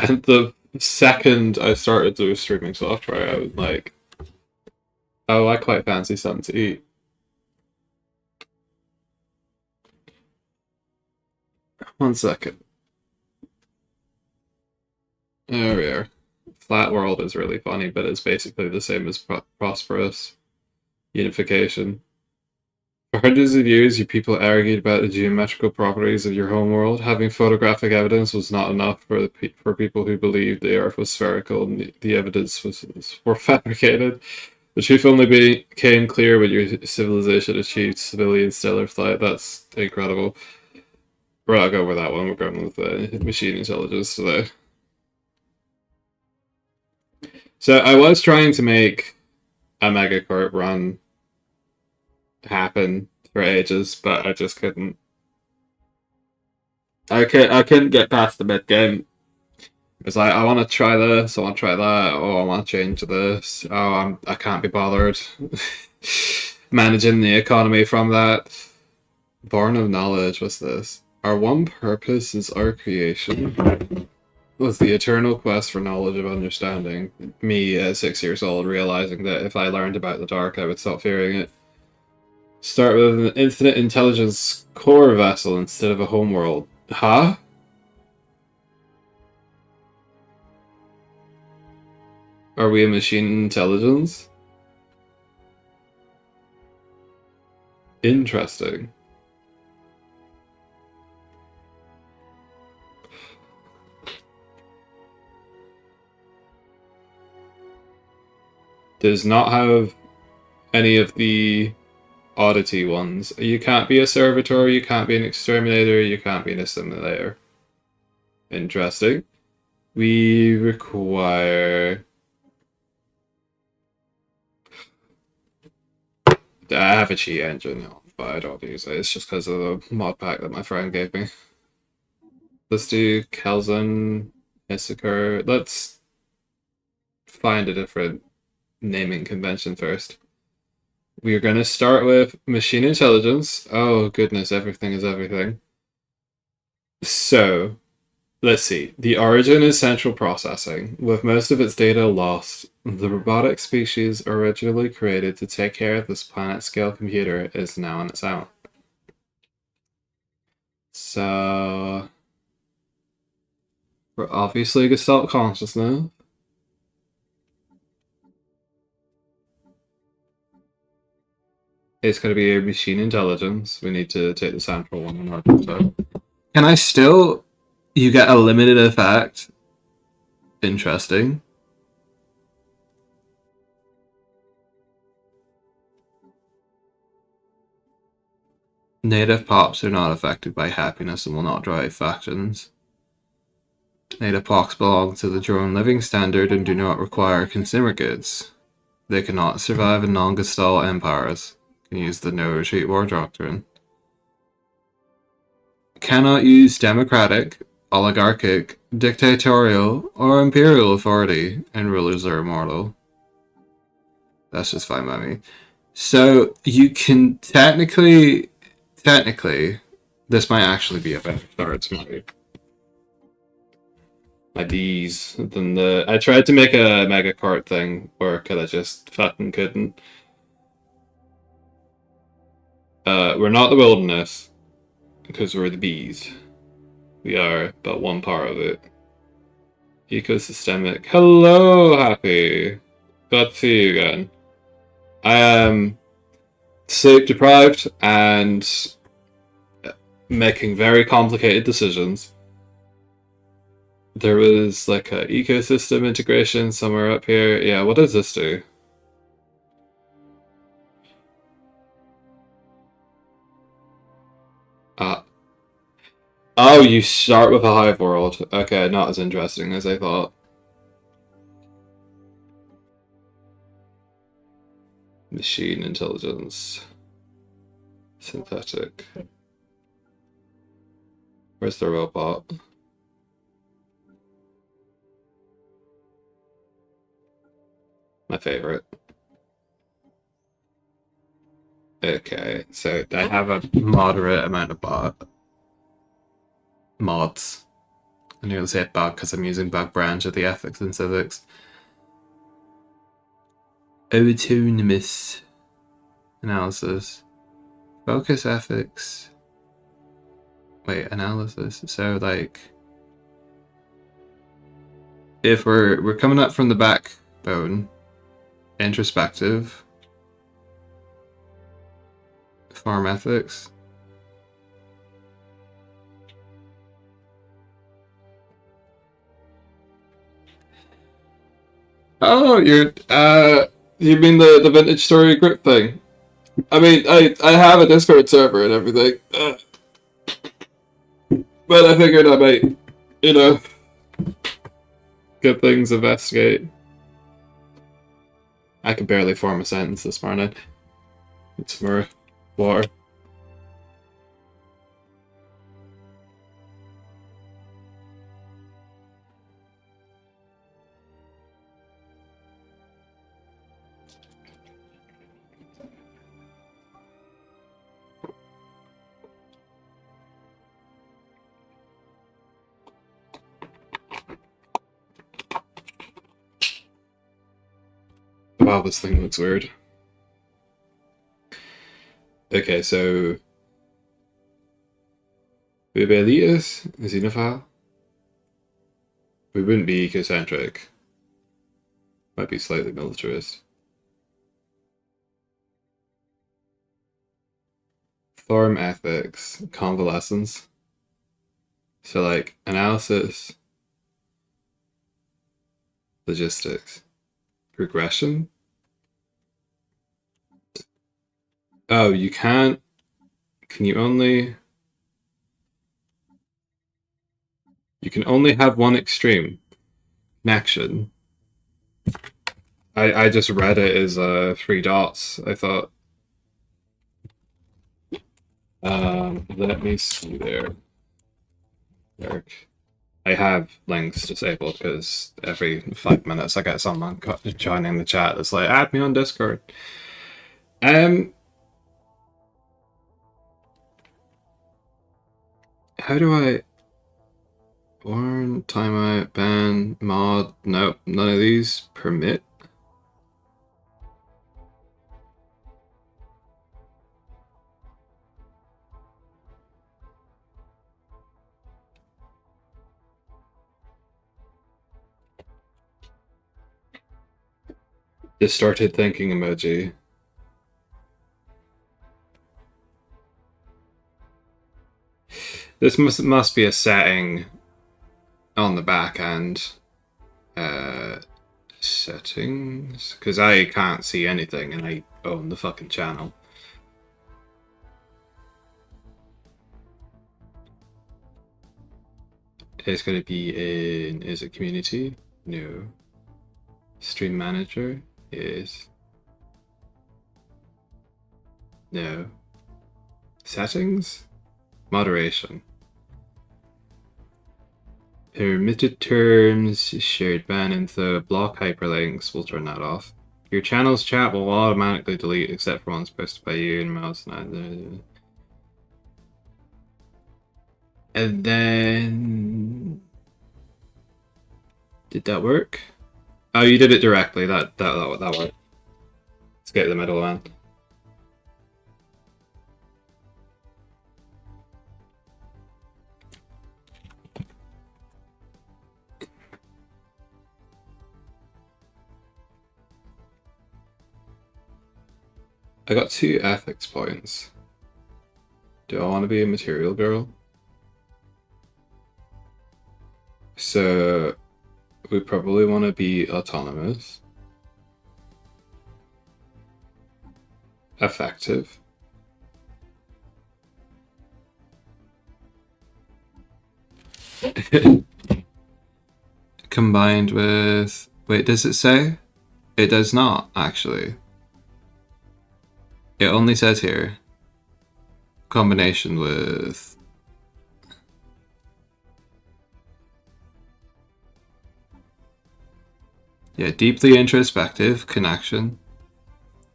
And the second I started doing streaming software, I was like, oh, I quite fancy something to eat. One second. There we are. Flat world is really funny, but it's basically the same as prosperous unification. For hundreds of years, you people argued about the geometrical properties of your homeworld. Having photographic evidence was not enough for people who believed the Earth was spherical and the evidence were fabricated. The truth only became clear when your civilization achieved civilian stellar flight. That's incredible. We're not going with that one. We're going with machine intelligence today. So I was trying to make a megakart run happen for ages, but I just couldn't. I couldn't get past the mid game. It was like, I want to try this, I want to try that, oh, I want to change this, oh, I can't be bothered managing the economy from that. Born of knowledge, what's this? Our one purpose is our creation. Was the eternal quest for knowledge of understanding. Me at 6 years old realizing that if I learned about the dark, I would stop fearing it. Start with an infinite intelligence core vessel instead of a homeworld. Huh? Are we a machine intelligence? Interesting. Does not have any of the oddity ones. You can't be a servitor, you can't be an exterminator, you can't be an assimilator. Interesting. We require... I have a cheat engine, but I don't use it. It's just because of the mod pack that my friend gave me. Let's do Kelzen, Issachar. Let's find a different naming convention first. We are going to start with machine intelligence. Oh goodness, everything is everything. So, let's see. The origin is central processing. With most of its data lost, the robotic species originally created to take care of this planet-scale computer is now on its own. So, we're obviously Gestalt consciousness. It's going to be a machine intelligence. We need to take the central one in order to... Can I still... You get a limited effect. Interesting. Native pops are not affected by happiness and will not drive factions. Native pops belong to the drone living standard and do not require consumer goods. They cannot survive in non-Gestalt empires. Can use the no retreat war doctrine. Cannot use democratic, oligarchic, dictatorial, or imperial authority, and rulers are immortal. That's just fine by me. So you can technically, this might actually be a better start to my D's than the... I tried to make a mega cart thing work and I just fucking couldn't. We're not the wilderness because we're the bees. We are but one part of it. Ecosystemic. Hello, Happy. Glad to see you again. I am sleep deprived and making very complicated decisions. There was like a ecosystem integration somewhere up here. Yeah, what does this do? Oh, you start with a hive world. Okay, not as interesting as I thought. Machine intelligence. Synthetic. Where's the robot? My favorite. Okay, so I have a moderate amount of mods. I nearly said bug because I'm using bug branch of the ethics and civics. Autonomous analysis. Focus ethics. Wait, analysis. So like, if we're coming up from the backbone, introspective, farm ethics. Oh, you mean the vintage story group thing? I mean, I have a Discord server and everything, but I figured I might, get things investigate. I can barely form a sentence this morning. It's more water. Wow, this thing looks weird. Okay, so we be elitist, xenophile. We wouldn't be ecocentric. Might be slightly militarist. Form ethics, convalescence. So like analysis, logistics, progression. Oh, you can't. Can you only? You can only have one extreme connection. I just read it as 3 dots. I thought. Let me see there. Derek. I have links disabled because every 5 minutes I get someone joining the chat that's like, add me on Discord. How do I warn, timeout, ban, mod? Nope, none of these. Permit. Distorted thinking emoji. This must be a setting on the back end. Settings, because I can't see anything and I own the fucking channel. It's going to be in, is it community? No. Stream manager is, no. Settings, moderation. Permitted terms, shared ban info, block hyperlinks, we'll turn that off. Your channel's chat will automatically delete except for ones posted by you and mouse. And then... Did that work? Oh, you did it directly. That worked. Let's get the middle one. I got 2 ethics points. Do I want to be a material girl? So we probably want to be autonomous, effective, combined with, wait, does it say? It does not, actually. It only says here, combination with, yeah, deeply introspective, connection,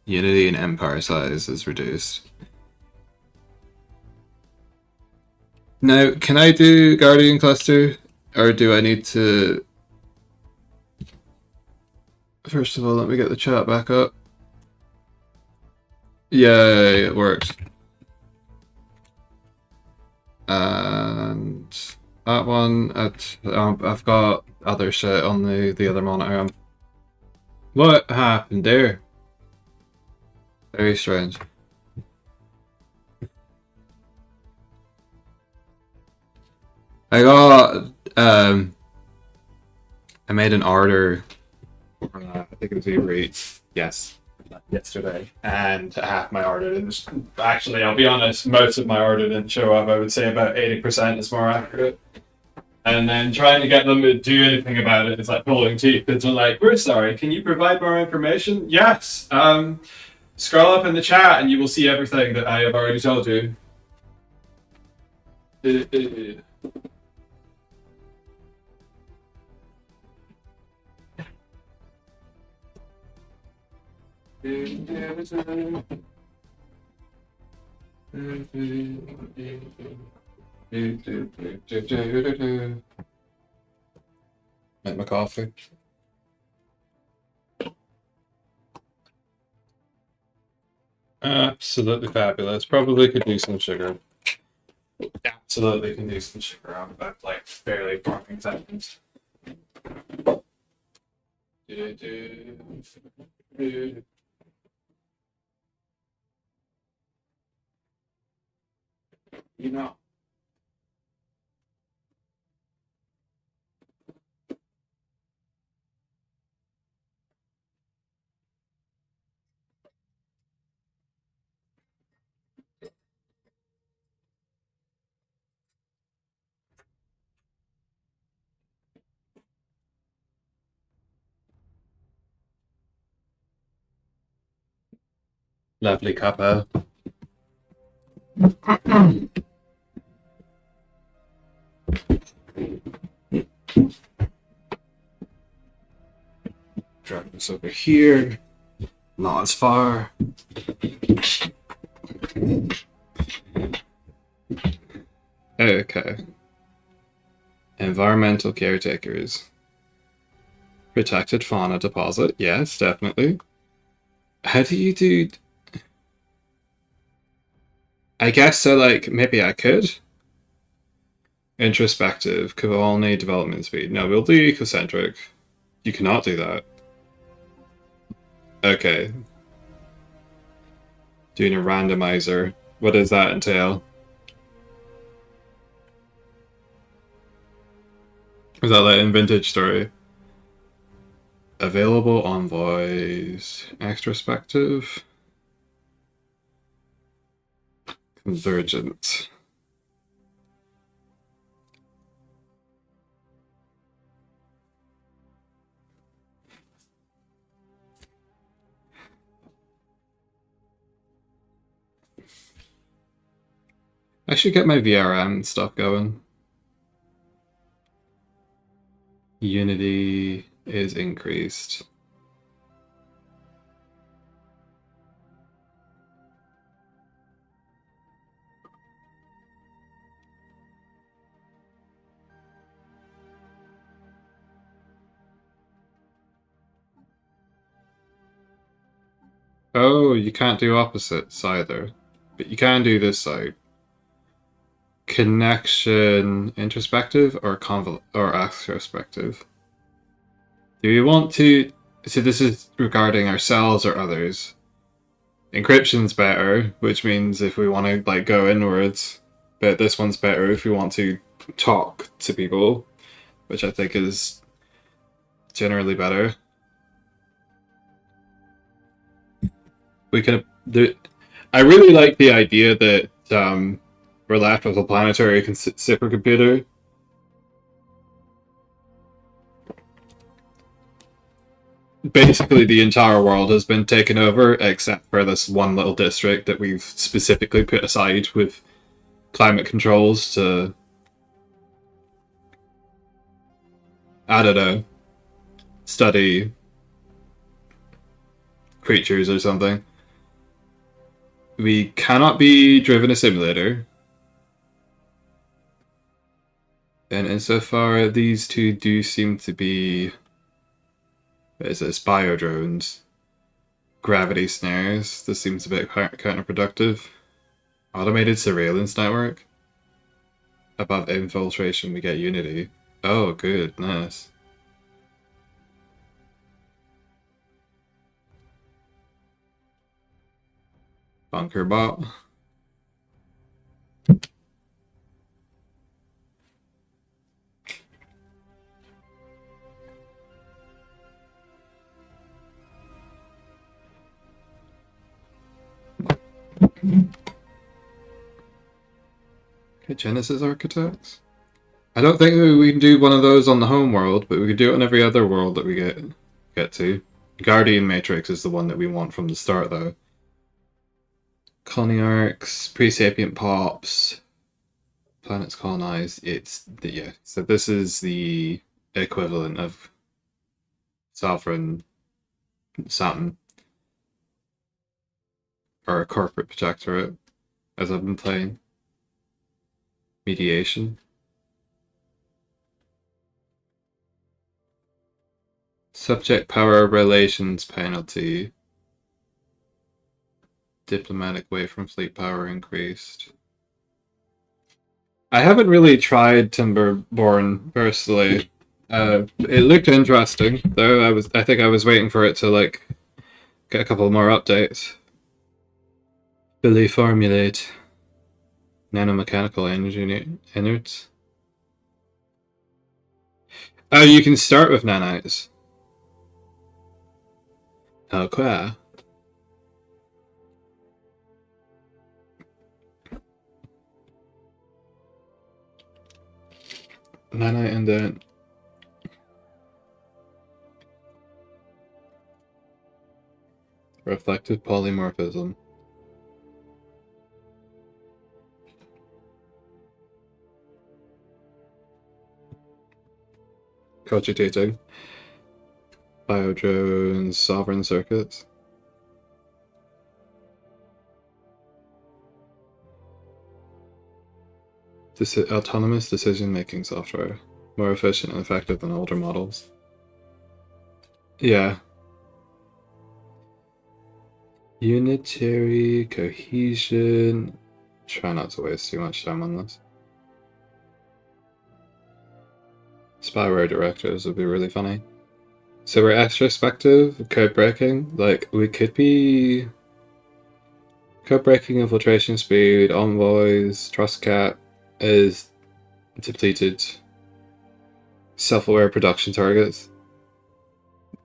unity and empire size is reduced. Now, can I do Guardian Cluster Or do I need to... First of all, let me get the chat back up. Yay, it works. And that one, I've got other shit on the other monitor. What happened there? Very strange. I got I made an order for I think it was Uber Eats. Yes. Yesterday, and half my order didn't. Actually, I'll be honest, most of my order didn't show up. I would say about 80% is more accurate. And then trying to get them to do anything about it is like pulling teeth. It's like, we're sorry, can you provide more information? Yes. Scroll up in the chat and you will see everything that I have already told you. Make my coffee. Absolutely fabulous. Probably could do some sugar. Absolutely can do some sugar on about like barely 14 seconds. You know. Lovely cuppa. Drag this over here. Not as far. Okay. Environmental caretakers. Protected fauna deposit. Yes, definitely. How do you do... I guess so, like, maybe I could. Introspective. Colony development speed. No, we'll do ecocentric. You cannot do that. Okay. Doing a randomizer. What does that entail? Is that like in Vintage Story? Available envoys. Extrospective. Convergent. I should get my VRM stuff going. Unity is increased. Oh, you can't do opposites either. But you can do this side. Connection introspective or extrospective? Do you want to... So this is regarding ourselves or others. Encryption's better, which means if we want to like go inwards. But this one's better if we want to talk to people, which I think is generally better. We can... I really like the idea that we're left with a planetary supercomputer. Basically, the entire world has been taken over, except for this one little district that we've specifically put aside with climate controls to... I don't know, study creatures or something. We cannot be driven a simulator. And insofar, these two do seem to be, what is this, biodrones. Gravity snares. This seems a bit counterproductive. Automated surveillance network. Above infiltration, we get unity. Oh, goodness. Bunker bot. Okay, Genesis Architects. I don't think we can do one of those on the home world, but we could do it on every other world that we get to. Guardian Matrix is the one that we want from the start, though. Coloniarchs, pre-sapient pops, planets colonized. Yeah. So this is the equivalent of sovereign Saturn or a corporate protectorate, as I've been playing. Mediation. Subject power relations penalty. Diplomatic way from fleet power increased. I haven't really tried Timberborn personally. It looked interesting, though. I think I was waiting for it to like get a couple more updates. Fully formulate nanomechanical energy innards. Oh, you can start with nanites. Okay. Nanite and then reflective polymorphism. Cogitating. Biodrones, sovereign circuits. Autonomous decision-making software. More efficient and effective than older models. Yeah. Unitary cohesion. Try not to waste too much time on this. Spyware directives would be really funny. So we're extrospective, code breaking. Like, we could be code breaking, infiltration speed, envoys, trust cap is depleted. Self-aware production targets.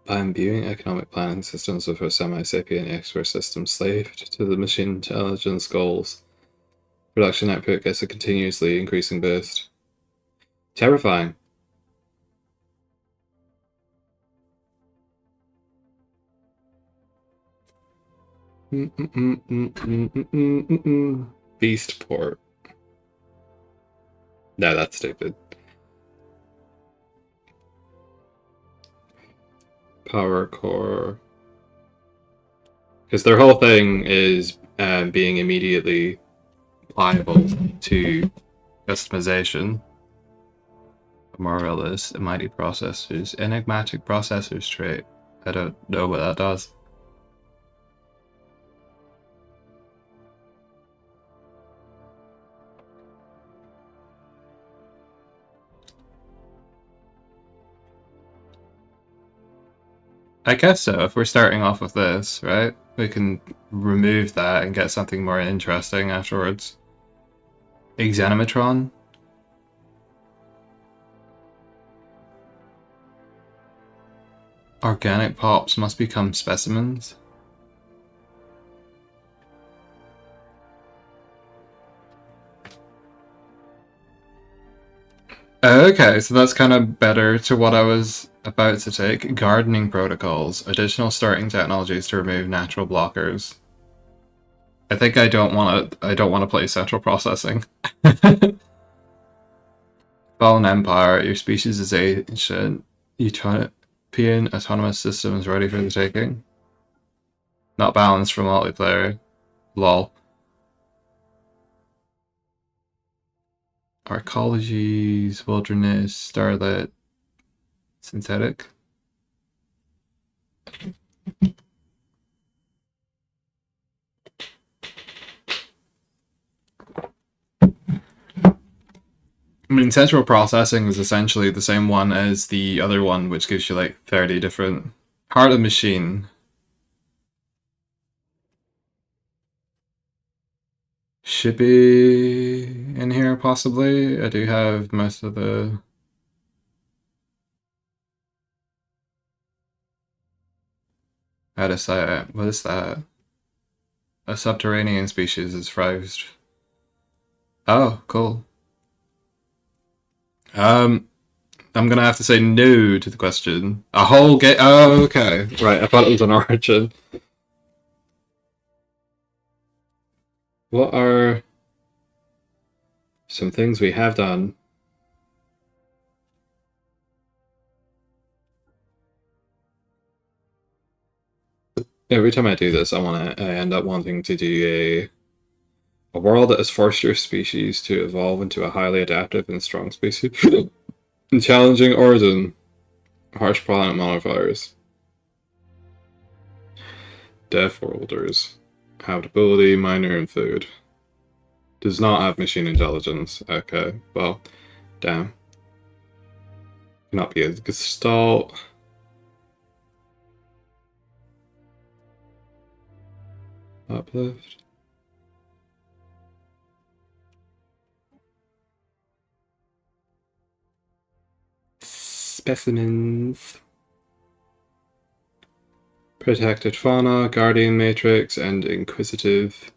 By imbuing economic planning systems with a semi-sapient expert system slaved to the machine intelligence goals, production output gets a continuously increasing boost. Terrifying. Beastport. No, that's stupid. Power core. Because their whole thing is being immediately pliable to customization. Morales, mighty processors, enigmatic processors trait. I don't know what that does. I guess so. If we're starting off with this, right? We can remove that and get something more interesting afterwards. Exanimatron? Organic pops must become specimens. Okay, so that's kind of better to what I was about to take. Gardening protocols. Additional starting technologies to remove natural blockers. I think I don't want to play central processing. Fallen Empire, your species is ancient. Utopian autonomous systems ready for the taking. Not balanced for multiplayer. Lol. Arcologies, wilderness, starlit, synthetic. I mean, central processing is essentially the same one as the other one, which gives you like 30 different. Heart of machine. Should be in here, possibly. I do have most of the... What is that? What is that? A subterranean species is thrived. Oh, cool. I'm gonna have to say no to the question. A whole game. Oh, okay. Right, I thought it was an origin. What are some things we have done? Every time I do this, I end up wanting to do a world that has forced your species to evolve into a highly adaptive and strong species. And challenging origin. Harsh planet modifiers. Deaf worlders. Habitability, minor, and food. Does not have machine intelligence. Okay, well, damn. Cannot be a gestalt. Uplift. Specimens. Protected fauna, guardian matrix, and inquisitive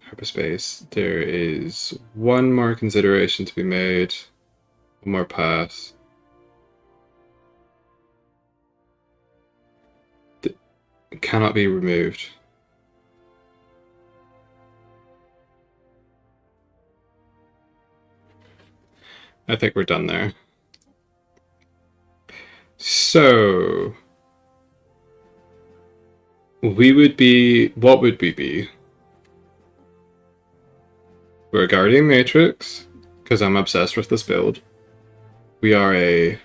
hyperspace. There is one more consideration to be made. One more pass. It cannot be removed. I think we're done there. So we would be, what would we be? We're a guardian matrix, because I'm obsessed with this build. We are a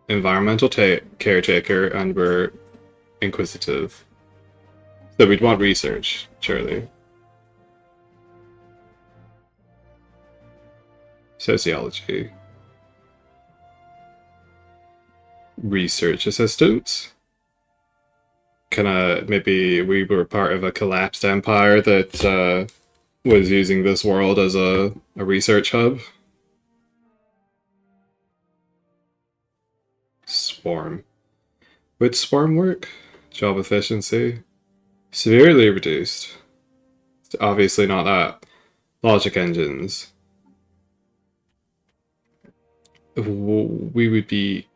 environmental caretaker, and we're inquisitive. So we'd want research, surely. Sociology. Research assistants. Maybe we were part of a collapsed empire that was using this world as a research hub. Swarm. Would swarm work? Job efficiency. Severely reduced. Obviously not that. Logic engines. We would be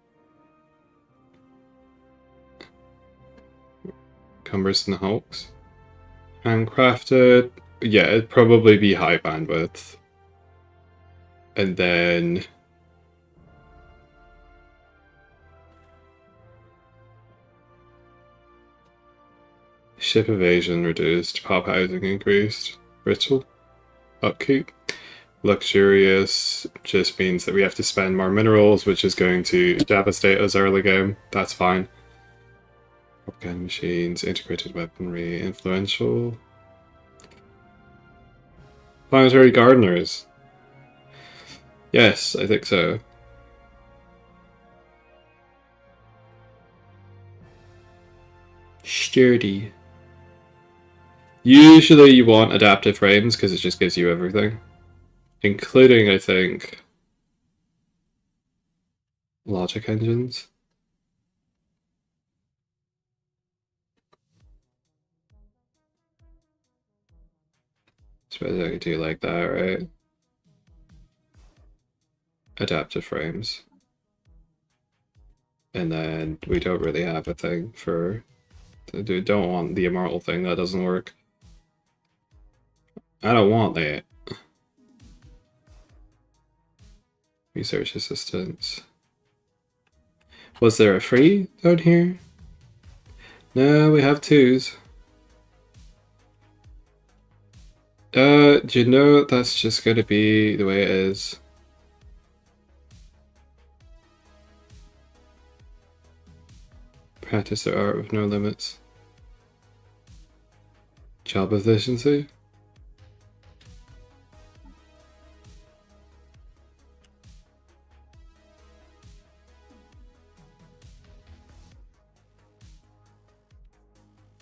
cumbersome hulks. Handcrafted. Yeah, it'd probably be high bandwidth. And then ship evasion reduced, pop housing increased, ritual upkeep. Luxurious just means that we have to spend more minerals, which is going to devastate us early game. That's fine. Propaganda machines, integrated weaponry, influential. Planetary gardeners. Yes, I think so. Sturdy. Usually you want adaptive frames because it just gives you everything. Including, I think, logic engines. Suppose I could do like that, right? Adaptive frames. And then we don't really have a thing for... Don't want the immortal thing, that doesn't work. I don't want that. Research assistants. Was there a free down here? No, we have twos. Do you know that's just gonna be the way it is? Practice the art with no limits. Job efficiency?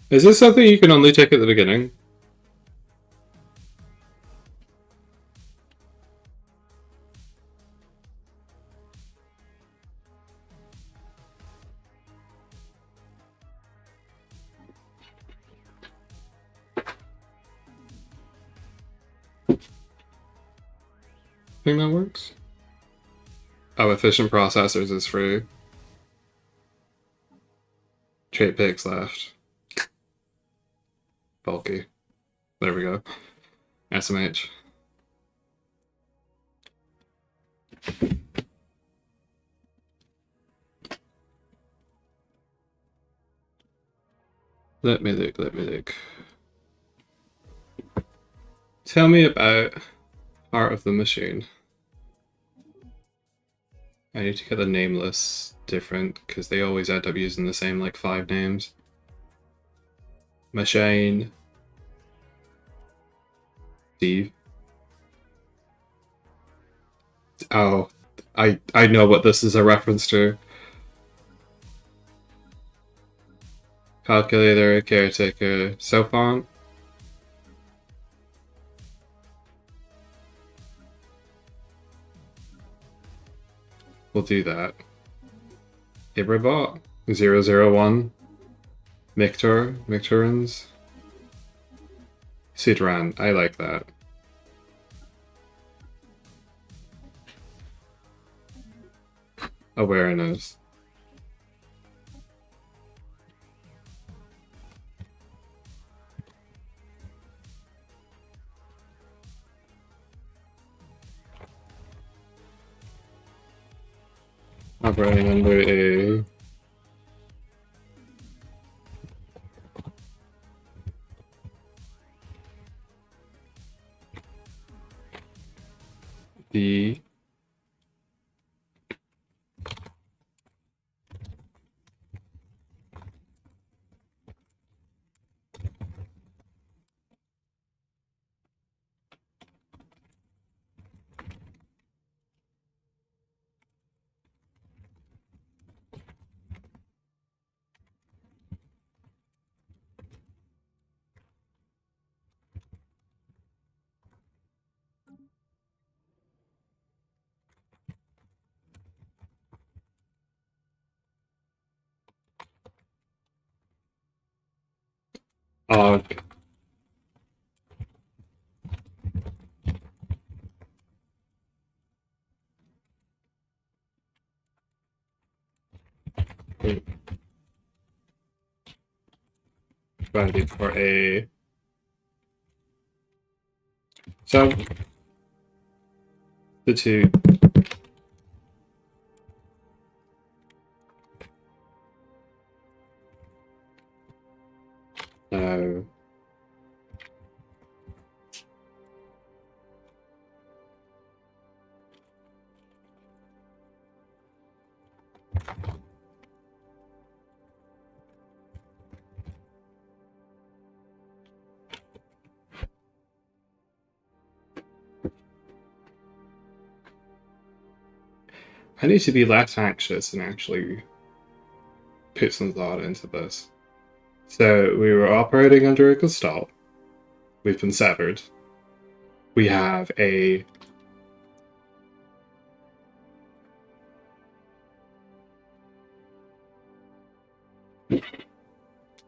Is this something you can only take at the beginning? Think that works? Oh, efficient processors is free. Trait picks left. Bulky. There we go. SMH. Let me look. Tell me about Art of the Machine. I need to get the name lists different because they always end up using the same like 5 names. Machine. Steve. Oh, I know what this is a reference to. Calculator, caretaker, cell phone. We'll do that. Ibrabot 001. Micturans. Sidran, I like that. Awareness. Operating under a the Og. Ready for a so the two. No. I need to be less anxious and actually put some thought into this. So we were operating under a gestalt. We've been severed. We have a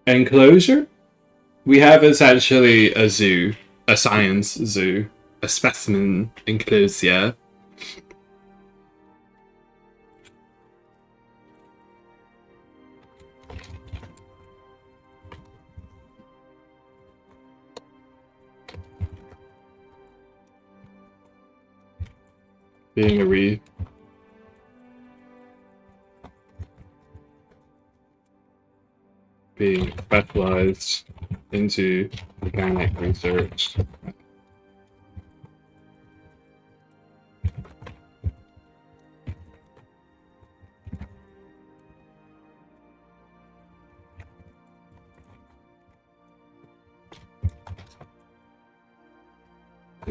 enclosure. We have essentially a zoo, a science zoo, a specimen enclosure. Being a being specialized into organic research.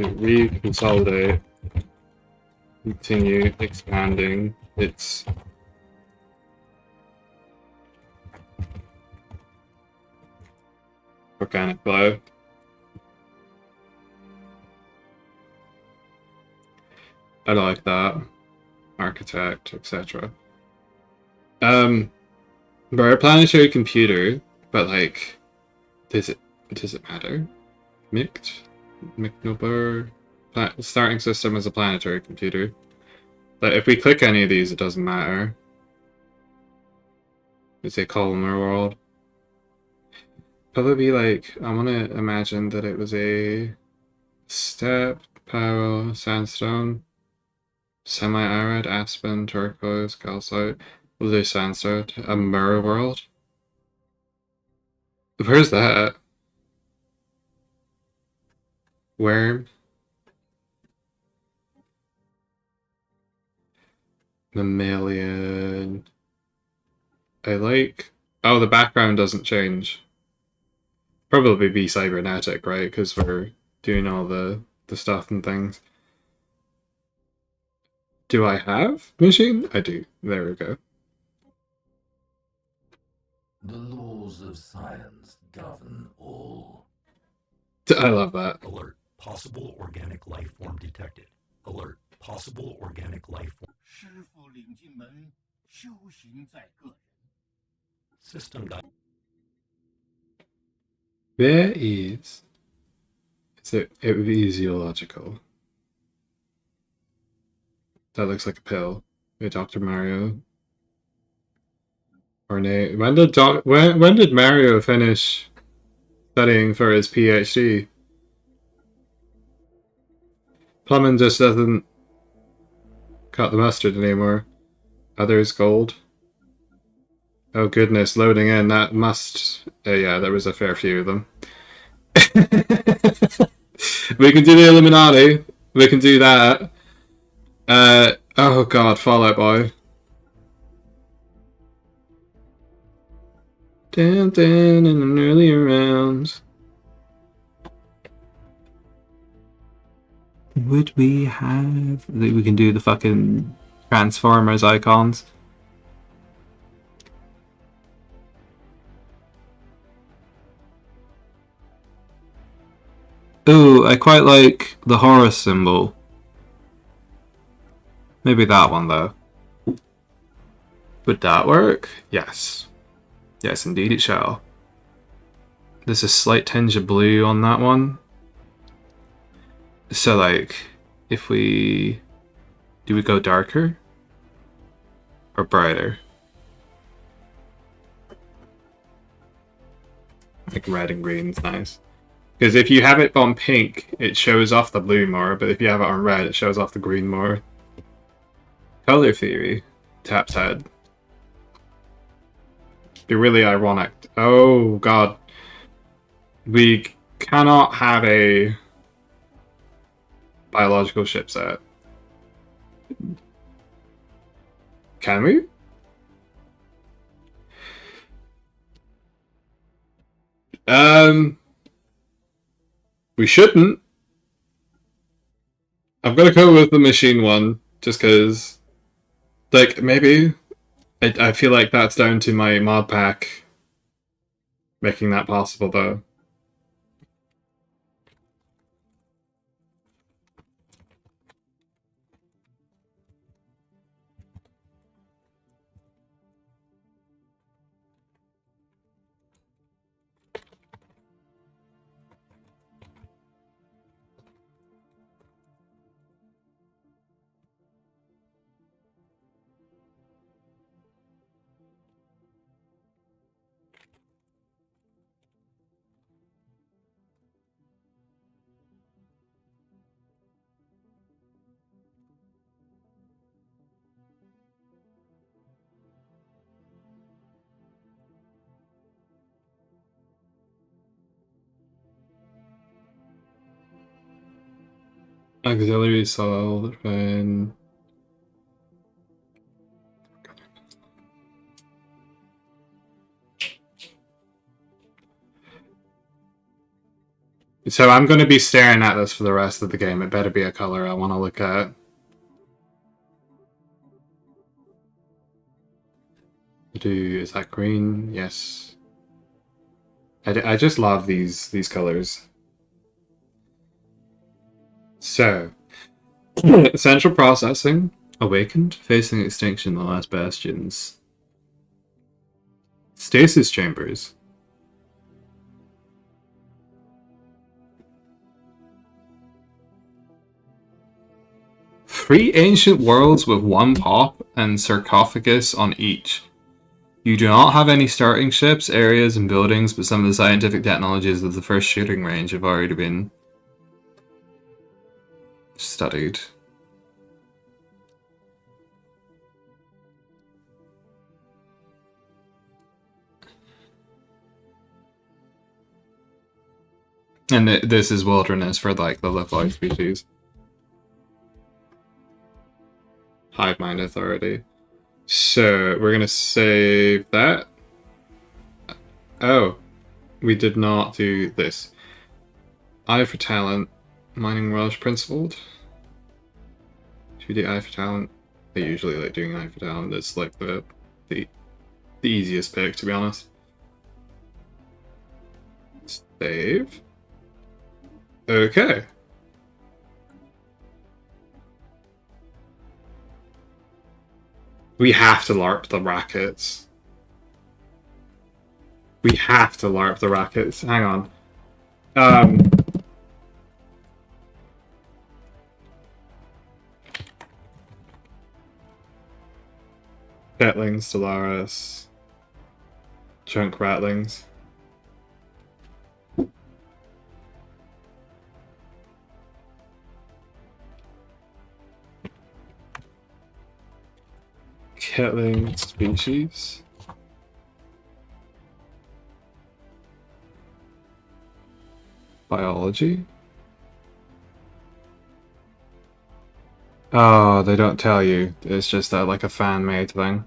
reconsolidate, continue expanding its organic flow. I like that. Architect, etc. We're a planetary computer, but like, does it matter? Mict? Micnobur? Starting system is a planetary computer. Like, if we click any of these, it doesn't matter. It's a columnar world. Probably like, I want to imagine that it was a steppe, power, sandstone, semi-arid, aspen, turquoise, calcite. We'll do sandstone. A mirror world. Where's that? Worm. Mammalian. I like... Oh, the background doesn't change. Probably be cybernetic, right? Because we're doing all the stuff and things. Do I have machine? I do. There we go. The laws of science govern all. I love that. Alert. Possible organic life form detected. Alert. Possible organic life form. 师傅领进门，修行在个人。 System. There is... it would be zoological. That looks like a pill. Hey, Dr. Mario. Ornate. When did Mario finish studying for his PhD? Plumbing just doesn't cut the mustard anymore. Others gold. Oh goodness, loading in. That must... yeah, there was a fair few of them. We can do the Illuminati. We can do that. Oh god, Fallout Boy. Down in an earlier rounds. Would we have... We can do the fucking Transformers icons. Ooh, I quite like the Horus symbol. Maybe that one, though. Would that work? Yes. Yes, indeed it shall. There's a slight tinge of blue on that one. So, like, if we... Do we go darker? Or brighter? Like red and green's nice. Because if you have it on pink, it shows off the blue more, but if you have it on red, it shows off the green more. Color theory. Tap's head. Be really ironic. Oh god. We cannot have a biological ship set. Can we? We shouldn't. I'm gonna go with the machine one, just because, like, maybe. I feel like that's down to my mod pack making that possible, though. Auxiliary solid and So I'm going to be staring at this for the rest of the game. It better be a color I want to look at. Is that green? Yes. I just love these colors. So, central processing awakened, facing extinction. The last bastions. Stasis chambers. Three ancient worlds with one pop and sarcophagus on each. You do not have any starting ships, areas, and buildings, but some of the scientific technologies of the first shooting range have already been studied. And this is wilderness for like the live species. Hive mind authority. So we're gonna save that. Oh, we did not do this. Eye for talent. Mining Welsh principled. Should we do eye for talent? I usually like doing eye for talent. It's like the easiest pick, to be honest. Save. Okay. We have to LARP the rackets. We have to LARP the rackets. Hang on. Petlings, Stellaris. Chunk rattlings. Ketling species. Biology. Oh, they don't tell you. It's just like a fan-made thing.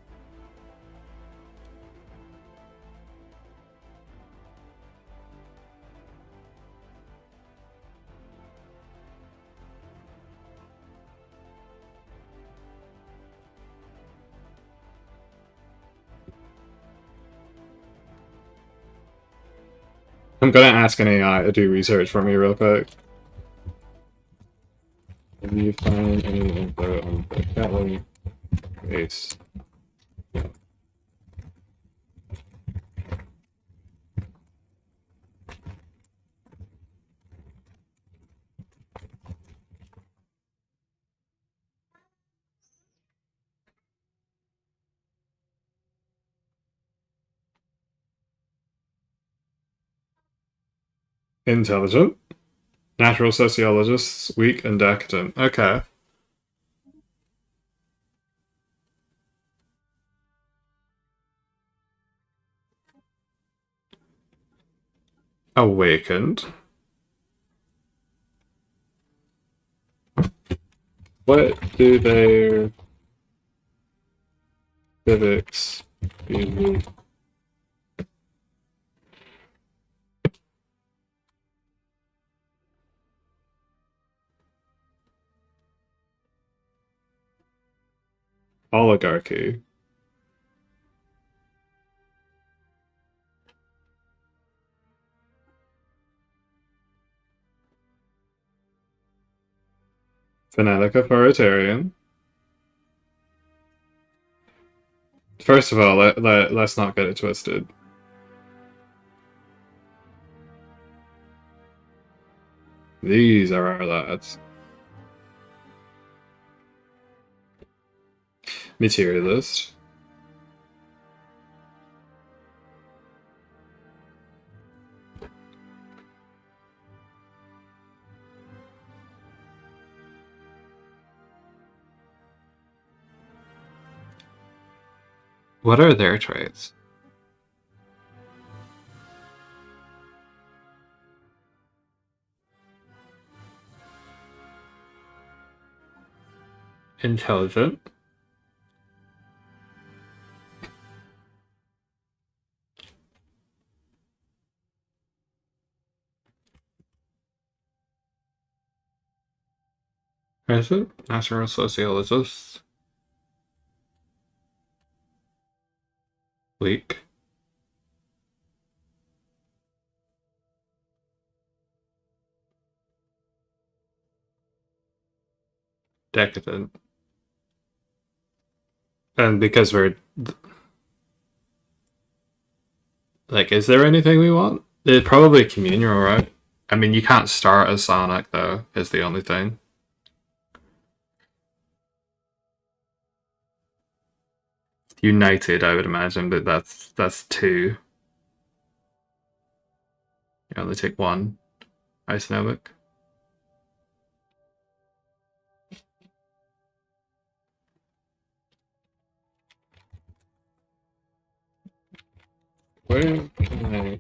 I'm gonna ask an AI to do research for me real quick. Can you find any info on the Catling race? Intelligent. Natural sociologists, weak and decadent. Okay. Awakened. What do their civics be? Oligarchy. Fanatic authoritarian. First of all, let's not get it twisted. These are our lads. Materialist. What are their traits? Intelligent. Is it? Natural sociologist. Weak. Decadent. And because we're like, is there anything we want? It's probably communal, right? I mean, you can't start as Sonic though, is the only thing. United, I would imagine, but that's two. You only take one. Isonomic. Where can I...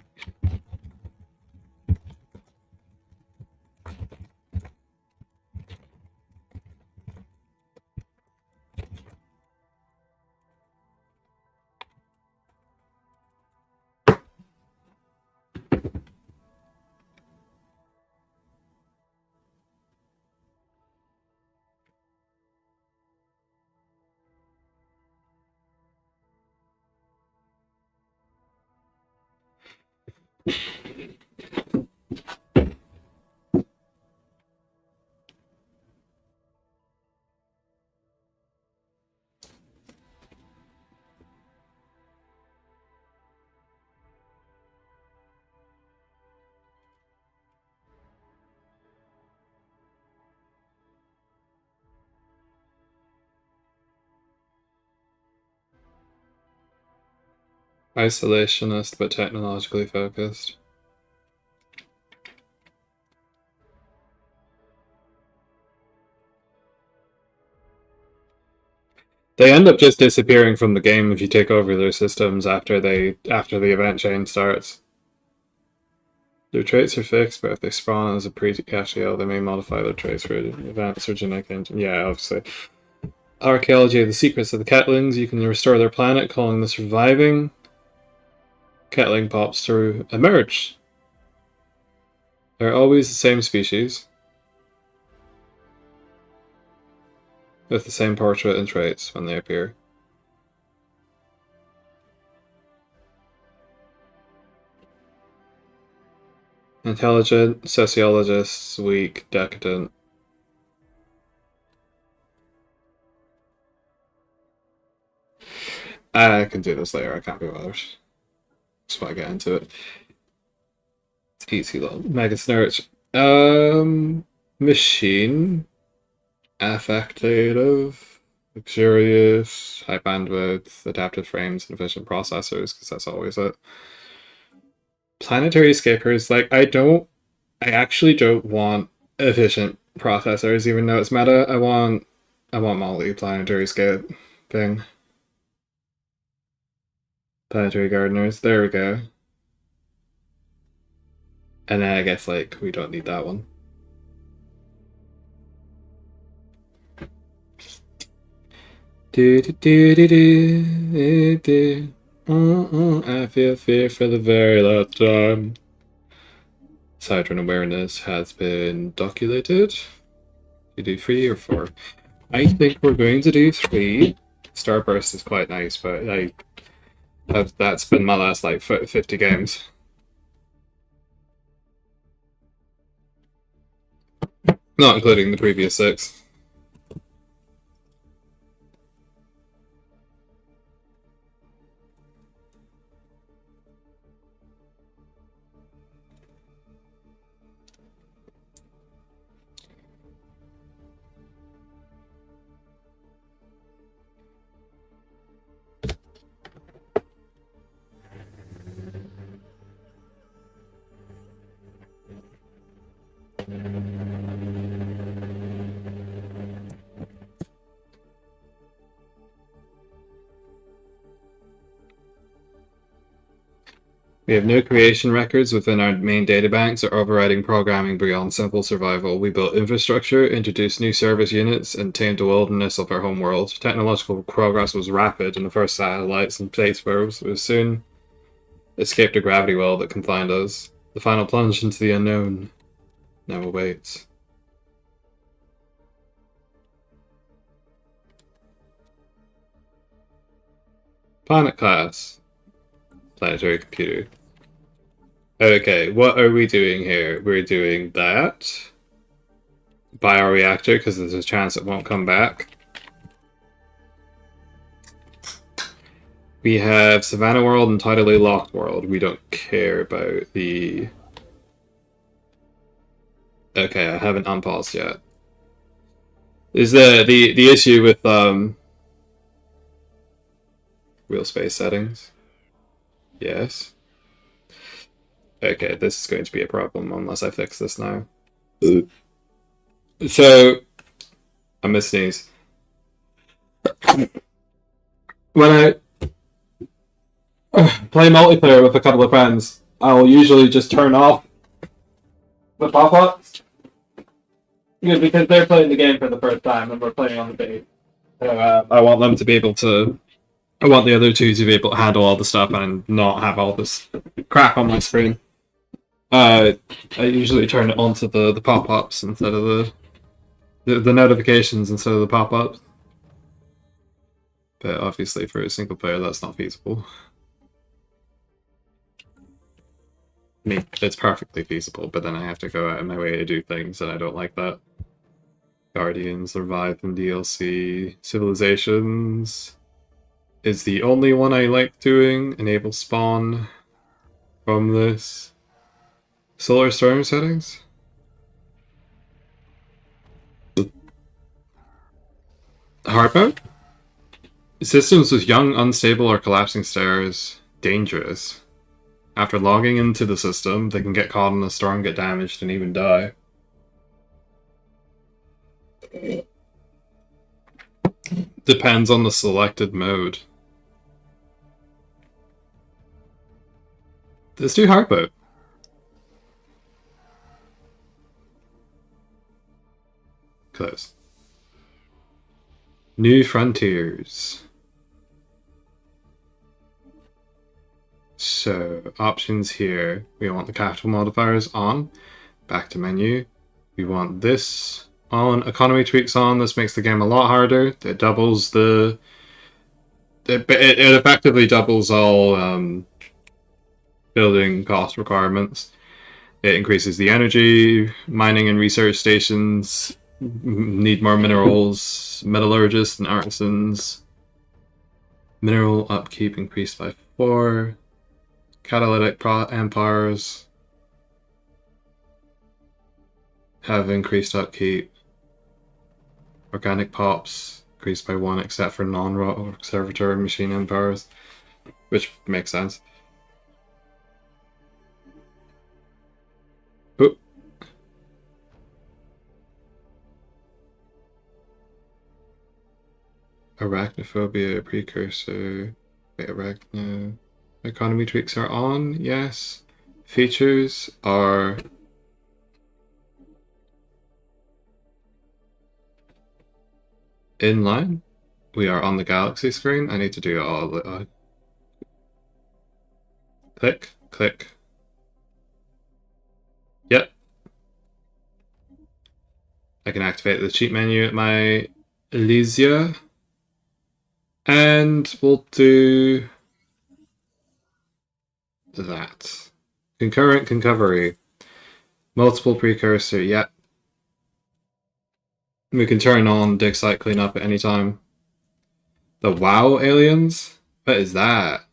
Isolationist but technologically focused. They end up just disappearing from the game if you take over their systems after the event chain starts. Their traits are fixed, but if they spawn as a pre-Cashiel, they may modify their traits for advanced or genetic engine. Yeah, obviously. Archaeology of the secrets of the Ketlings. You can restore their planet, calling the surviving Ketling pops to emerge. They're always the same species, with the same portrait and traits when they appear. Intelligent, sociologists, weak, decadent. I can do this later, I can't be bothered. Just want to get into it. It's easy though. Mega Snurch. Machine. Affectative. Luxurious. High bandwidth. Adaptive frames and efficient processors, because that's always it. Planetary escapers, like, I actually don't want efficient processors, even though it's meta. I want Molly planetary escape thing. Planetary gardeners, there we go. And then I guess, like, we don't need that one. I feel fear for the very last time. Sidron awareness has been doculated. You do 3 or 4? I think we're going to do 3. Starburst is quite nice, but that's been my last like 50 games. Not including the previous 6. We have no creation records within our main databanks or overriding programming beyond simple survival. We built infrastructure, introduced new service units, and tamed the wilderness of our homeworld. Technological progress was rapid, and the first satellites and space probes would soon escape the gravity well that confined us. The final plunge into the unknown now awaits. Planet class. Planetary computer. Okay, what are we doing here? We're doing that. Bioreactor, because there's a chance it won't come back. We have Savannah World and Tidally Locked World. We don't care about the... Okay, I haven't unpaused yet. Is the issue with real space settings? Yes. Okay, this is going to be a problem unless I fix this now. So, I'm gonna sneeze. When I play multiplayer with a couple of friends, I'll usually just turn off the pop-ups. Because they're playing the game for the first time and we're playing on the base. So, I want them to be able to... I want the other two to be able to handle all the stuff and not have all this crap on my screen. I usually turn it onto the pop-ups instead of the notifications instead of the pop-ups. But obviously for a single player that's not feasible. I mean, it's perfectly feasible, but then I have to go out of my way to do things, and I don't like that. Guardians, Leviathan DLC, Civilizations is the only one I like doing. Enable spawn from this. Solar storm settings? Hard mode? Systems with young, unstable, or collapsing stars. Dangerous. After logging into the system, they can get caught in the storm, get damaged, and even die. Depends on the selected mode. Let's do hard mode. Close. New frontiers. So, options here. We want the capital modifiers on. Back to menu. We want this on. Economy tweaks on. This makes the game a lot harder. It doubles the... It effectively doubles all building cost requirements. It increases the energy. Mining and research stations need more minerals. Metallurgists and artisans. Mineral upkeep increased by 4. Catalytic empires have increased upkeep. Organic pops increased by 1 except for non-rock servitor machine empires, which makes sense. Oop. Arachnophobia precursor. Wait, arachno. Economy tweaks are on, yes. Features are in line. We are on the galaxy screen. I need to do all click, click. Yep. I can activate the cheat menu at my Elysia. And we'll do that. Concurrent concovery. Multiple precursor, yep. We can turn on dig site cleanup at any time. The WoW aliens? What is that?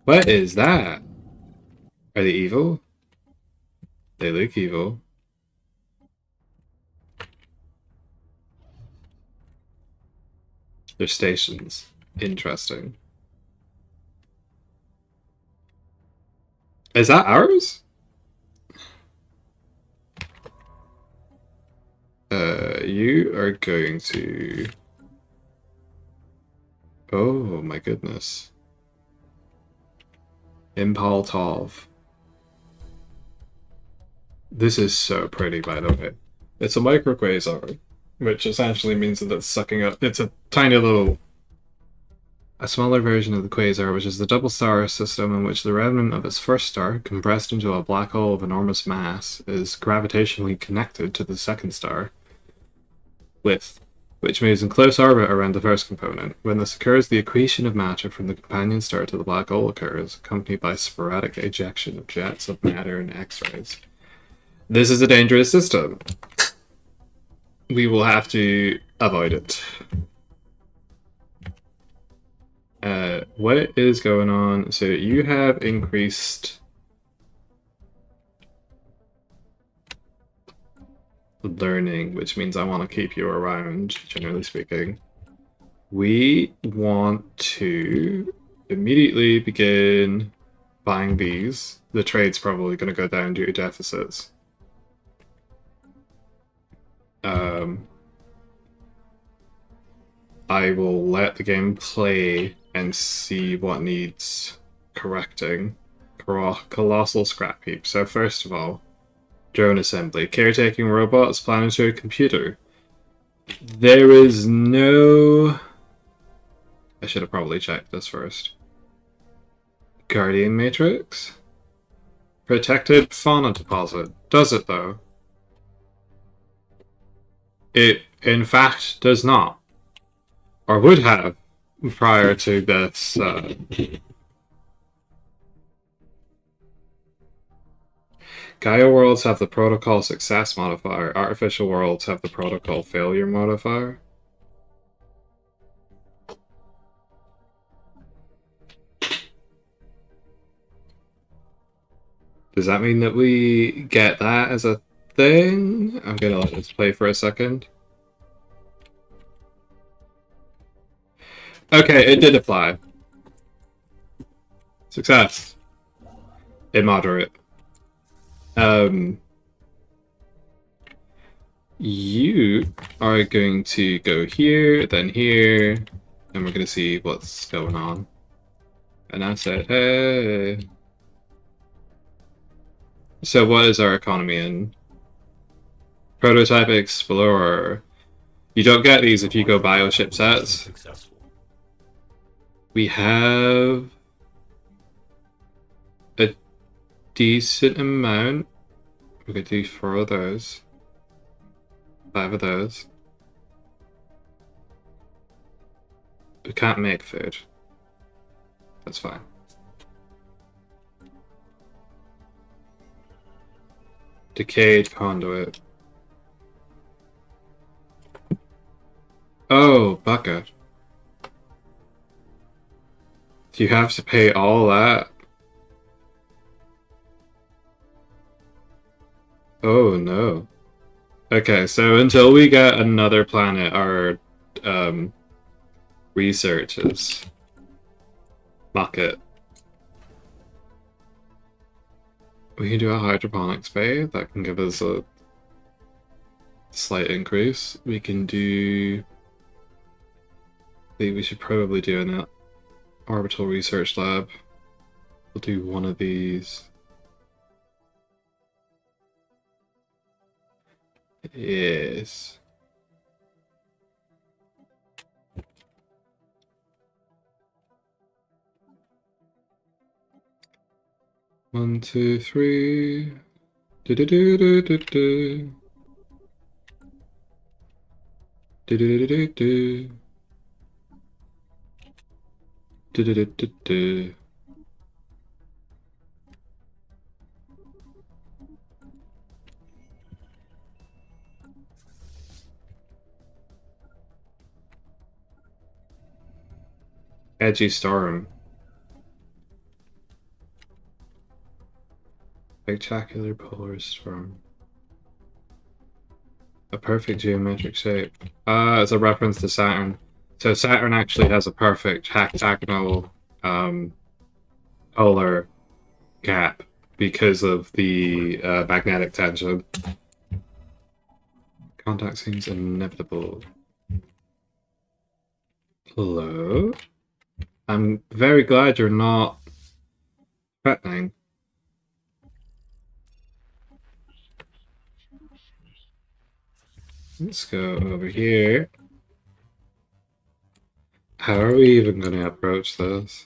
What is that? Are they evil? They look evil. They're stations. Interesting. Is that ours? You are going to... Oh my goodness. Impal Tov. This is so pretty, by the way. It's a micro quasar, which essentially means that it's sucking up... It's a tiny little... A smaller version of the quasar, which is the double star system in which the remnant of its first star, compressed into a black hole of enormous mass, is gravitationally connected to the second star with which moves in close orbit around the first component. When this occurs, the accretion of matter from the companion star to the black hole occurs, accompanied by sporadic ejection of jets of matter and X-rays. This is a dangerous system. We will have to avoid it. What is going on? So you have increased learning, which means I want to keep you around, generally speaking. We want to immediately begin buying these. The trade's probably going to go down due to deficits. I will let the game play and see what needs correcting. Colossal scrap heap. So first of all, drone assembly. Caretaking robots, planetary computer. There is no... I should have probably checked this first. Guardian matrix? Protected fauna deposit. Does it though? It, in fact, does not. Or would have prior to this. Gaia worlds have the protocol success modifier. Artificial worlds have the protocol failure modifier. Does that mean that we get that as a thing? I'm gonna let this play for a second. Okay, it did apply. Success. Immoderate. You are going to go here, then here, and we're going to see what's going on. And I said, hey. So what is our economy in? Prototype Explorer. You don't get these if you go bioship sets. Successful. We have a decent amount. We could do 4 of those. 5 of those. We can't make food. That's fine. Decayed conduit. Oh, bucket. Do you have to pay all that? Oh no. Okay, so until we get another planet, our research is bucket. We can do a hydroponics bay that can give us a slight increase. We can do... we should probably do an orbital research lab. We'll do one of these. Yes. One, two, three. Do do do do do do. Do do do do do. Do do do do do. Edgy storm. Spectacular polar storm. A perfect geometric shape. It's a reference to Saturn. So Saturn actually has a perfect hexagonal polar gap because of the magnetic tension. Contact seems inevitable. Hello? I'm very glad you're not threatening. Let's go over here. How are we even going to approach this?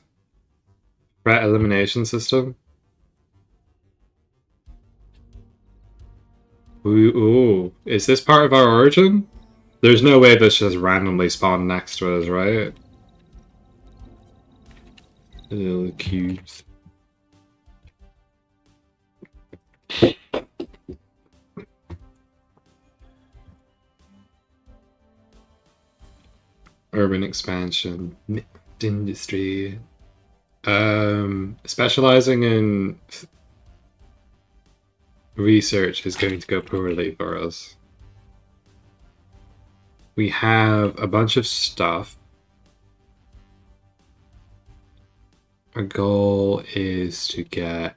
Threat elimination system? Ooh, is this part of our origin? There's no way this just randomly spawned next to us, right? Little cubes. Urban expansion, mixed industry. Specializing in research is going to go poorly for us. We have a bunch of stuff. Our goal is to get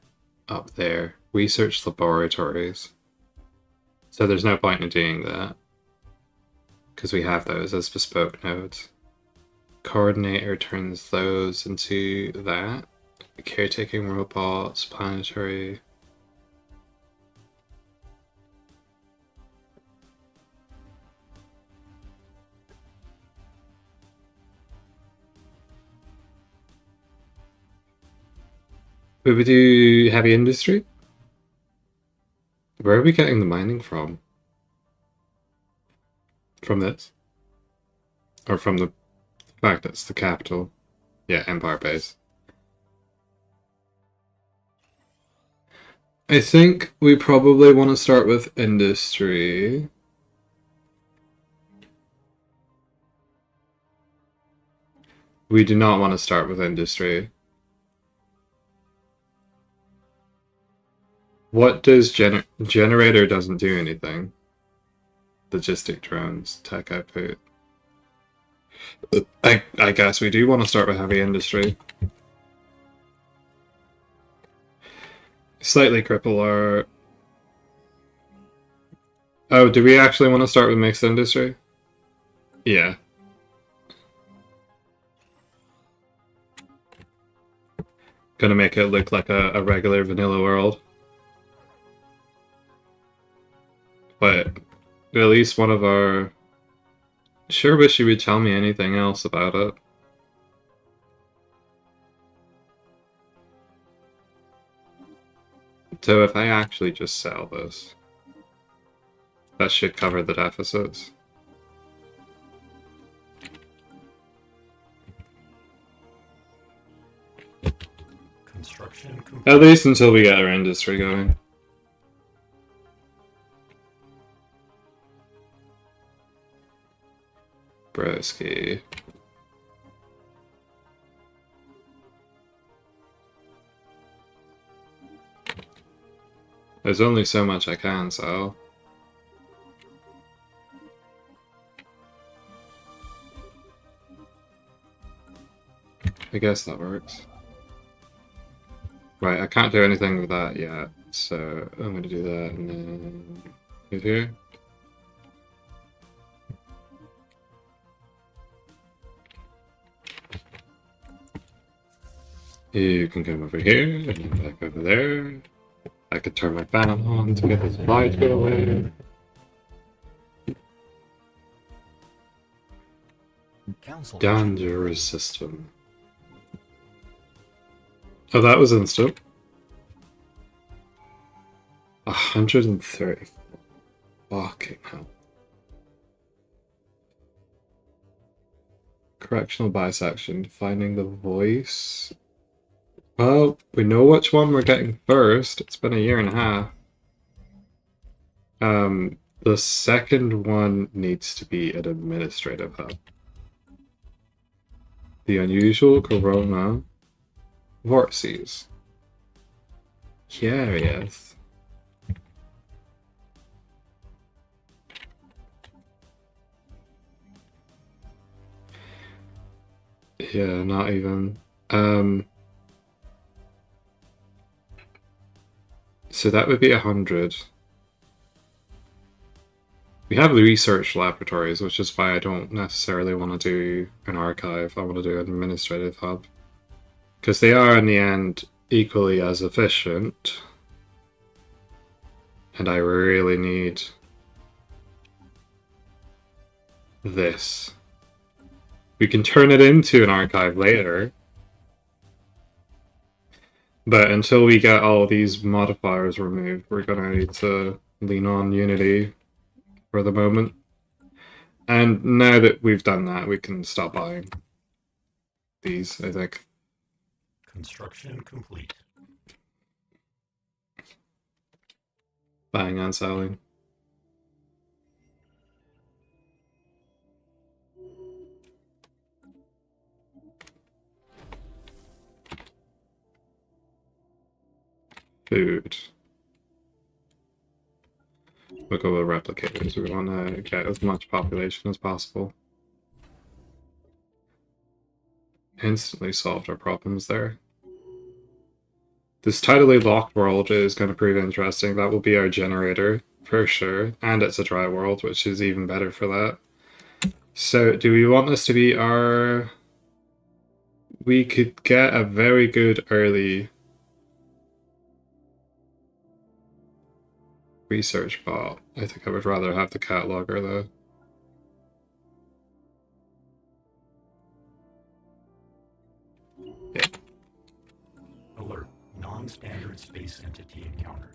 up there. Research laboratories. So there's no point in doing that, because we have those as bespoke nodes. Coordinator turns those into that. Caretaking robots, planetary. Would we do heavy industry? Where are we getting the mining from? From this? Or from the fact that it's the capital? Yeah, Empire Base. I think we probably want to start with industry. We do not want to start with industry. What does generator doesn't do anything? Logistic drones, tech output. I guess we do want to start with heavy industry. Slightly cripple our... Oh, do we actually want to start with mixed industry? Yeah. Gonna make it look like a regular vanilla world. But at least one of our... Sure wish you would tell me anything else about it. So if I actually just sell this, that should cover the deficits. Construction complete. At least until we get our industry going. Broski. There's only so much I can sell. I guess that works. Right, I can't do anything with that yet, so I'm going to do that and then move here. You can come over here and then back over there. I could turn my fan on to get the supply to go away. Dangerous system. Oh, that was instant. 130. Fucking hell. Correctional bisection. Finding the voice. Well, we know which one we're getting first. It's been a year and a half. The second one needs to be an administrative hub. The unusual corona vortices. Curious. Yeah, not even. So that would be 100. We have the research laboratories, which is why I don't necessarily want to do an archive. I want to do an administrative hub. Because they are, in the end, equally as efficient. And I really need this. We can turn it into an archive later. But until we get all these modifiers removed, we're going to need to lean on Unity for the moment. And now that we've done that, we can stop buying these, I think. Construction complete. Buying and selling. Food. We'll go with replicators. We want to get as much population as possible. Instantly solved our problems there. This tidally locked world is going to prove interesting. That will be our generator, for sure. And it's a dry world, which is even better for that. So, do we want this to be our... We could get a very good early research bot. I think I would rather have the cataloger, though. Yeah. Alert. Non-standard space entity encountered.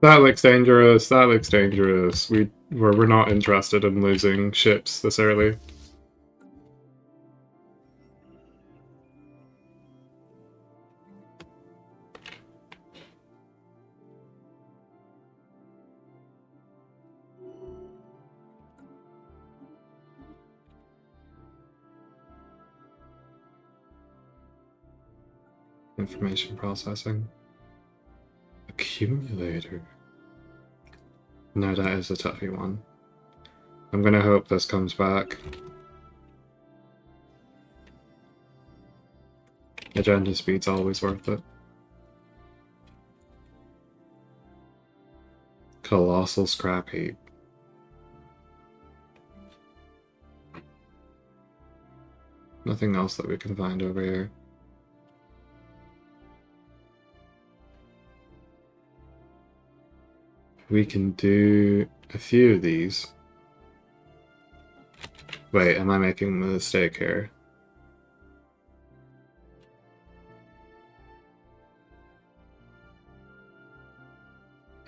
That looks dangerous. That looks dangerous. We're not interested in losing ships this early. Information processing. Accumulator. No, that is a toughy one. I'm gonna hope this comes back. Agenda speed's always worth it. Colossal scrap heap. Nothing else that we can find over here. We can do a few of these. Wait, am I making a mistake here?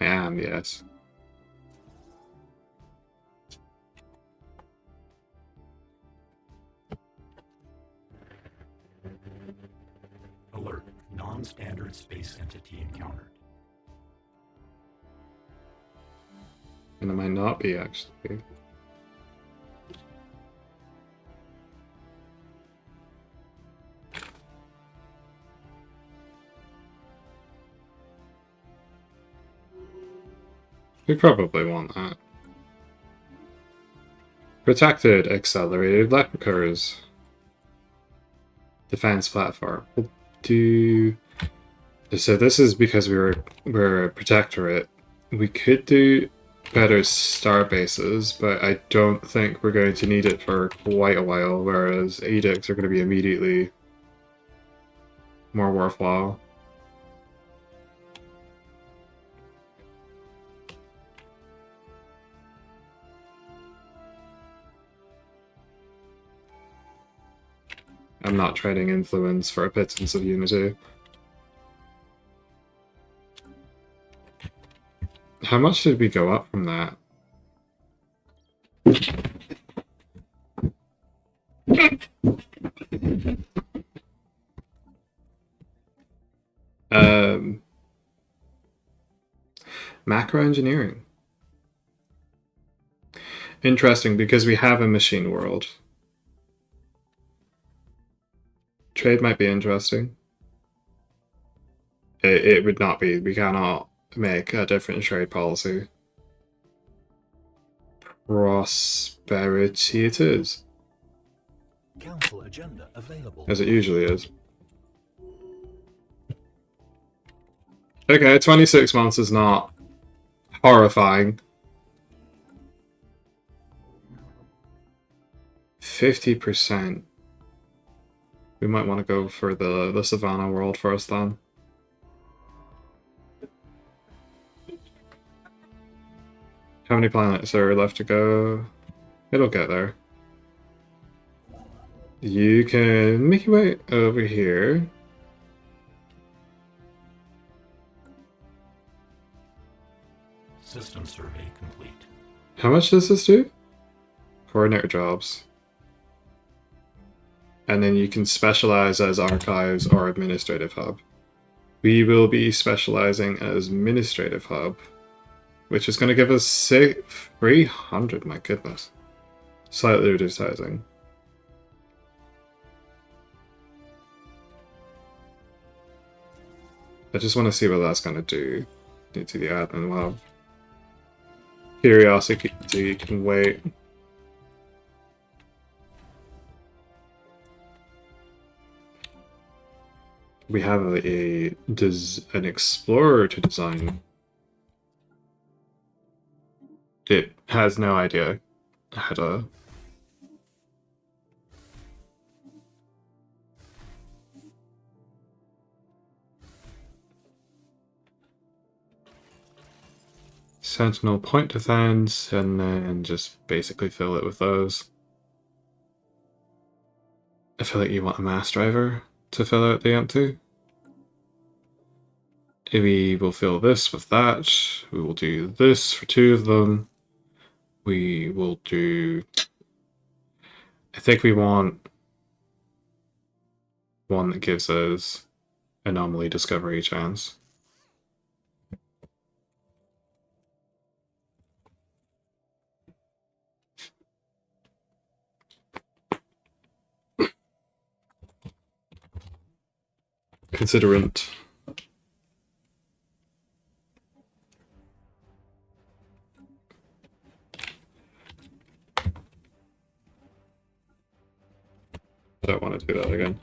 I am, yes. Alert. Non-standard space entity encountered. And it might not be, actually. We probably want that. Protected accelerated replicas. Defense platform. We'll do... So this is because we're a protectorate. We could do better star bases, but I don't think we're going to need it for quite a while, whereas edicts are going to be immediately more worthwhile. I'm not trading influence for a pittance of unity. How much did we go up from that? Macro engineering. Interesting, because we have a machine world. Trade might be interesting. It would not be. We cannot make a different trade policy. Prosperity it is. Council agenda available. As it usually is. Okay, 26 months is not horrifying. 50%. We might want to go for the Savannah world first then. How many planets are left to go? It'll get there. You can make your way over here. System survey complete. How much does this do? Coordinator jobs. And then you can specialize as archives or administrative hub. We will be specializing as administrative hub, which is going to give us 300, my goodness. Slightly reduced housing. I just want to see what that's going to do to the admin hub. Curiosity can wait. We have an explorer to design. It has no idea how to. Sentinel point defense, and then just basically fill it with those. I feel like you want a mass driver to fill out the empty. We will fill this with that. We will do this for 2 of them. We will do... I think we want one that gives us anomaly discovery chance. Considerant. I don't want to do that again.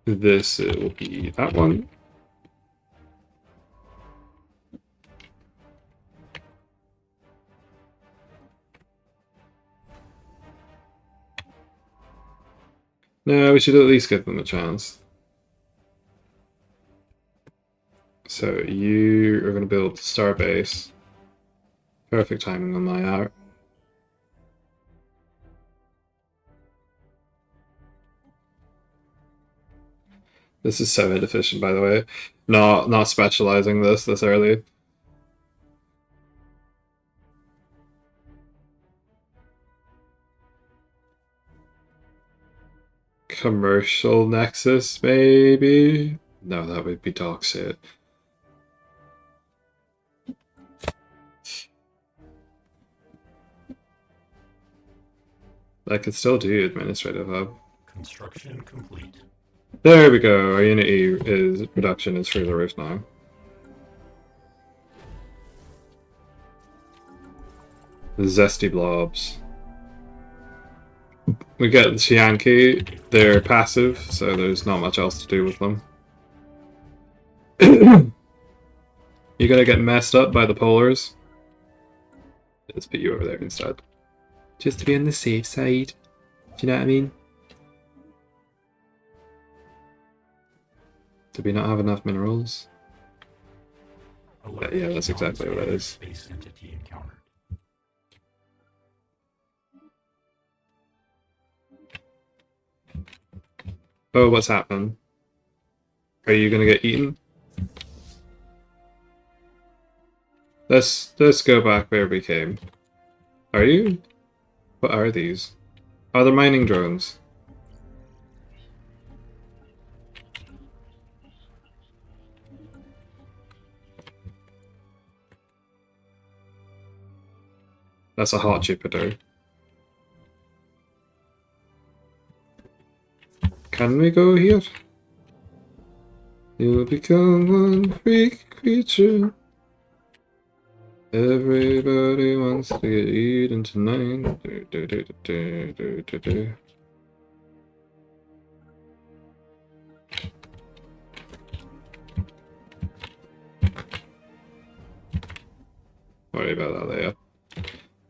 This it will be that one. No, we should at least give them a chance. So you are going to build Starbase. Perfect timing on my art. This is so inefficient, by the way. Not specializing this early. Commercial Nexus, maybe? No, that would be dog shit. I could still do administrative hub. Construction complete. There we go. Our Unity production is through the roof now. Zesty blobs. We get the Chianki. They're passive, so there's not much else to do with them. You're gonna get messed up by the polars. Let's put you over there instead. Just to be on the safe side. Do you know what I mean? Did we not have enough minerals? Yeah, that's exactly what it is. Space entity encountered. Oh, what's happening? Are you gonna get eaten? Let's go back where we came. Are you? What are these? Oh, they're mining drones. That's a hot Jupiter. Can we go here? You'll become one freak creature. Everybody wants to get eaten tonight. Worry about that later.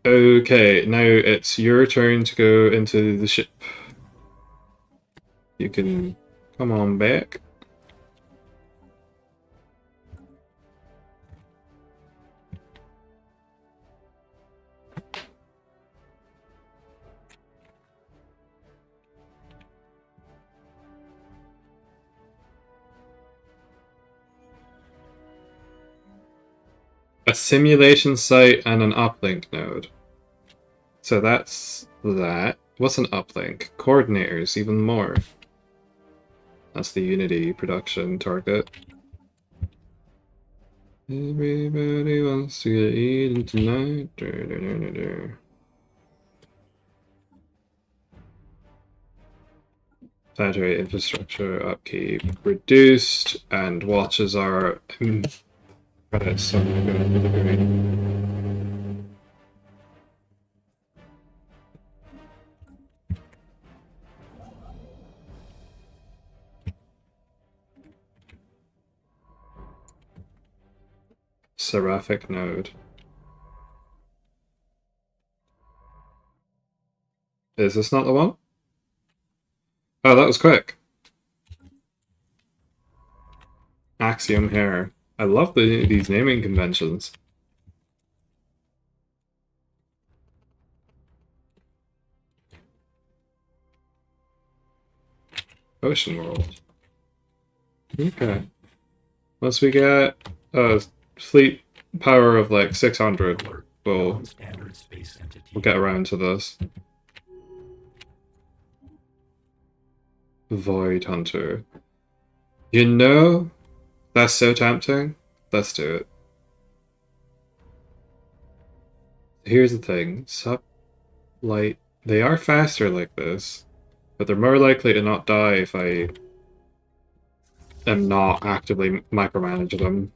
Okay, now it's your turn to go into the ship. You can come on back. A simulation site and an uplink node. So that's that. What's an uplink? Coordinators, even more. That's the Unity production target. Everybody wants to get eaten tonight. Planetary infrastructure upkeep reduced, and watches are credits, so I'm gonna go for the green. Seraphic node. Is this not the one? Oh, that was quick. Axiom hair. I love these naming conventions. Ocean World. Okay. Once we get a fleet power of like 600, Alert. we'll Non-standard space entity. get around to this. Void Hunter. You know, that's so tempting. Let's do it. Here's the thing. Sublight, they are faster like this, but they're more likely to not die if I am not actively micromanage them.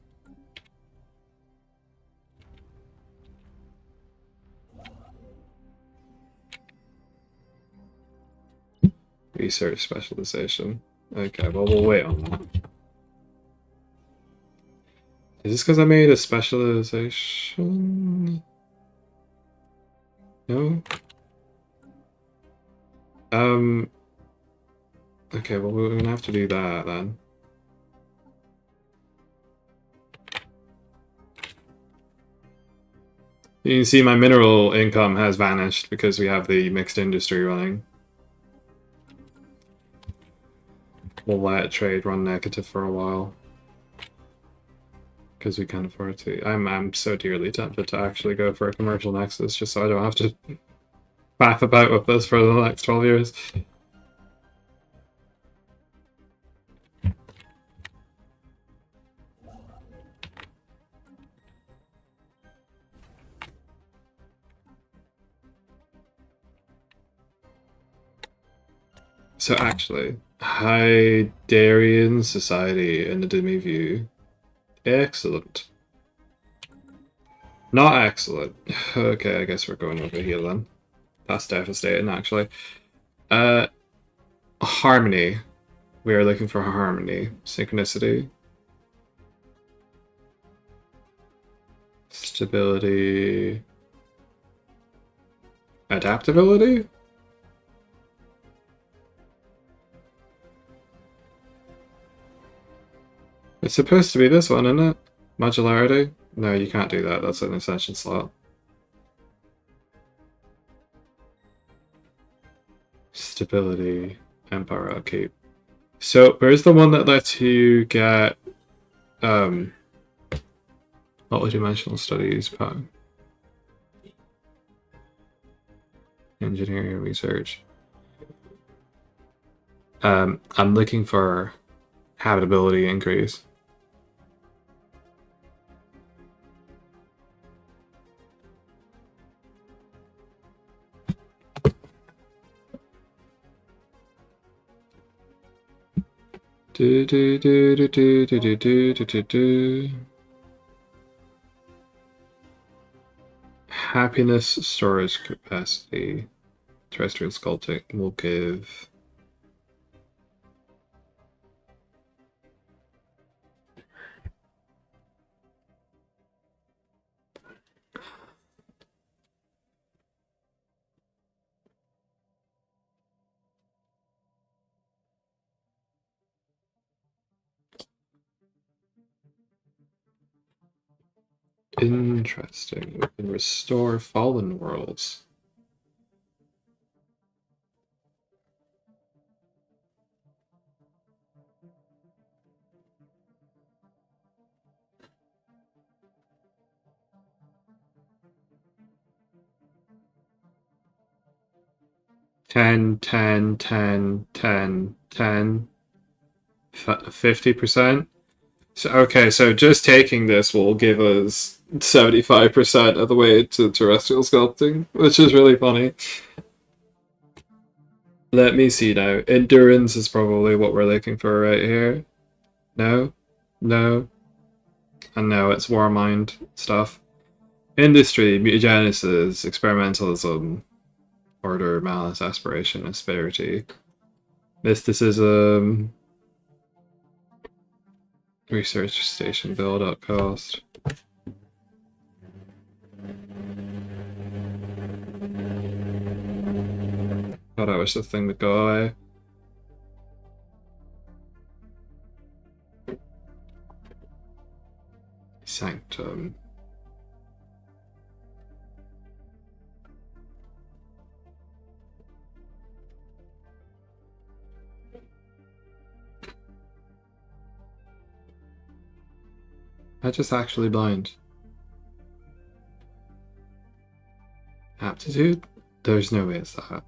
Research specialization. Okay, well, we'll wait on that. Is this because I made a specialization? No? Okay, well, we're gonna have to do that then. You can see my mineral income has vanished because we have the mixed industry running. We'll let trade run negative for a while. Because we can afford to. I'm so dearly tempted to actually go for a commercial nexus just so I don't have to faff about with this for the next 12 years. So actually, Hydarian Society in the Demi View. Excellent. Not excellent. Okay, I guess we're going over here then. That's devastating, actually. Harmony. We are looking for harmony. Synchronicity. Stability. Adaptability? It's supposed to be this one, isn't it? Modularity? No, you can't do that. That's an ascension slot. Stability. Empire upkeep. So, where's the one that lets you get multidimensional studies part? Engineering research. I'm looking for habitability increase. Do do do do do do do do do do do. Happiness storage capacity. Terrestrial sculpting will give. Interesting. We can restore fallen worlds. 10, 10, 10, 10, 10, 50%. So, okay, so just taking this will give us 75% of the way to terrestrial sculpting, which is really funny. Let me see now. Endurance is probably what we're looking for right here. No? No? And no, it's war mind stuff. Industry, mutagenesis, experimentalism, order, malice, aspiration, asperity, mysticism, research station build up cost. God, I wish this thing would go away. Sanctum. I just actually blind. Aptitude? There's no way it's that.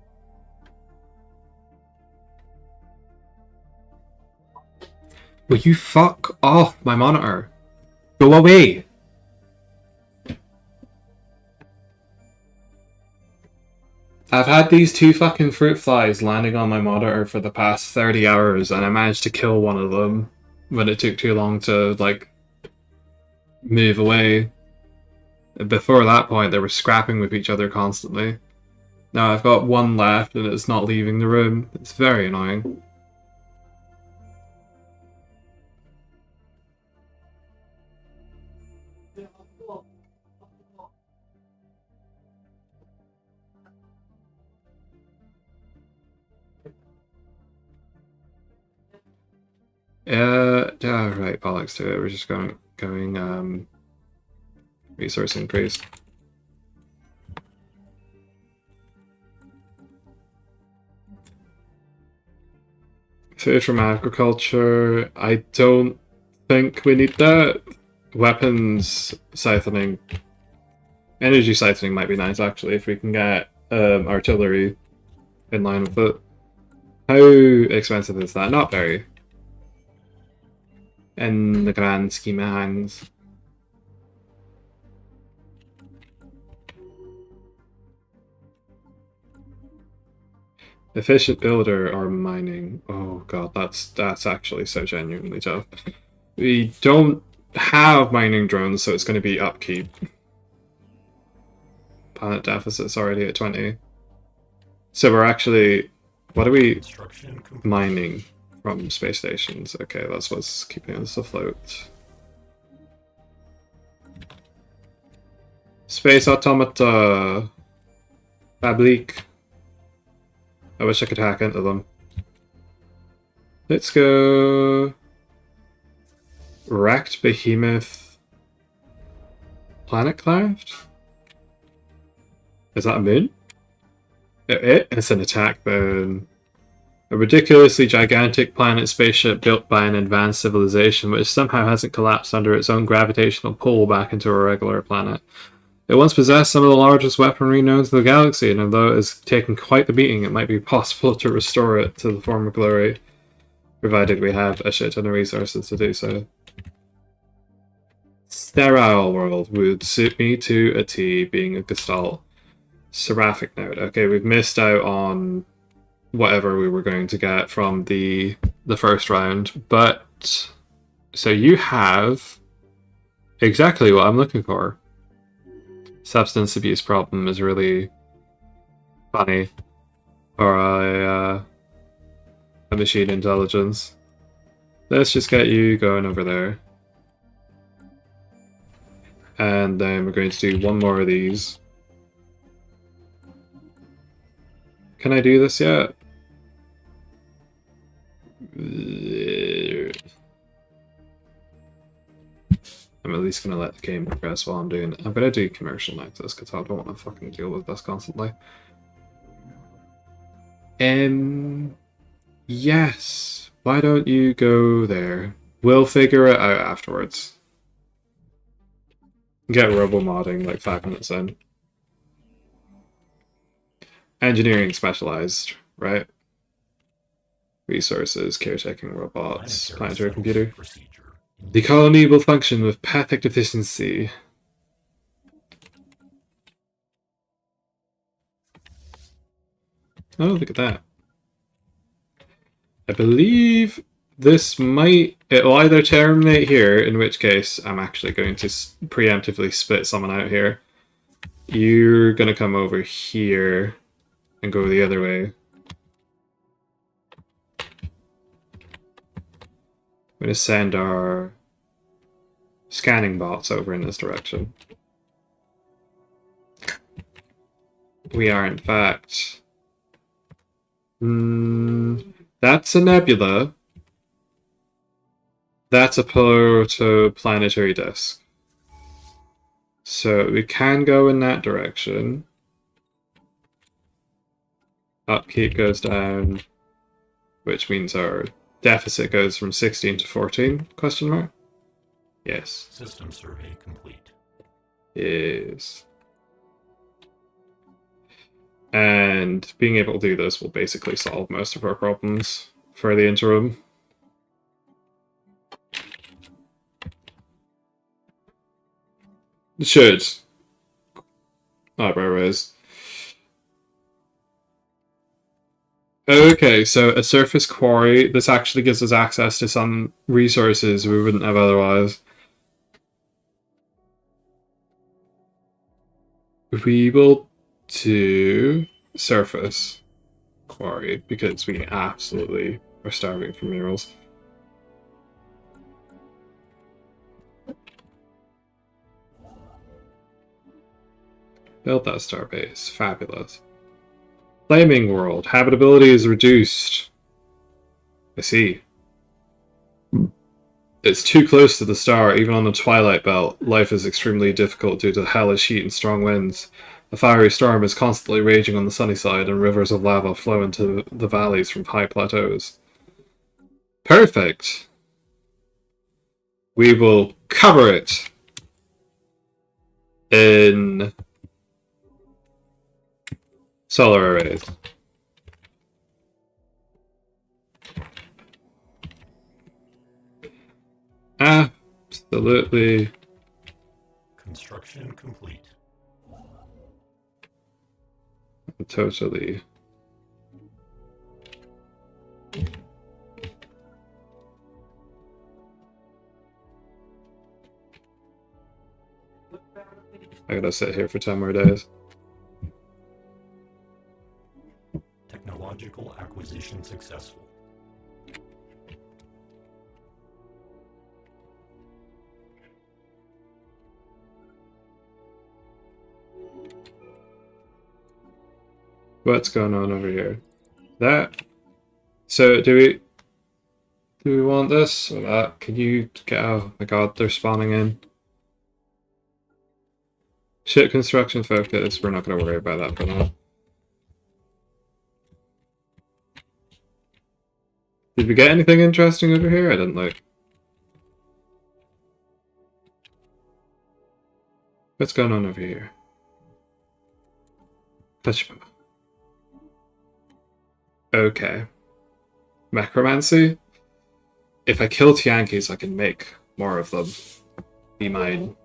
Will you fuck off my monitor? Go away! I've had these two fucking fruit flies landing on my monitor for the past 30 hours and I managed to kill one of them when it took too long to, like, move away. Before that point, they were scrapping with each other constantly. Now I've got one left and it's not leaving the room. It's very annoying. Right, bollocks to it. We're just going resource increase. Food from agriculture. I don't think we need that. Weapons siphoning. Energy siphoning might be nice actually if we can get artillery in line with it. How expensive is that? Not very. In the grand scheme of things. Efficient builder or mining. Oh god, that's actually so genuinely tough. We don't have mining drones, so it's going to be upkeep. Planet deficit's already at 20. So we're actually... What are we mining from space stations? Okay, that's what's keeping us afloat. Space automata. Fablique. I wish I could hack into them. Let's go... Wrecked Behemoth... Planetcraft? Is that a moon? It's an attack moon. A ridiculously gigantic planet spaceship built by an advanced civilization which somehow hasn't collapsed under its own gravitational pull back into a regular planet. It once possessed some of the largest weaponry known to the galaxy, and although it has taken quite the beating, it might be possible to restore it to the former glory, provided we have a shit ton of resources to do so. Sterile world would suit me to a T, being a Gestalt. Seraphic node. Okay, we've missed out on whatever we were going to get from the first round, but so you have exactly what I'm looking for. Substance abuse problem is really funny, or a machine intelligence. Let's just get you going over there, and then we're going to do one more of these. Can I do this yet? I'm at least going to let the game progress while I'm doing it. I'm going to do commercial nexus because I don't want to fucking deal with this constantly. Yes. Why don't you go there? We'll figure it out afterwards. Get robo-modding like 5 minutes in. engineering specialized, right? Resources, caretaking robots, planetary computer. Procedure. The colony will function with perfect efficiency. Oh, look at that. I believe this might... It'll either terminate here, in which case I'm actually going to preemptively split someone out here. You're going to come over here and go the other way. I'm going to send our scanning bots over in this direction. We are, in fact... that's a nebula. That's a protoplanetary disk. So we can go in that direction. Upkeep goes down, which means our deficit goes from 16 to 14, question mark? Yes. System survey complete. Yes. And being able to do this will basically solve most of our problems for the interim. It should. Eyebrow raise. Okay, so a surface quarry. This actually gives us access to some resources we wouldn't have otherwise. We will do surface quarry because we absolutely are starving for minerals. Build that starbase. Fabulous. Flaming world. Habitability is reduced. I see. It's too close to the star. Even on the twilight belt, life is extremely difficult due to hellish heat and strong winds. A fiery storm is constantly raging on the sunny side, and rivers of lava flow into the valleys from high plateaus. Perfect! We will cover it in solar arrays. Absolutely. Construction complete. Totally. I gotta sit here for 10 more days. Technological acquisition successful. What's going on over here? That. So do we want this or that? Can you get? Oh my god, they're spawning in. Ship construction focus. We're not going to worry about that for now. Did we get anything interesting over here? I didn't look. What's going on over here? Okay. Macromancy? If I kill Tianquis, I can make more of them. Be mine.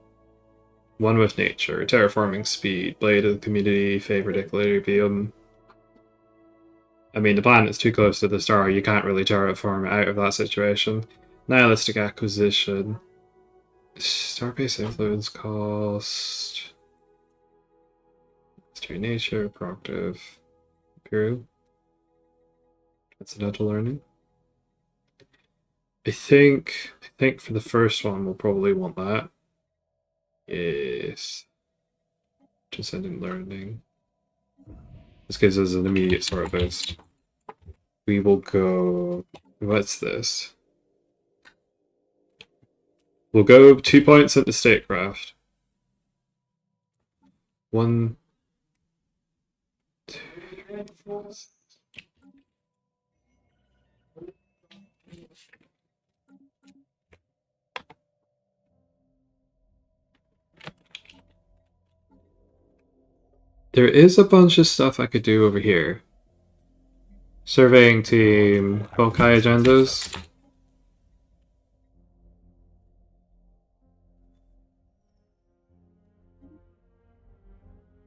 One with nature, terraforming speed, blade of the community, favorite equilibrium. I mean, the planet's too close to the star, you can't really terraform out of that situation. Nihilistic acquisition. Starbase influence cost. History nature, proactive. Imperial. Accidental learning. I think for the first one we'll probably want that. Yes. Transcendent learning. This gives us an immediate sort of boost. We will go... What's this? We'll go 2 points at the statecraft. 1, 2, 4. There is a bunch of stuff I could do over here. Surveying team, bulk high agendas.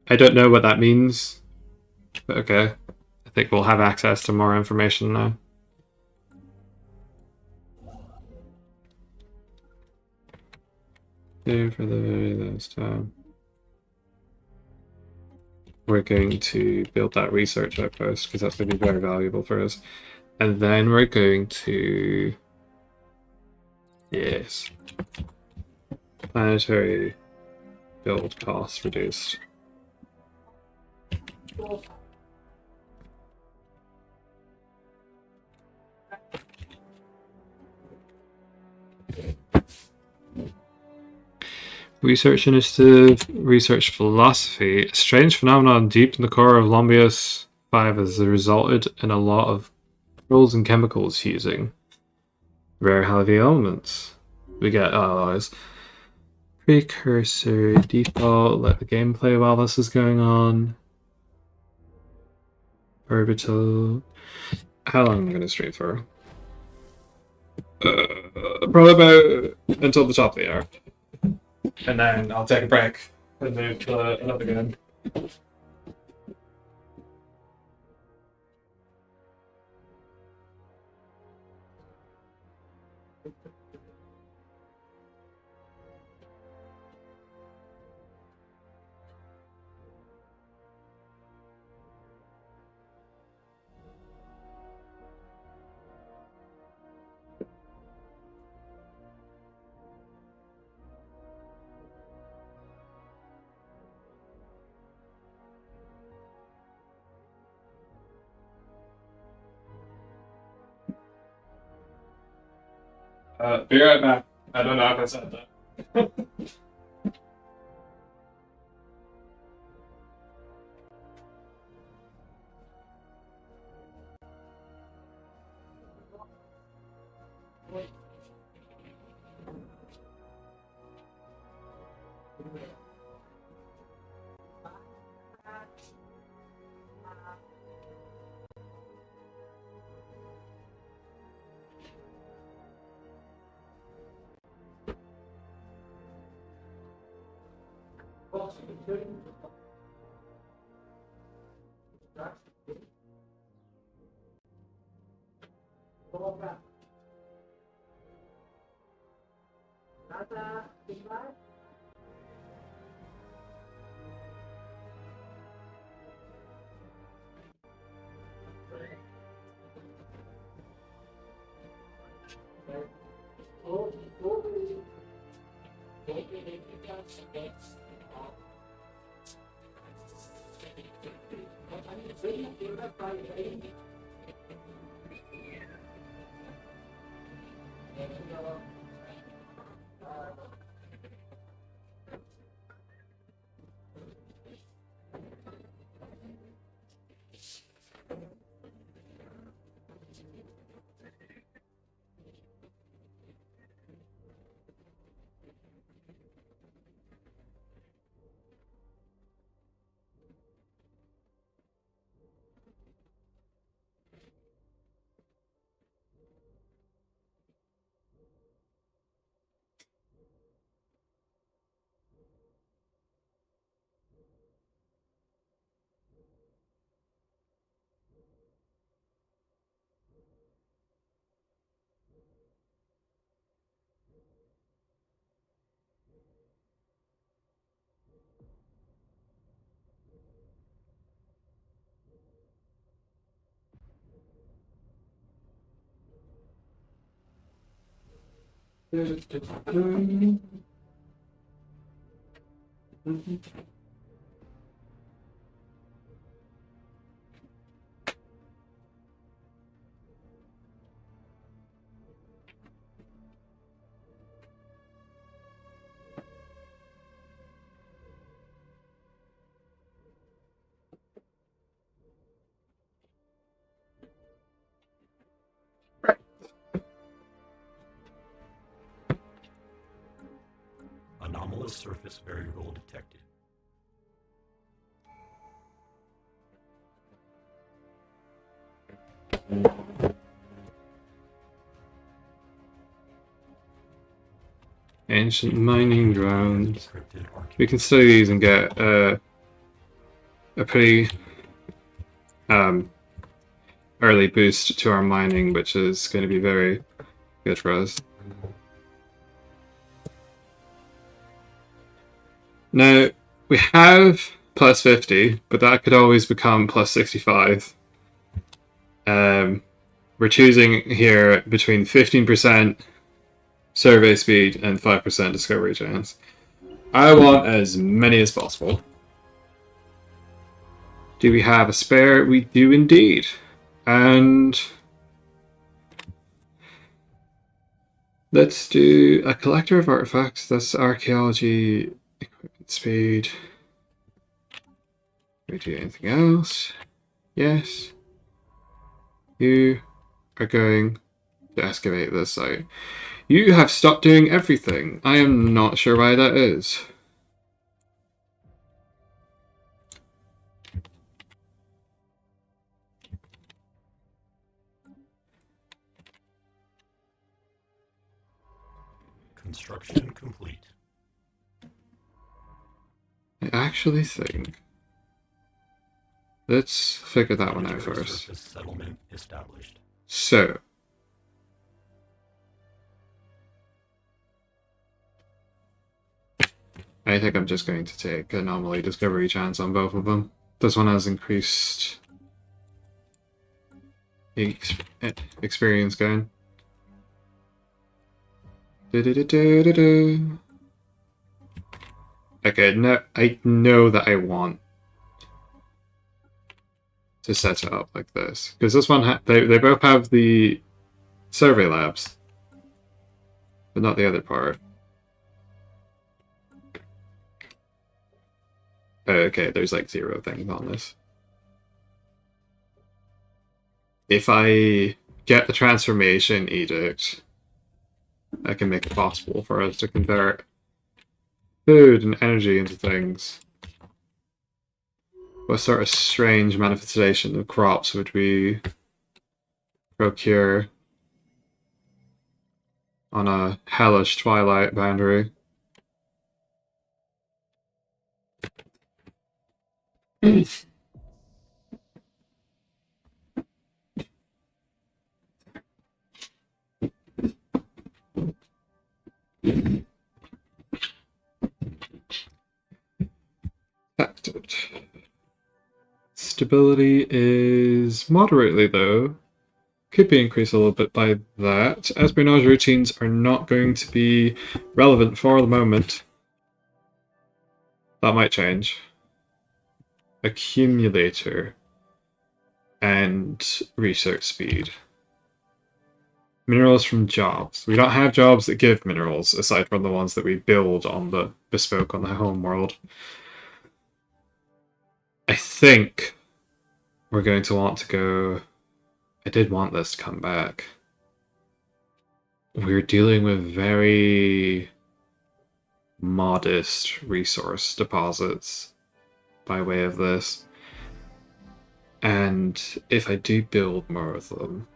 I don't know what that means, but okay. I think we'll have access to more information now. Here for the very last time. We're going to build that research outpost because that's going to be very valuable for us. And then we're going to... Yes. Planetary build costs reduced. Research initiative, research philosophy. A strange phenomenon deep in the core of Lombius 5 has resulted in a lot of rules and chemicals using rare heavy elements. We get allies. Precursor, default, let the game play while this is going on. Orbital. How long am I going to stream for? Probably about until the top of the hour. And then I'll take a break and move to another game. Be right back. I don't know if I said that. Anomalous surface variable detected. Ancient mining grounds. Encrypted We can study these and get a pretty early boost to our mining, which is going to be very good for us. Now, we have plus 50, but that could always become plus 65. We're choosing here between 15% survey speed and 5% discovery chance. I want as many as possible. Do we have a spare? We do indeed. And let's do a collector of artifacts. That's archaeology, equipment speed. Do we do anything else? Yes. You are going to excavate this site. You have stopped doing everything. I am not sure why that is. construction complete. I actually think... Let's figure that one out first. Resources settlement established. So... I think I'm just going to take anomaly discovery chance on both of them. This one has increased experience going. Okay, no, I know that I want to set it up like this because this one they both have the survey labs, but not the other part. Okay, there's like 0 things on this. If I get the transformation edict, I can make it possible for us to convert food and energy into things. What sort of strange manifestation of crops would we procure on a hellish twilight boundary? Affected. Stability is moderately though. Could be increased a little bit by that. Espionage routines are not going to be relevant for the moment. That might change. Accumulator and research speed. Minerals from jobs. We don't have jobs that give minerals aside from the ones that we build on the bespoke on the home world. I think we're going to want to go... I did want this to come back. We're dealing with very modest resource deposits by way of this. And if I do build more of them,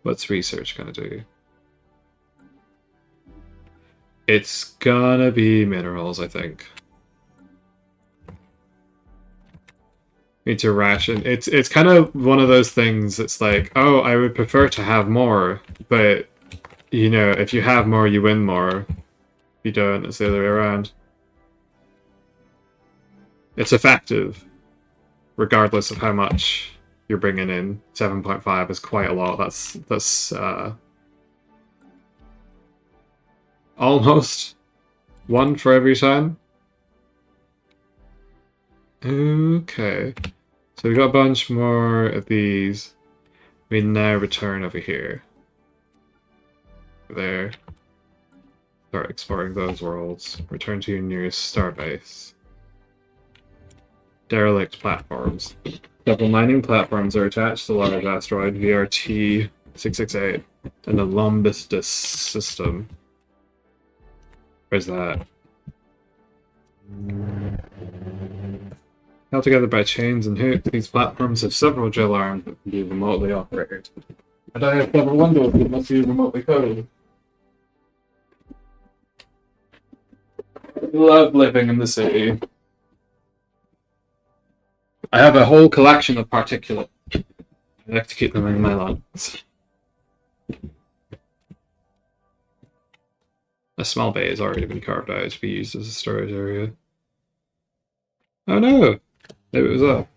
what's research gonna do? It's gonna be minerals, I think. Need to ration. It's kind of one of those things. It's like, oh, I would prefer to have more, but you know, if you have more, you win more. If you don't, it's the other way around. It's effective, regardless of how much you're bringing in. 7.5 is quite a lot. That's almost 1 for every time. Okay, so we've got a bunch more of these. We now return over here. There. Start exploring those worlds. Return to your nearest starbase. Derelict platforms. Several mining platforms are attached to the large asteroid VRT 668 in the Lombistus system. Where's that? Held together by chains and hooks, these platforms have several drill arms that can be remotely operated. I don't have several windows that must be remotely coded. Love living in the city. I have a whole collection of particulate. I like to keep them in my lungs. A small bay has already been carved out to be used as a storage area. Oh no! Maybe it was up.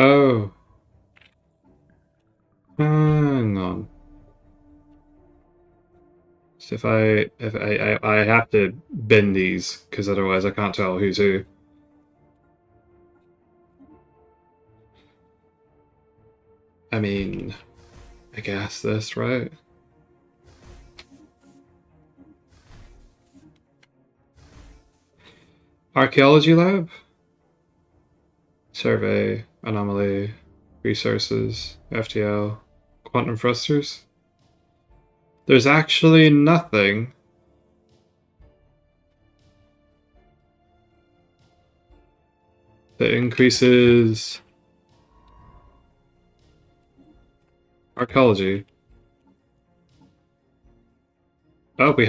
Oh. Hang on. So if I have to bin these because otherwise I can't tell who's who. I mean, I guess this, right? Archaeology lab? Survey, anomaly, resources, FTL, quantum thrusters? There's actually nothing. That increases archaeology. Oh, we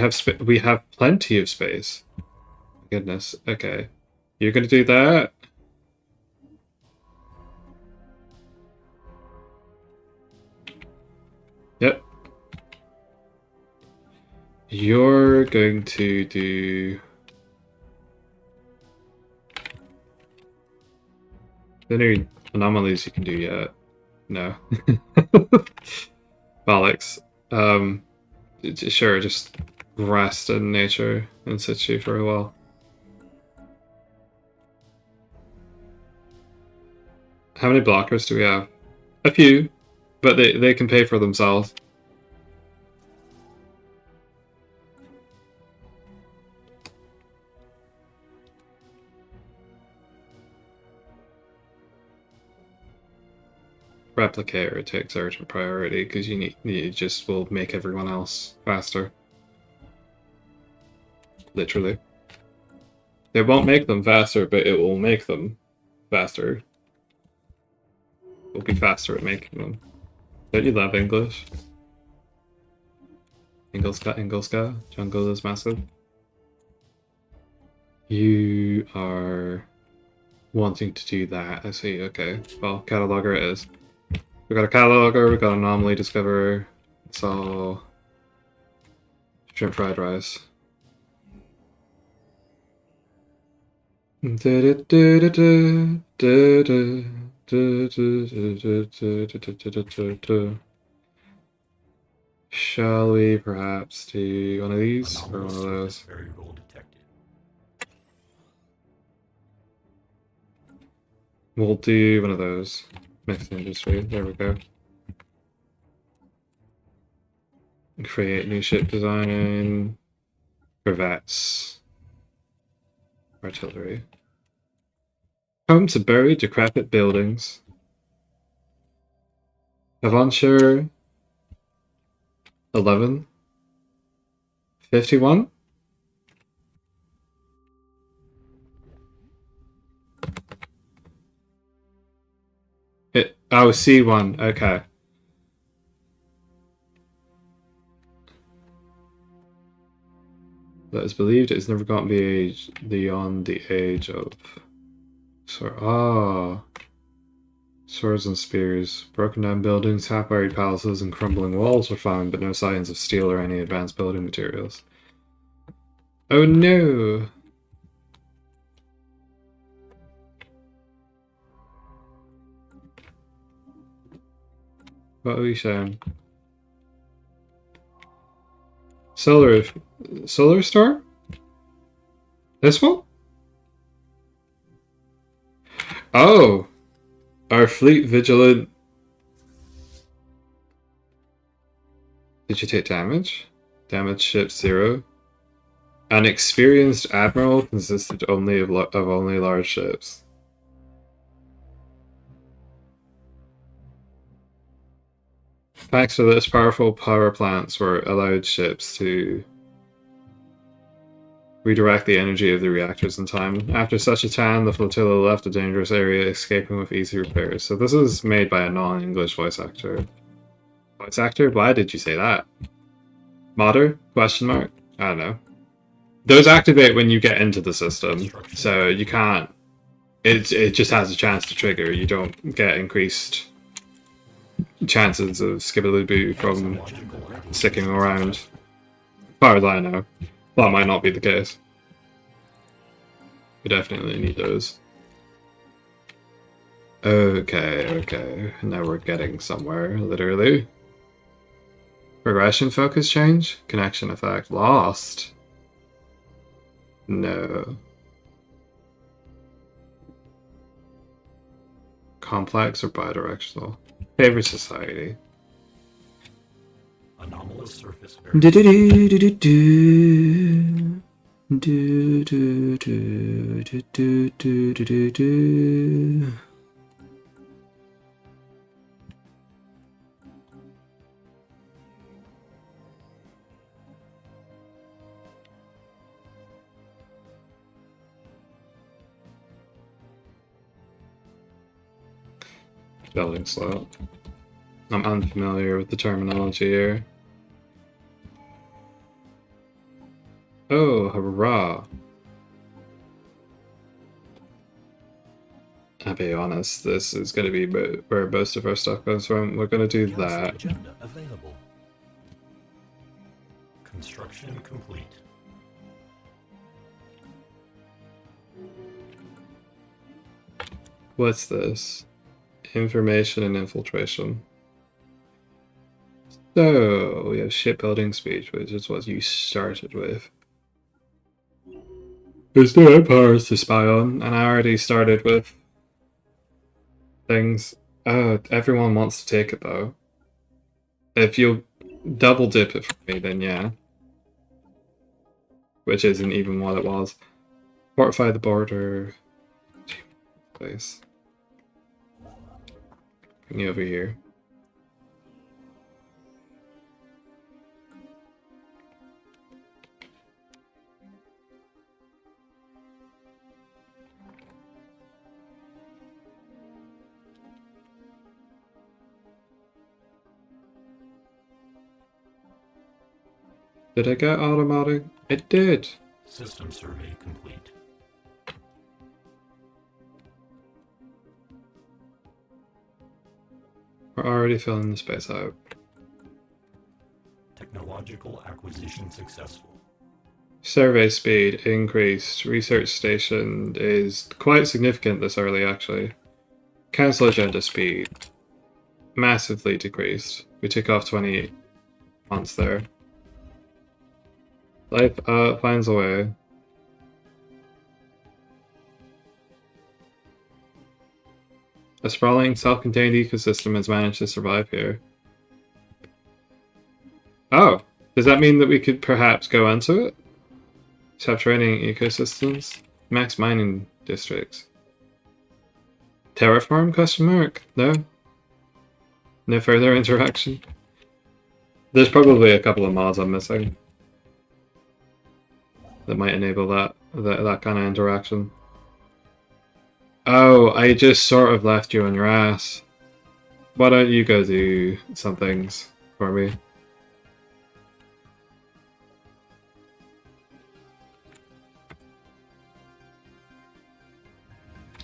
have plenty of space. Goodness. Okay. You're gonna do that? Yep. You're going to do... Are there any anomalies you can do yet? No. Bollocks. Sure, just rest in nature in situ for a while. How many blockers do we have? A few, but they can pay for themselves. Replicator takes urgent priority because you just will make everyone else faster. Literally. It won't make them faster, but it will make them faster. We'll be faster at making them. Don't you love English? Engelska? Jungle is massive. You are wanting to do that, I see, okay. Well, cataloger it is. We got a cataloger, we got an anomaly discoverer. It's all shrimp fried rice. Shall we perhaps do one of these or one of those? Variable detected. We'll do one of those. Mixed industry. There we go. Create new ship design. Corvettes. Artillery. Home to buried, decrepit buildings. Aventure 11. 51? Oh, C1, okay. That is believed it has never gotten beyond the age of... Swords and spears. Broken down buildings, half-buried palaces, and crumbling walls were found, but no signs of steel or any advanced building materials. Oh no! What are we showing? Solar Storm? This one? Oh! Our fleet vigilant. Did you take damage? Damage ship 0. An experienced admiral consisted only of only large ships. Thanks to this, powerful power plants were allowed ships to redirect the energy of the reactors in time. After such a time, the flotilla left a dangerous area, escaping with easy repairs. So this is made by a non-English voice actor. Voice actor? Why did you say that? Modder? Question mark? I don't know. Those activate when you get into the system, so you can't. It just has a chance to trigger. You don't get increased chances of skibbaloo from sticking around. As far as I know. That might not be the case. We definitely need those. Okay. Now we're getting somewhere, literally. Progression focus change? Connection effect. Lost? No. Complex or bidirectional? Favorite society. Anomalous surface Do do variation. do do do do do do do do do do do do. Building slot. I'm unfamiliar with the terminology here. Oh, hurrah. I'll be honest, this is going to be where most of our stuff comes from. We're going to do Council that. agenda available. Construction complete. What's this? Information and infiltration. So, we have shipbuilding speech, which is what you started with. There's no empires to spy on, and I already started with things. Oh, everyone wants to take it though. If you double dip it for me, then yeah. Which isn't even what it was. Fortify the border. Place. Bring you over here. Did I get automatic? It did. System survey complete. We're already filling the space out. Technological acquisition successful. Survey speed increased. Research station is quite significant this early, actually. Council agenda speed massively decreased. We took off 28 months there. Life finds a way. A sprawling, self-contained ecosystem has managed to survive here. Oh, does that mean that we could perhaps go into it? Subterranean ecosystems? Max mining districts. Terraform? Question mark? No? No further interaction? There's probably a couple of mods I'm missing that might enable that kind of interaction. Oh, I just sort of left you on your ass. Why don't you go do some things for me?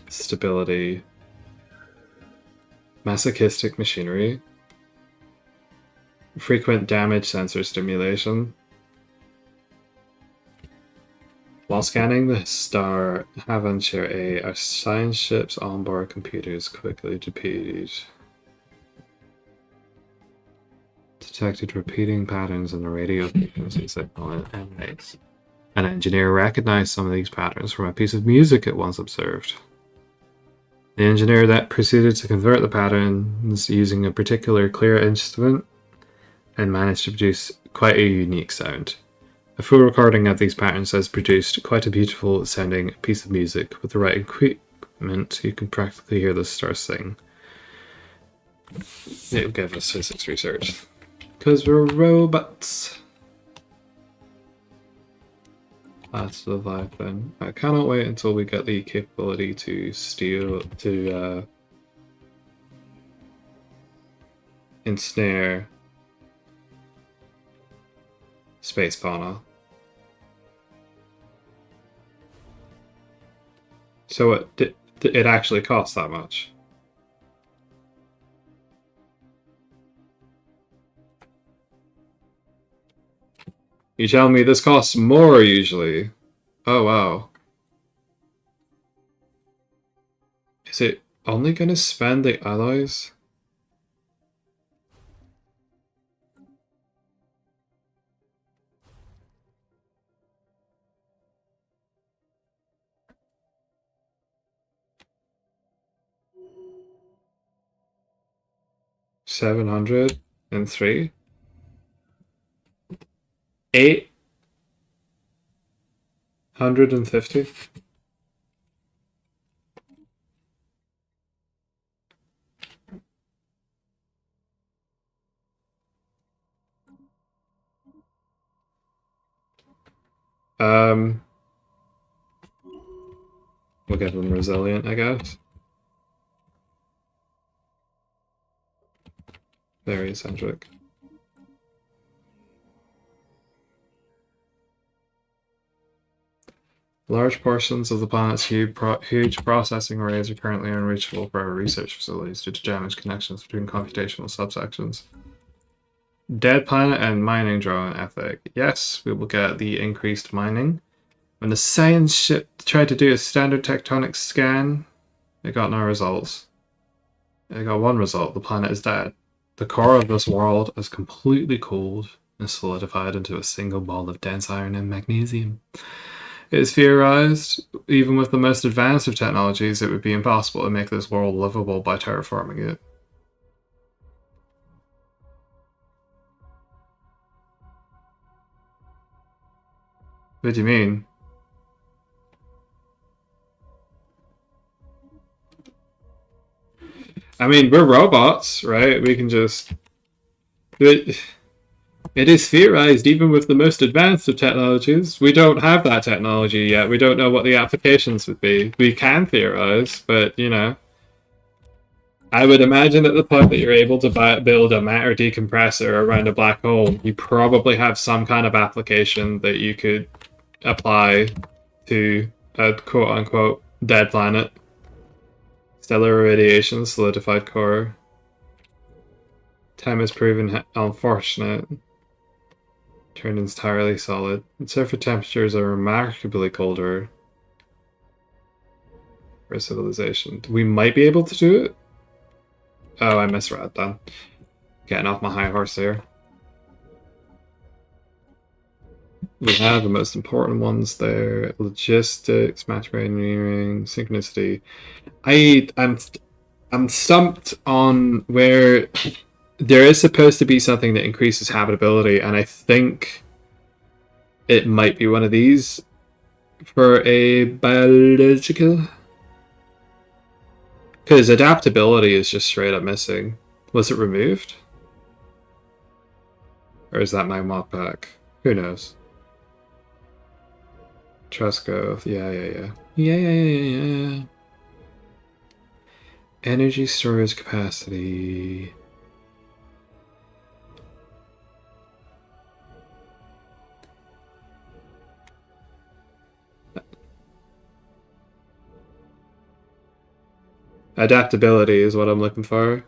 Stability. Masochistic machinery. Frequent damage sensor stimulation. While scanning the star, Havanshire A, our science ship's onboard computers quickly detected repeating patterns in the radio frequency signal it emanates. An engineer recognized some of these patterns from a piece of music it once observed. The engineer that proceeded to convert the patterns using a particular clear instrument and managed to produce quite a unique sound. A full recording of these patterns has produced quite a beautiful sounding piece of music. With the right equipment, you can practically hear the stars sing. It'll give us physics research. Because we're robots. That's the vibe then. I cannot wait until we get the capability to ensnare space fauna. So it actually costs that much. You tell me this costs more usually. Oh wow. Is it only going to spend the alloys? $703? 850? We'll give them resilient, I guess. Very eccentric. Large portions of the planet's huge processing arrays are currently unreachable for our research facilities due to damaged connections between computational subsections. Dead planet and mining drone ethic. Yes, we will get the increased mining. When the science ship tried to do a standard tectonic scan, it got no results. It got one result: the planet is dead. The core of this world is completely cooled and solidified into a single ball of dense iron and magnesium. It is theorized, even with the most advanced of technologies, it would be impossible to make this world livable by terraforming it. What do you mean? I mean, we're robots, right? We can just... It is theorized, even with the most advanced of technologies. We don't have that technology yet. We don't know what the applications would be. We can theorize, but, you know... I would imagine at the point that you're able to build a matter decompressor around a black hole, you probably have some kind of application that you could apply to a quote-unquote dead planet. Stellar irradiation, solidified core. Time has proven unfortunate. Turned entirely solid. Surface temperatures are remarkably colder for civilization. We might be able to do it. Oh, I misread that. Getting off my high horse here. We have the most important ones there: logistics, mathematical engineering, synchronicity. I'm stumped on where there is supposed to be something that increases habitability, and I think it might be one of these for a biological. Because adaptability is just straight up missing. Was it removed? Or is that my mod pack? Who knows? Tresco, yeah. Energy storage capacity. Adaptability is what I'm looking for.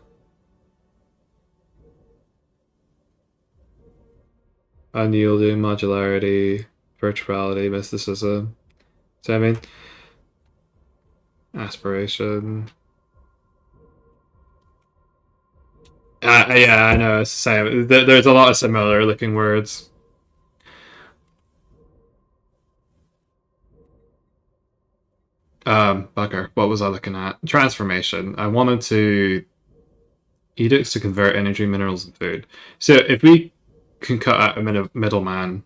Unyielding, modularity, virtuality, mysticism. So I mean, aspiration. Yeah, I know. It's the same. There's a lot of similar looking words. Bugger. What was I looking at? Transformation. I wanted to edicts to convert energy, minerals, and food. So if we can cut out a middleman,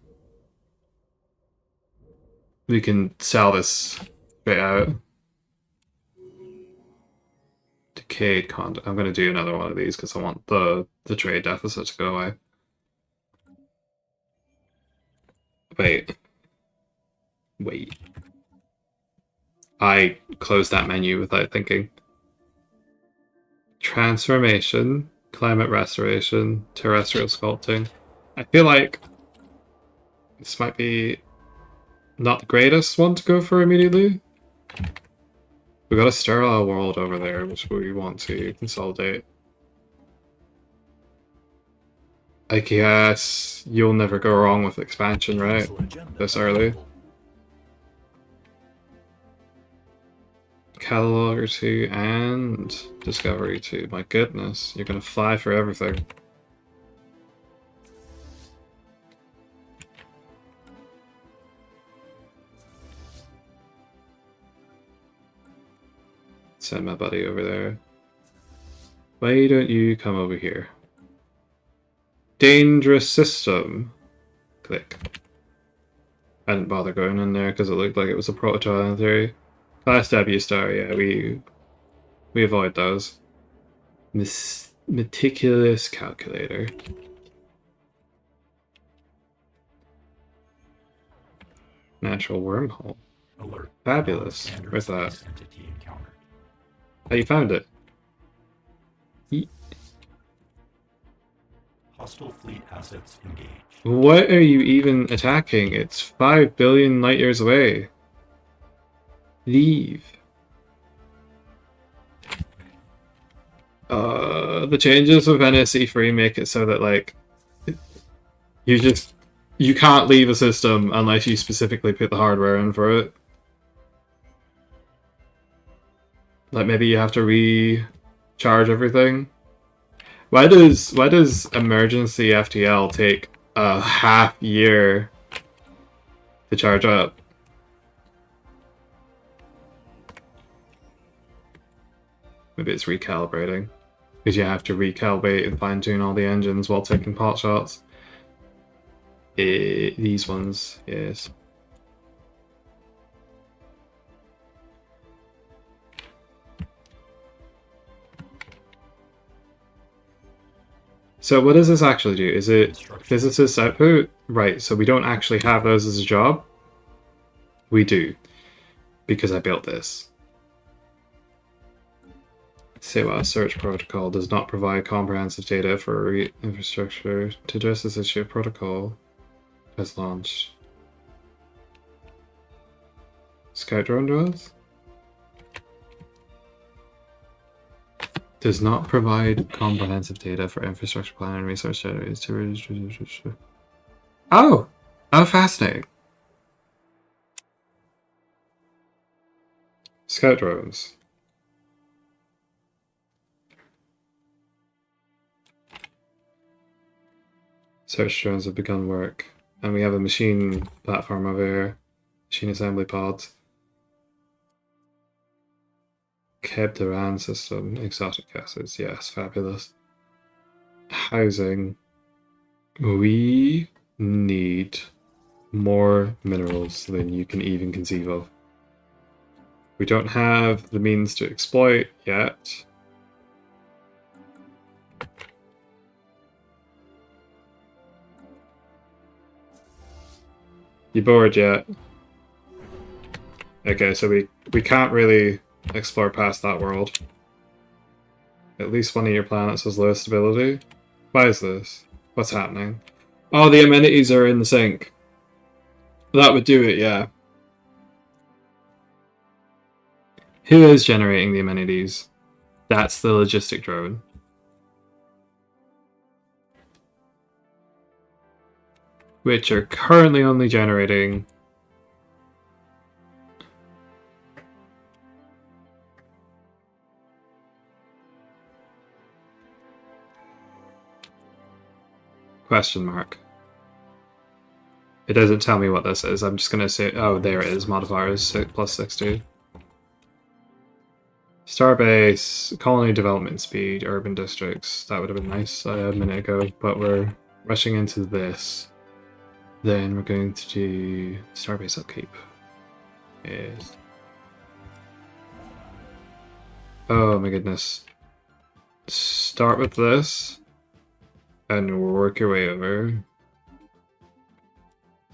we can sell this straight out. Decayed content. I'm going to do another one of these because I want the trade deficit to go away. Wait. I closed that menu without thinking. Transformation, climate restoration, terrestrial sculpting. I feel like this might be not the greatest one to go for immediately. We've got a sterile world over there, which we want to consolidate. I guess you'll never go wrong with expansion, right? Council agenda This early. available. Cataloger 2 and Discovery 2. My goodness, you're gonna fly for everything. Send my buddy over there. Why don't you come over here? Dangerous system. Click. I didn't bother going in there because it looked like it was a prototype in theory. Class W star, yeah, we avoid those. Meticulous calculator. Natural wormhole. Alert. Fabulous. Standard Where's that? space entity encountered. Oh, you found it. Hostile fleet assets engaged. What are you even attacking? It's 5 billion light years away. Leave. The changes with NSE free make it so that like you can't leave a system unless you specifically put the hardware in for it. Like maybe you have to recharge everything. Why does emergency FTL take a half year to charge up? Maybe it's recalibrating. Because you have to recalibrate and fine-tune all the engines while taking pot shots. These ones, yes. So what does this actually do? Is it physicist output? Right, so we don't actually have those as a job. We do. Because I built this. Sewa search protocol does not provide comprehensive data for infrastructure. To address this issue, protocol has launched. Scout drone does? Does not provide comprehensive data for infrastructure plan and resource generators. Oh! Oh, fascinating. Scout drones. Search drones have begun work. And we have a machine platform over here. Machine assembly pods. Kebderan system, exotic gases, yes, fabulous. Housing. We need more minerals than you can even conceive of. We don't have the means to exploit yet. You bored yet? Okay, so we can't really explore past that world. At least one of your planets has low stability. Why is this? What's happening? Oh, the amenities are in the sink. That would do it, yeah. Who is generating the amenities? That's the logistic drone. Which are currently only generating question mark. It doesn't tell me what this is. I'm just gonna say, oh, there it is. Modifiers plus 60. Starbase, colony development speed, urban districts. That would have been nice a minute ago, but we're rushing into this. Then we're going to do Starbase upkeep. is... Oh my goodness. Start with this, and work your way over.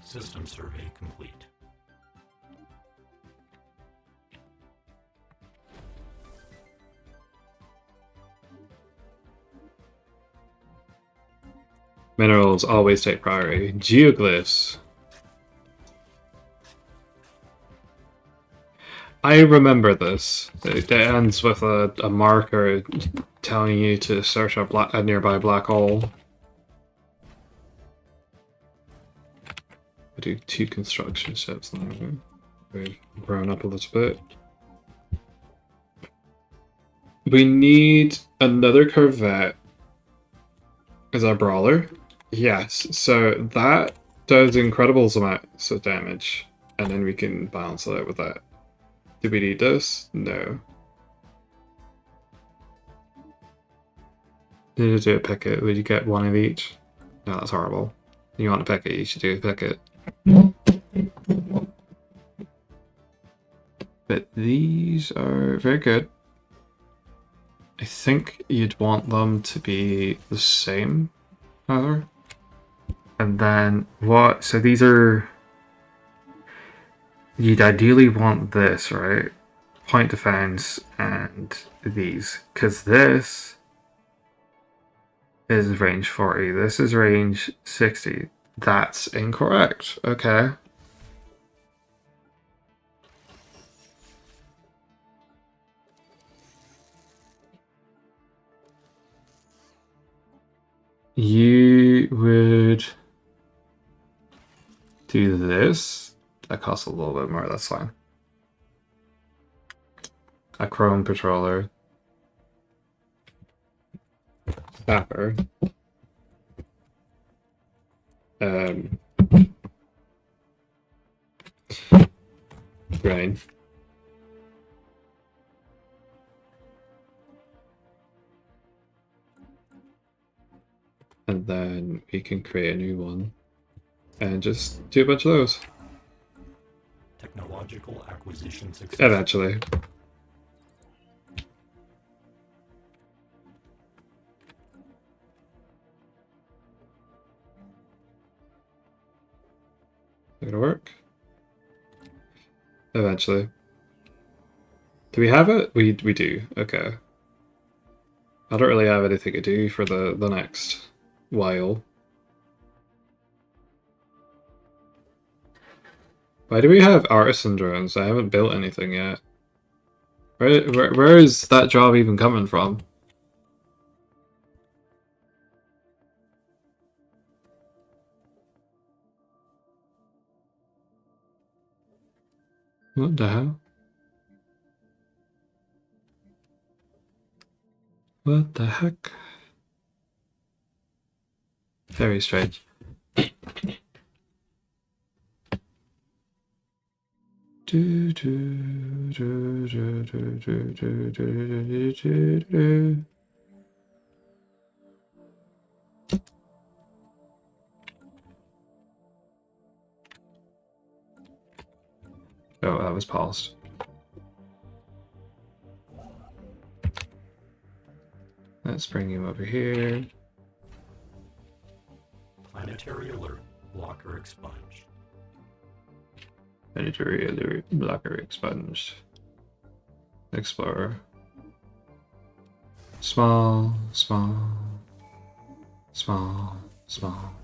System survey complete. Minerals always take priority. Geoglyphs. I remember this. It ends with a marker telling you to search a nearby black hole. I do 2 construction ships now. We've grown up a little bit. We need another corvette as our brawler. Yes, so that does incredible amounts of damage, and then we can balance it out with that. Do we need this? No. Need to do a picket. Would you get one of each? No, that's horrible. You want a picket, you should do a picket. But these are very good. I think you'd want them to be the same, however. And then what? So these are... You'd ideally want this, right? Point defense and these. Because this is range 40. This is range 60. That's incorrect. Okay. You would do this. That costs a little bit more, that's fine. A chrome patroller. Sapper. Grain. And then we can create a new one and just do a bunch of those. Technological acquisition success. Eventually. Gonna work. Eventually. Do we have it? We do. Okay. I don't really have anything to do for the next while. Why do we have artisan drones? I haven't built anything yet. Where is that job even coming from? What the hell? What the heck? Very strange. Do, do, do, do, do, do, do, do, do, do. Oh, that was paused. Let's bring you over here. Planetary alert. Blocker expunged. Planetary alert. Blocker expunged. Explorer. Small, small, small, small.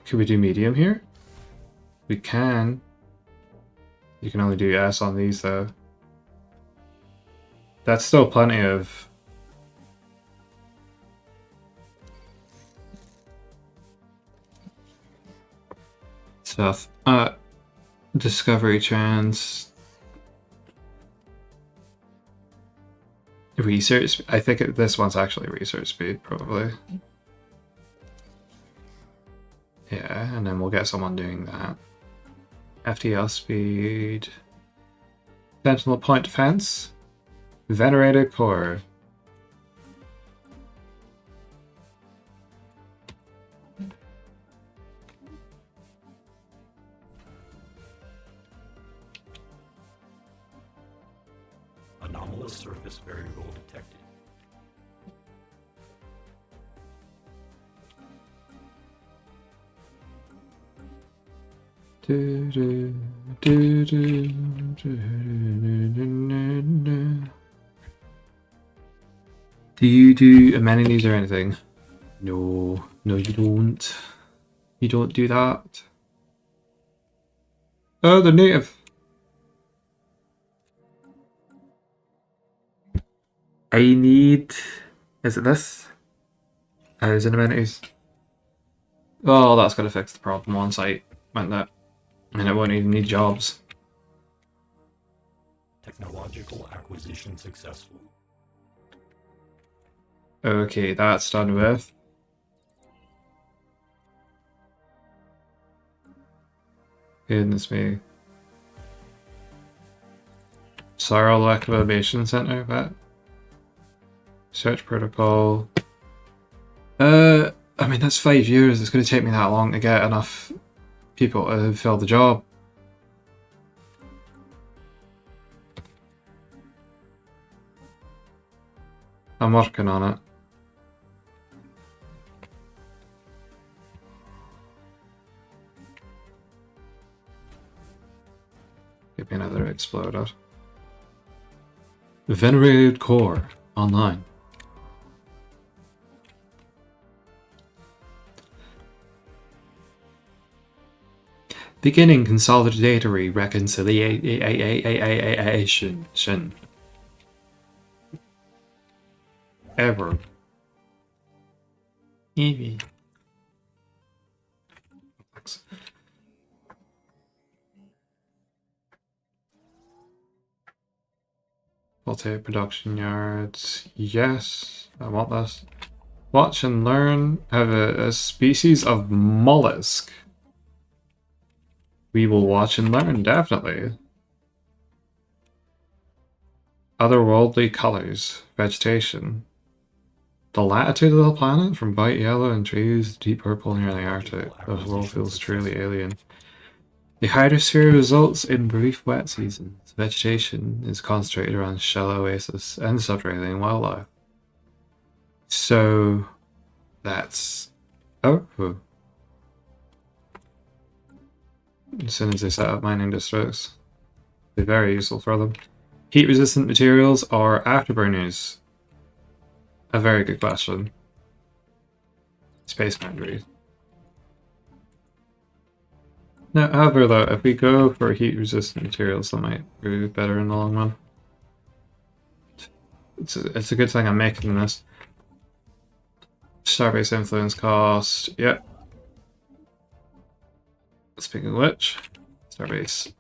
Could we do medium here? We can. You can only do S on these though. That's still plenty of... stuff. Discovery trans. Research. I think this one's actually research speed, probably. Yeah, and then we'll get someone doing that. FTL speed. Sentinel point defense. Venerated core. Anomalous surface variable detected. Do you do amenities or anything? No, no, you don't. You don't do that. Oh, they're native. I need. Is it this? Housing amenities. Oh, that's going to fix the problem on site, won't it? And it won't even need jobs. Technological acquisition successful. Okay, that's done with. Goodness me. Sorrel Acclimation Center, but search protocol. I mean that's 5 years. It's going to take me that long to get enough people to fill the job. I'm working on it. Give me another exploder. Venerated core online. Beginning consolidatory reconciliation. Error. Evie. Voltaic production yards. Yes, I want this. Watch and learn. Have a species of mollusk. We will watch and learn, definitely. Otherworldly colors. Vegetation. The latitude of the planet, from bright yellow and trees to deep purple near the Arctic. The world feels truly alien. The hydrosphere results in brief wet seasons. Vegetation is concentrated around shallow oasis and subterranean wildlife. So that's oh. As soon as they set up mining districts, be very useful for them. Heat resistant materials or afterburners? A very good question. Space boundaries. Now, however, though, if we go for heat-resistant materials, that might be better in the long run. It's a good thing I'm making this. Starbase influence cost, yep. Speaking of which, Starbase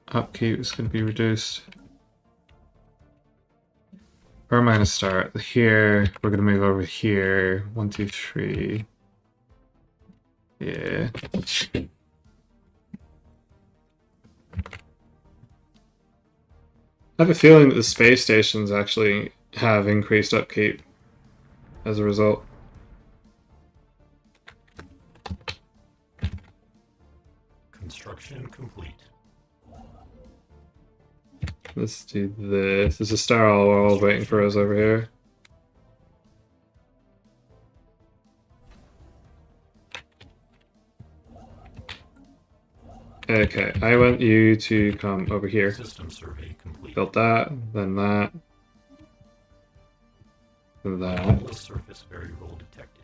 upkeep is going to be reduced. Where am I going to start? Here, we're going to move over here. 1, 2, 3. Yeah. I have a feeling that the space stations actually have increased upkeep as a result. Construction complete. Let's do this. There's a star all world waiting for us over here. Okay, I want you to come over here. System survey complete. Built that, then that, then that. Anomalous surface variable detected.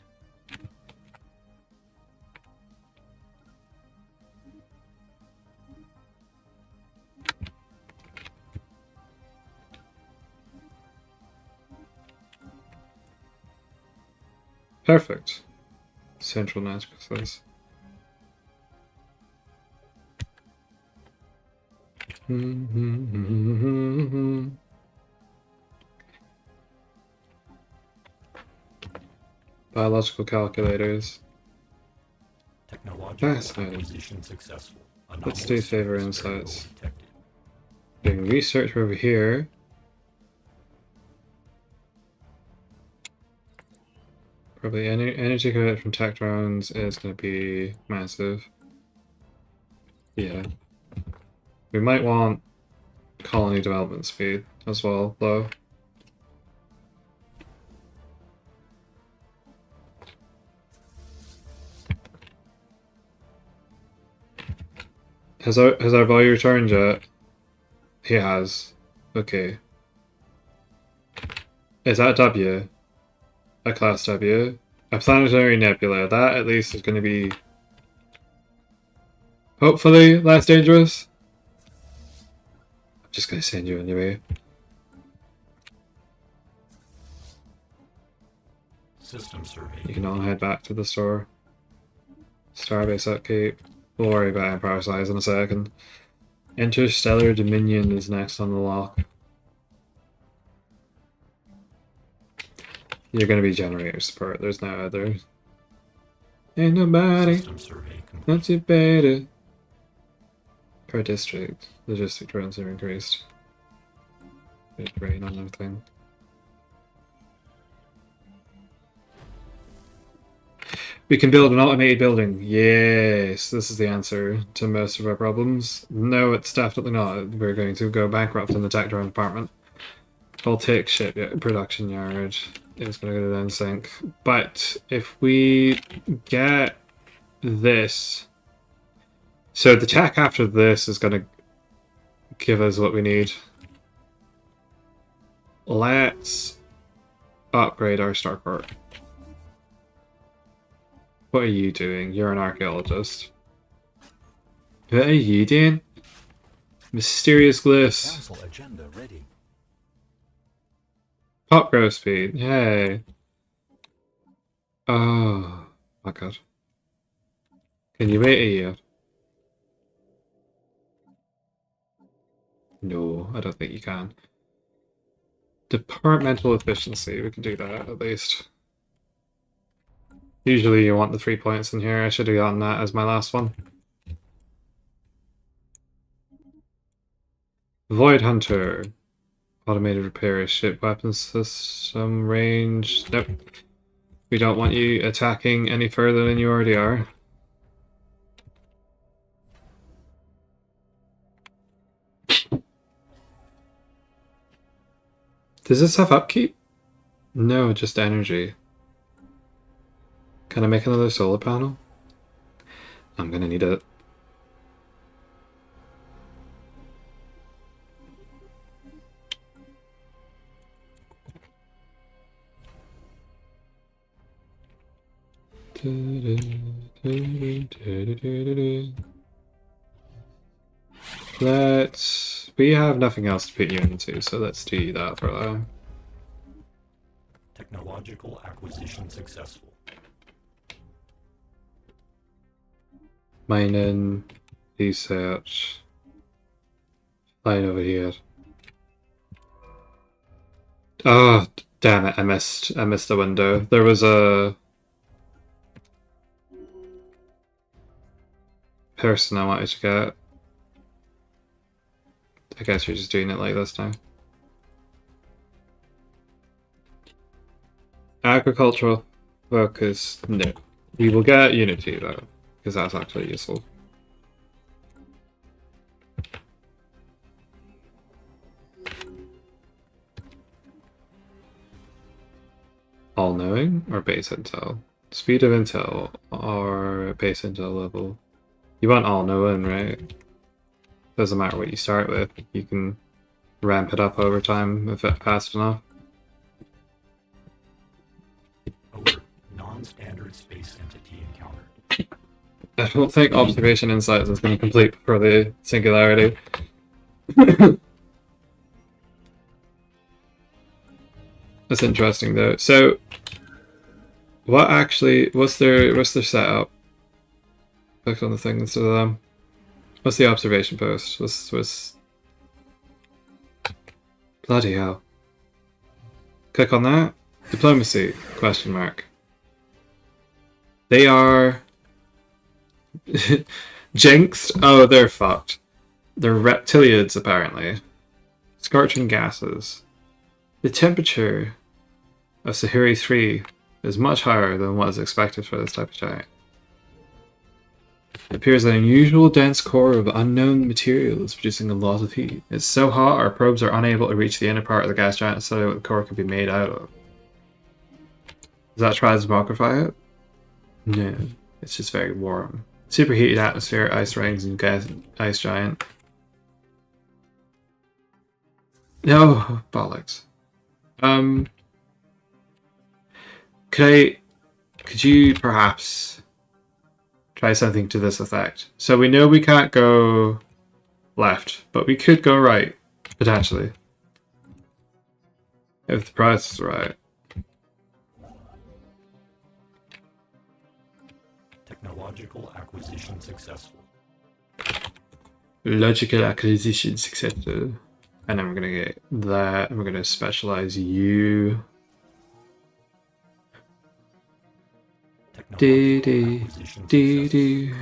Perfect. Central magical size. Biological calculators. Technological Fascinating. acquisition successful. Let's do Anomalous favor surface variable insights. detected. Doing research over here. Probably energy credit from tech drones is going to be massive. Yeah. We might want colony development speed as well, though. Has our boy returned yet? He has. Okay. Is that a W? A class W? A planetary nebula. That at least is going to be hopefully less dangerous. I'm just going to send you anyway. System survey. You can all head back to the store. Starbase upkeep. We'll worry about Empire size in a second. Interstellar Dominion is next on the lock. You're going to be generator support. There's no other. Ain't nobody. System survey complete. Not too bad. Per district, logistic drones have increased. Good rain on everything. We can build an automated building. Yes, this is the answer to most of our problems. No, it's definitely not. We're going to go bankrupt in the tech drone department. Baltic ship production yard is going to go down sync. But if we get this, so the tech after this is going to give us what we need. Let's upgrade our starport. What are you doing? You're an archaeologist. What are you doing? Mysterious glyphs. Council agenda ready. Pop growth speed. Yay. Oh my god. Can you wait a year? No, I don't think you can. Departmental efficiency. We can do that at least. Usually you want the 3 points in here. I should have gotten that as my last one. Void Hunter. Automated repair ship weapon system range. Nope. We don't want you attacking any further than you already are. Does this have upkeep? No, just energy. Can I make another solar panel? I'm gonna need it. We have nothing else to put you into, so let's do that for now. Technological acquisition successful. Mining, research, line over here. Oh, damn it! I missed the window. There was a person I wanted to get. I guess you're just doing it like this now. Agricultural focus, no. We will get Unity though, because that's actually useful. All-knowing or base intel? Speed of intel or base intel level? You want all-knowing, right? Doesn't matter what you start with. You can ramp it up over time if it's fast enough. Alert. Non-standard space entity encountered. I don't think observation insights is going to complete for the singularity. That's interesting though. So, what's their setup? Click on the thing instead of them. What's the observation post? What's bloody hell? Click on that. Diplomacy? Question mark. They are jinxed. Oh, they're fucked. They're reptilians apparently. Scorching gases. The temperature of Sahiri 3 is much higher than what is expected for this type of giant. It appears an unusual dense core of unknown material is producing a lot of heat. It's so hot our probes are unable to reach the inner part of the gas giant to study what the core could be made out of. Does that try to demography it? No, it's just very warm. Superheated atmosphere, ice rings, and gas ice giant. No, bollocks. Could you perhaps try something to this effect? So we know we can't go left, but we could go right, potentially. If the price is right. Technological acquisition successful. Logical acquisition successful. And then we're gonna get that, and we're gonna specialize you. Do do do do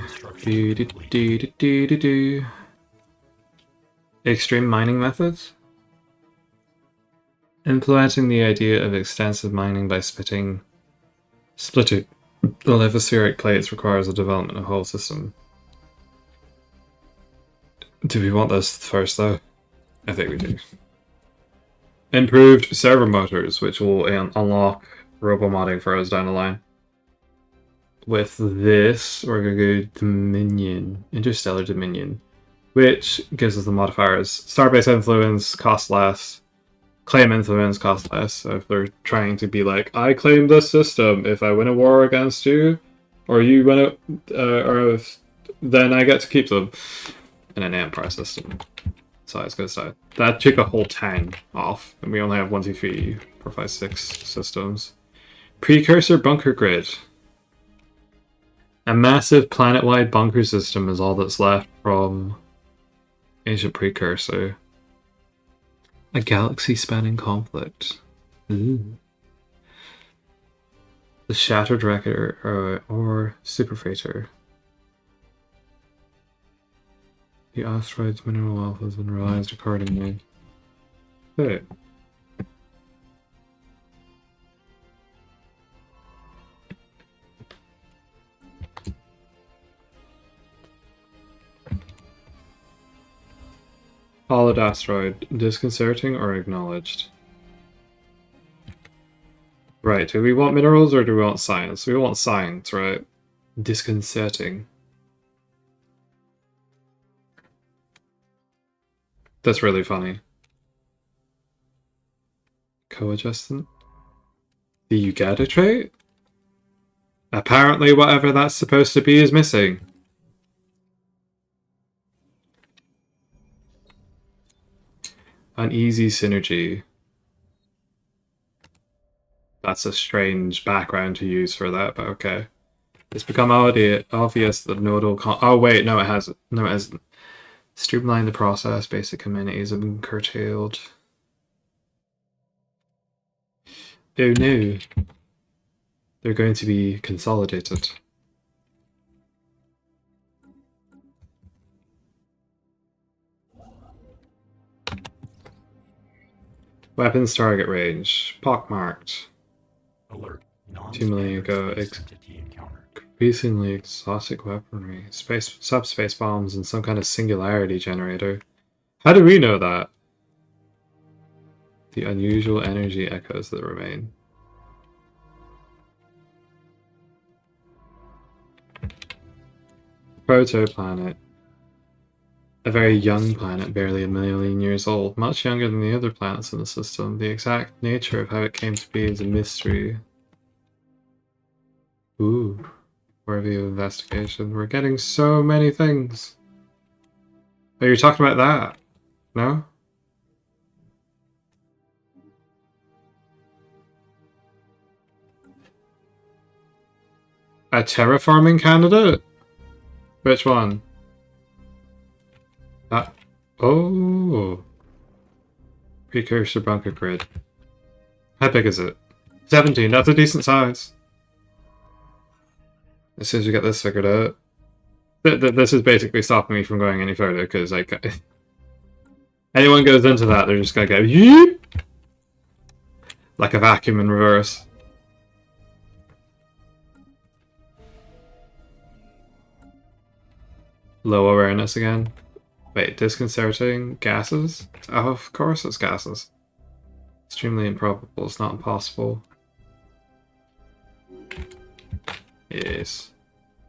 do do do do do. Extreme mining methods. Implementing the idea of extensive mining by splitting the lithospheric plates requires the development of a whole system. Do we want this first though? I think we do. Improved servo motors, which will unlock robo-modding for us down the line. With this, we're going to go Dominion, Interstellar Dominion, which gives us the modifiers. Starbase influence, cost less. Claim influence, cost less. So if they're trying to be like, I claim this system, if I win a war against you, or you win then I get to keep them. In an Empire system. Size goes side. That took a whole 10 off, and we only have 1, 2, 3, 4, 5, 6 systems. Precursor bunker grid. A massive planet-wide bunker system is all that's left from Ancient Precursor. A galaxy-spanning conflict. Ooh. The Shattered Record or Super Freighter. The asteroid's mineral wealth has been realized accordingly. Hey. Hollowed asteroid. Disconcerting or acknowledged? Right, do we want minerals or do we want science? We want science, right? Disconcerting. That's really funny. Co-adjustant? The Ugata trait? Apparently whatever that's supposed to be is missing. Uneasy synergy. That's a strange background to use for that, but okay. It's become obvious that nodal oh wait, no it hasn't. No it hasn't. Streamline the process, basic amenities have been curtailed. Oh no. They're going to be consolidated. Weapons target range. Pockmarked. Alert. 2 million ago. Entity encountered. Increasingly exotic weaponry. Subspace bombs and some kind of singularity generator. How do we know that? The unusual energy echoes that remain. Protoplanet. A very young planet, barely 1 million years old, much younger than the other planets in the system. The exact nature of how it came to be is a mystery. Ooh, worthy of investigation. We're getting so many things. Oh, you're talking about that? No? A terraforming candidate? Which one? That. Oh. Precursor bunker grid. How big is it? 17. That's a decent size. As soon as we get this figured out. This is basically stopping me from going any further because Anyone goes into that, they're just gonna go yeep! Like a vacuum in reverse. Low awareness again. Wait, disconcerting gases? Oh, of course it's gases. Extremely improbable, it's not impossible. Yes.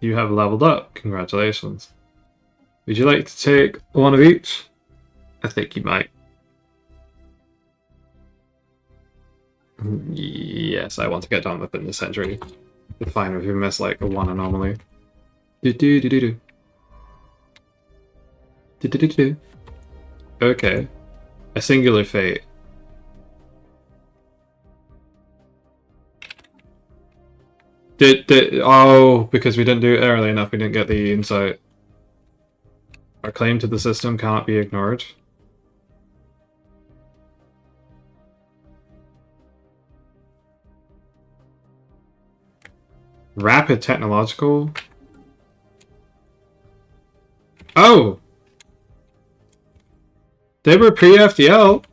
You have leveled up, congratulations. Would you like to take one of each? I think you might. Yes, I want to get done within the century. It's fine if you miss like a one anomaly. Do. Okay. A singular fate. Oh, because we didn't do it early enough, we didn't get the insight. Our claim to the system cannot be ignored. Rapid technological? Oh! They were pre-FDL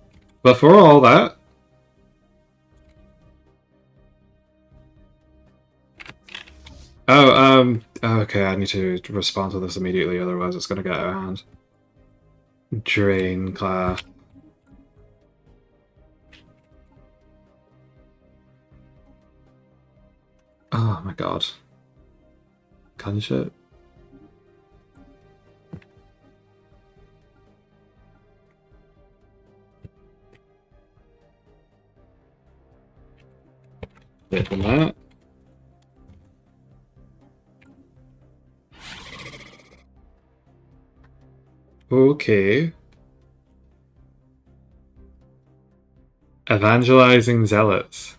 before all that. Oh, okay, I need to respond to this immediately, otherwise it's gonna get out of hand. Drain class. Oh my god. Can you shit? Bit from that. Okay. Evangelizing zealots.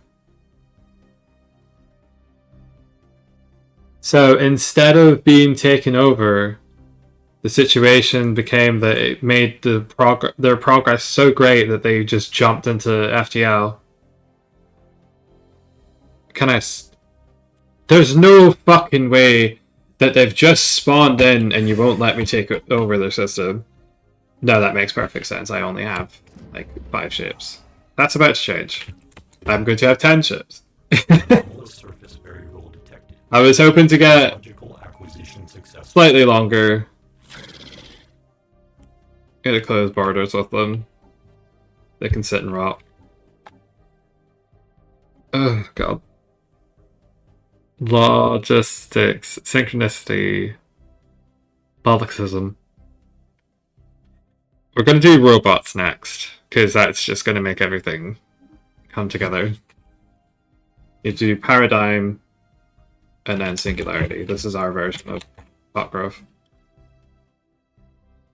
So instead of being taken over, the situation became that it made their progress so great that they just jumped into FTL. There's no fucking way that they've just spawned in and you won't let me take over their system. No, that makes perfect sense. I only have like 5 ships. That's about to change. I'm going to have 10 ships. Surface variable detected. I was hoping to get Logical acquisition successful. slightly longer. Gonna close borders with them. They can sit and rot. Oh god. Logistics, synchronicity, bollocksism. We're gonna do robots next, because that's just gonna make everything come together. You do paradigm and then singularity. This is our version of bot growth.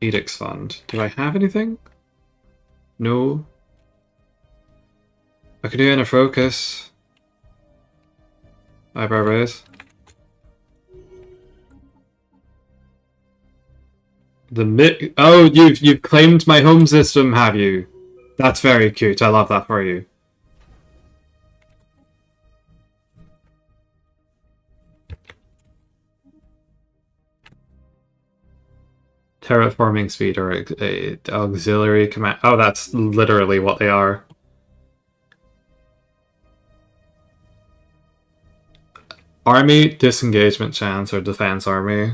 Edicts fund. Do I have anything? No. I could do inner focus. Eyebrow raise. Oh, you've claimed my home system, have you? That's very cute. I love that for you. Terraforming speed or auxiliary command. Oh, that's literally what they are. Army disengagement chance or defense army.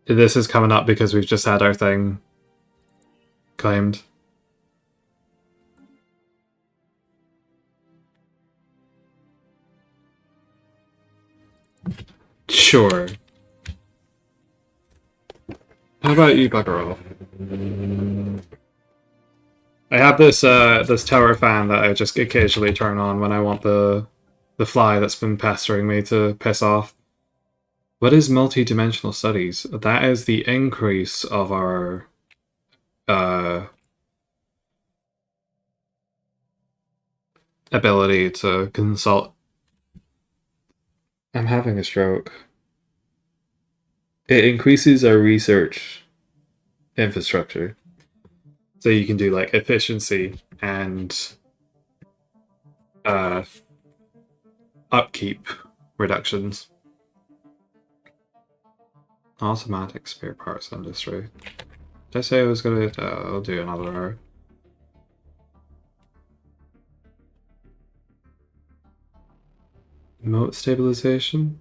This is coming up because we've just had our thing claimed. Sure. How about you bugger off? I have this this tower fan that I just occasionally turn on when I want the fly that's been pestering me to piss off. What is multi-dimensional studies? That is the increase of our ability to consult. I'm having a stroke. It increases our research infrastructure. So you can do like efficiency and upkeep reductions. Automatic spare parts industry. Did I say I was gonna? I'll do another hour. Remote stabilization?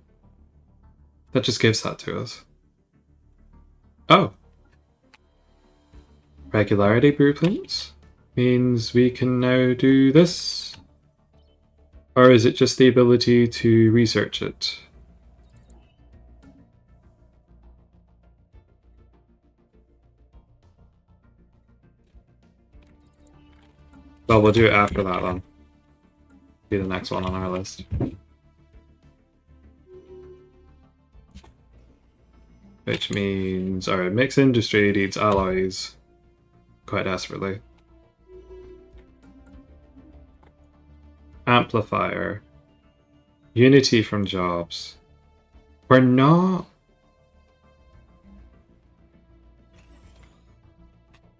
That just gives that to us. Oh. Regularity blueprints? Means we can now do this? Or is it just the ability to research it? Well, we'll do it after that then. Be the next one on our list. Which means our mixed industry needs alloys quite desperately. Amplifier. Unity from jobs. We're not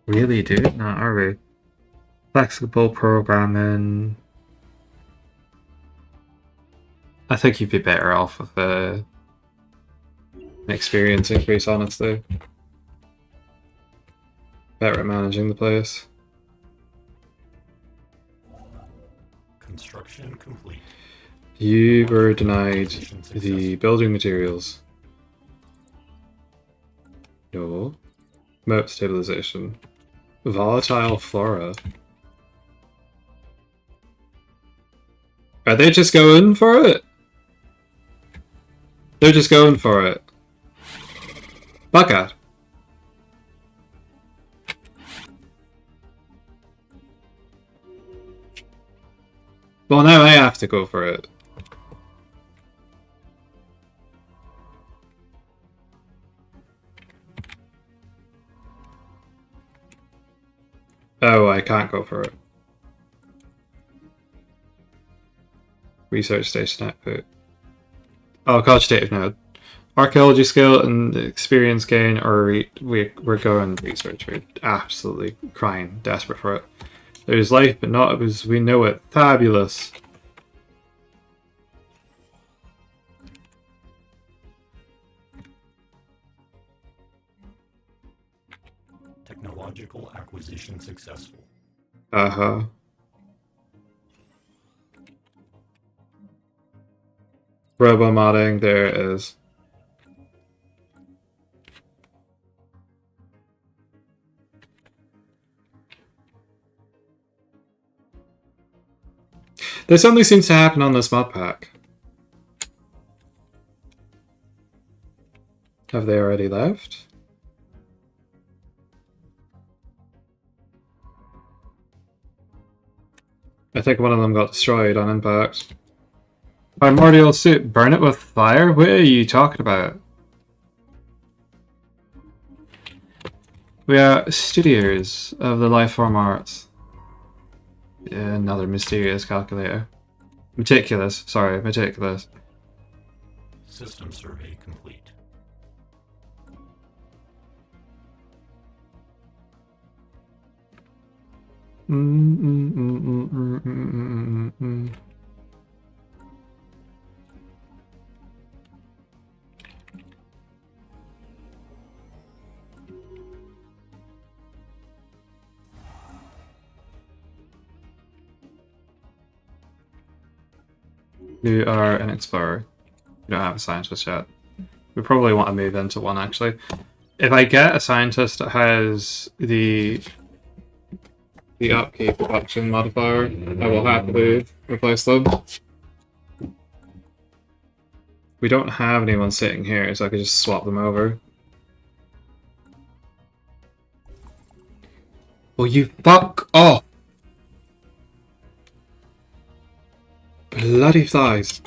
really doing that, are we? Flexible programming. I think you'd be better off with an experience increase, honestly. Better at managing the place. Construction complete. You were denied the building materials. No. Moat stabilization. Volatile flora. Are they just going for it? They're just going for it. Bugger. Well, now I have to go for it. Oh, I can't go for it. Research station output. Oh, cogitative node. Archaeology skill and experience gain, or we're going research. We're absolutely crying, desperate for it. There's life, but not as we know it. Fabulous. Technological acquisition successful. Uh-huh. Robo-modding, there it is. This only seems to happen on this mod pack. Have they already left? I think one of them got destroyed on impact. Primordial suit, burn it with fire? What are you talking about? We are studios of the lifeform arts. Yeah, another mysterious calculator. Meticulous, sorry, meticulous. System survey complete. You are an explorer. You don't have a scientist yet. We probably want to move into one, actually. If I get a scientist that has the upkeep production modifier, I will happily replace them. We don't have anyone sitting here, so I could just swap them over. Will you fuck off? Bloody flies.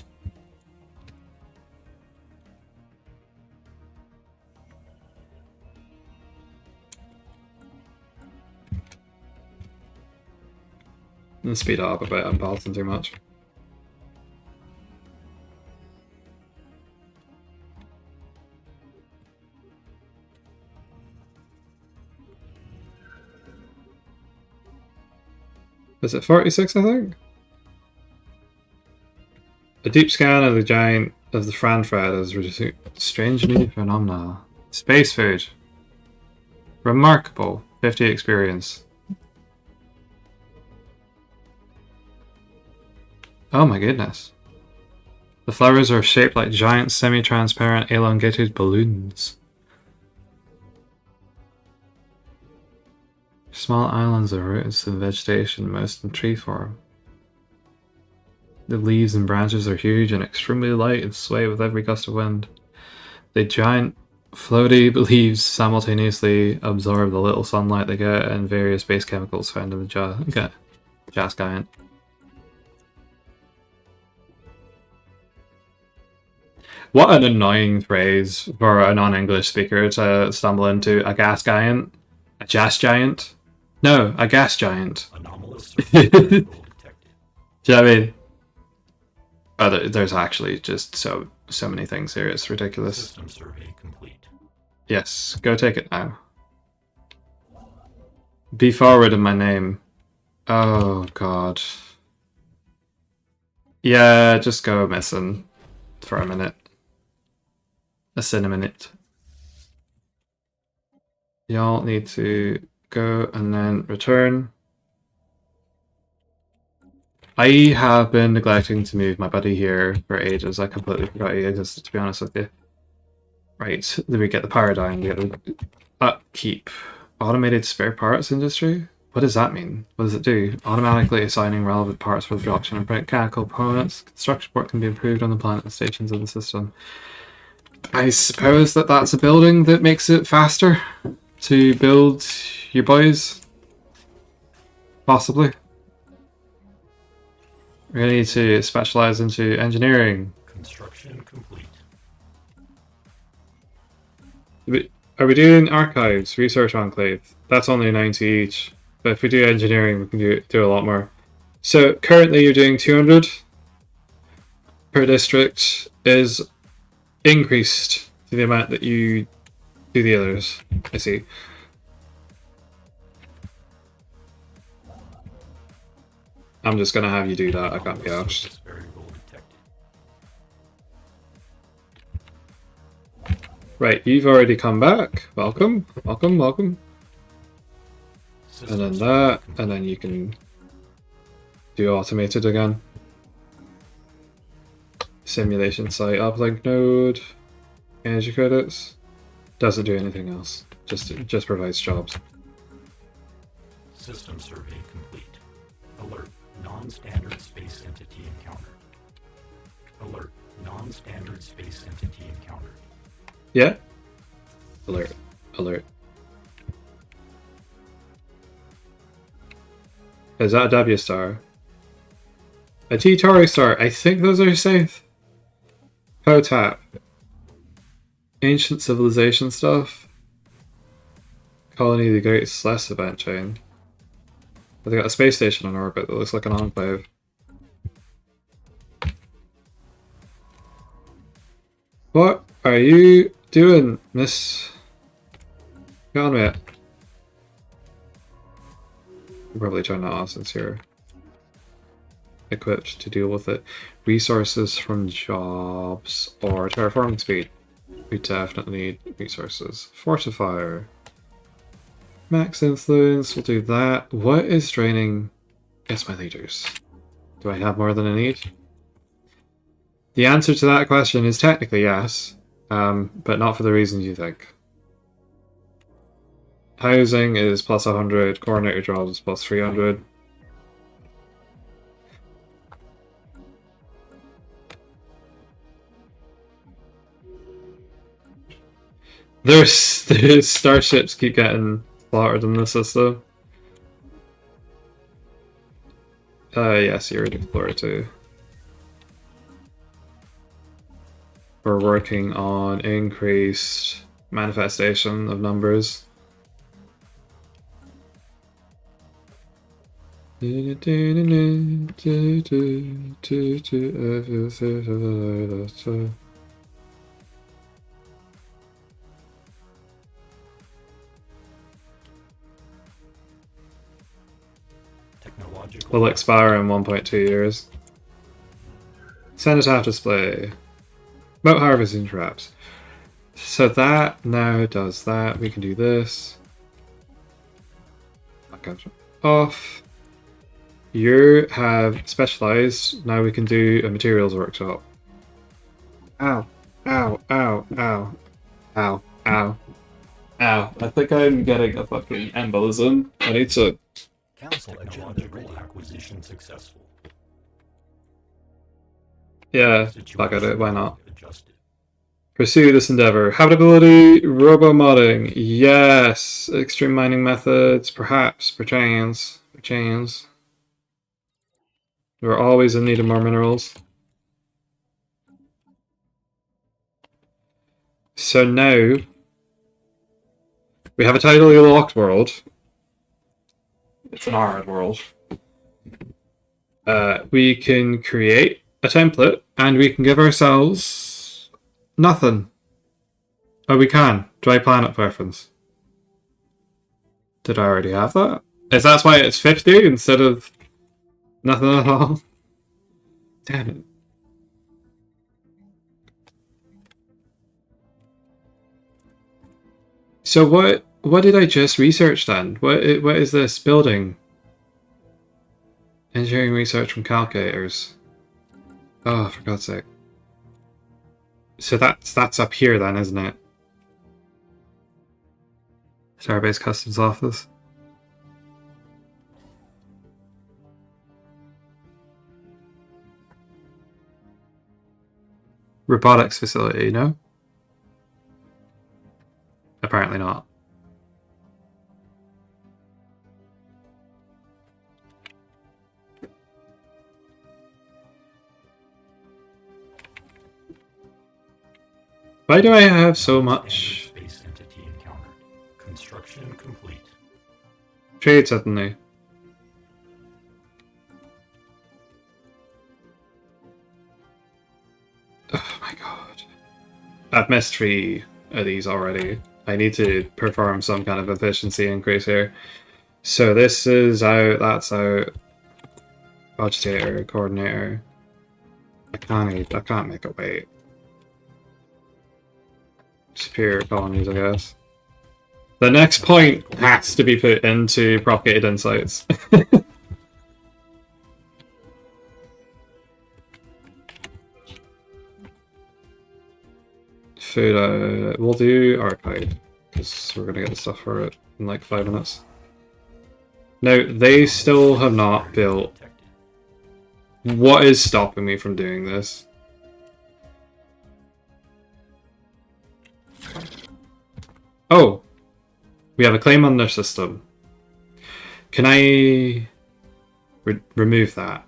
Let's speed it up a bit, I'm balancing too much. Is it 46, I think? A deep scan of the giant of the Fran thread has reduced strange new phenomena. Space food. Remarkable. 50 experience. Oh my goodness. The flowers are shaped like giant semi-transparent elongated balloons. Small islands are rooted in vegetation, most in tree form. The leaves and branches are huge and extremely light and sway with every gust of wind. The giant floaty leaves simultaneously absorb the little sunlight they get and various base chemicals found in the gas giant. What an annoying phrase for a non-English speaker to stumble into. A gas giant? A gas giant? No, a gas giant. Anomalous surface particle detected. Do you know what I mean? Oh, there's actually just so many things here, it's ridiculous. System survey complete. Yes, go take it now. Be forward in my name. Oh god. Yeah, just go missing for a minute. A cinnamon-minute. Y'all need to go and then return. I have been neglecting to move my buddy here for ages. I completely forgot he existed, to be honest with you. Right, then we get the paradigm, we get the upkeep. Automated spare parts industry? What does that mean? What does it do? Automatically assigning relevant parts for the production of mechanical components. Construction work can be improved on the planet and stations of the system. I suppose that's a building that makes it faster to build your boys? Possibly. We're going to need to specialize into engineering. Construction complete. Are we doing archives, research enclave? That's only 90 each. But if we do engineering, we can do a lot more. So currently you're doing 200 per district is increased to the amount that you do the others. I see. I'm just gonna have you do that. I can't be arsed. Surface variable detected. Right, you've already come back. Welcome, welcome, welcome. And System then survey that, complete. and then you can do automated again. Simulation site uplink node, energy credits. Doesn't do anything else. Just provides jobs. System survey complete. Alert. Non-standard space entity encountered. Alert. Non-standard space entity encountered. Yeah. Alert. Alert. Is that a W star? A T Tauri star. I think those are safe. Potap. Ancient civilization stuff. Colony of the Great Celeste event chain. But they got a space station on orbit that looks like an enclave. What are you doing, Miss? Get on with it. I'll probably turn that off since you're equipped to deal with it. Resources from jobs or terraforming speed. We definitely need resources. Fortifier. Max influence, we'll do that. What is draining? Yes, my leaders. Do I have more than I need? The answer to that question is technically yes, but not for the reasons you think. Housing is plus 100, coordinator jobs is plus 300. There's starships keep getting slaughtered in the system. Yes, you're an explorer too. We're working on increased manifestation of numbers. Technological. Will expire in 1.2 years. Cenotaph display. Moat harvesting traps. So that now does that. We can do this. Gotcha. Off. You have specialized. Now we can do a materials workshop. Ow. Ow. Ow. Ow. Ow. Ow. Ow. I think I'm getting a fucking embolism. I need to... Council agenda Technological ready. acquisition successful. Yeah, fuck it, why not? Adjusted. Pursue this endeavor. Habitability, robo-modding. Yes. Extreme mining methods. Perhaps. Perchance. Perchance. We're always in need of more minerals. So now we have a totally locked world. It's an hard world. We can create a template and we can give ourselves nothing. Oh, we can. Dry planet preference. Did I already have that? Is that why it's 50 instead of nothing at all? Damn it. So what did I just research then? What is this building? Engineering research from calculators. Oh, for God's sake. So that's up here then, isn't it? Starbase Customs Office. Robotics facility, no? Apparently not. Why do I have so much Space entity encountered. Construction complete. trade suddenly? Oh my god. I've missed 3 of these already. I need to perform some kind of efficiency increase here. So this is out, that's out. Agitator, coordinator. I can't make it wait. Superior colonies, I guess. The next point has to be put into propagated insights. Food, we'll do archive, because we're going to get the stuff for it in like 5 minutes. Now, they still have not built... What is stopping me from doing this? Oh! We have a claim on their system. Can I... remove that?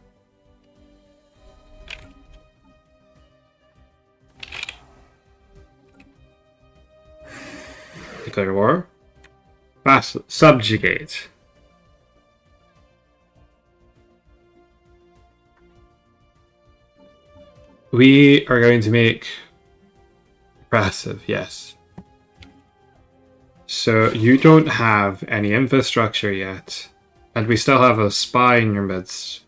Declare war. Vassal. Subjugate. We are going to make oppressive, yes. So you don't have any infrastructure yet, and we still have a spy in your midst.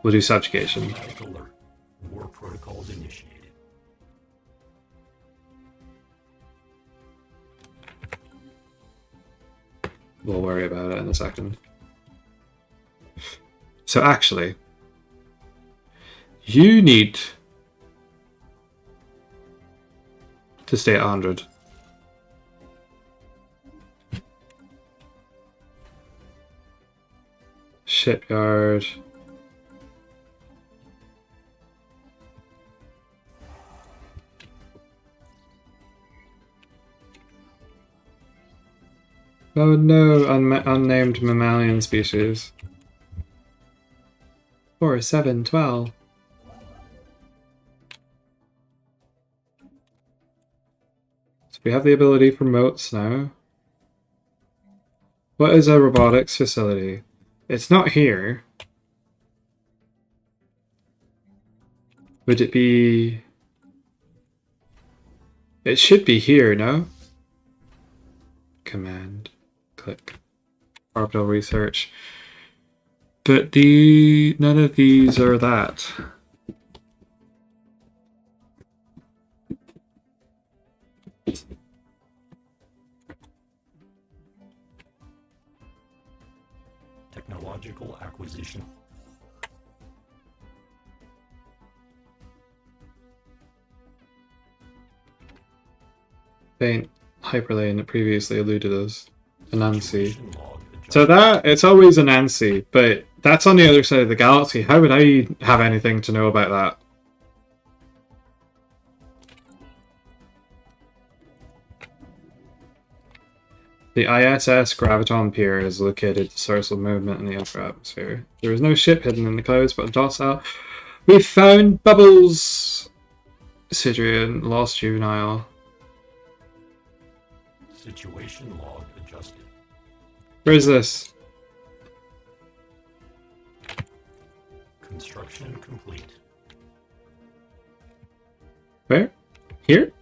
We'll do subjugation. Automatic alert. War protocols initiated. We'll worry about it in a second. So actually, you need to stay at 100. Shipyard. Oh no, unnamed mammalian species. 4, 7, 12. So we have the ability for moats now. What is a robotics facility? It's not here. Would it be... It should be here, no? Command. Click. Orbital research. But none of these are that. Technological acquisition. Faint hyperlane previously eluded us. Anansi. Situation log adjusted. So that, it's always Anansi, but that's on the other side of the galaxy. How would I have anything to know about that? The ISS Graviton Pier is located the source of movement in the upper atmosphere. There is no ship hidden in the clouds, but a docile. We found Bubbles! Sidrian, lost juvenile. Situation log adjusted. Where is this? Construction complete. Where? Here?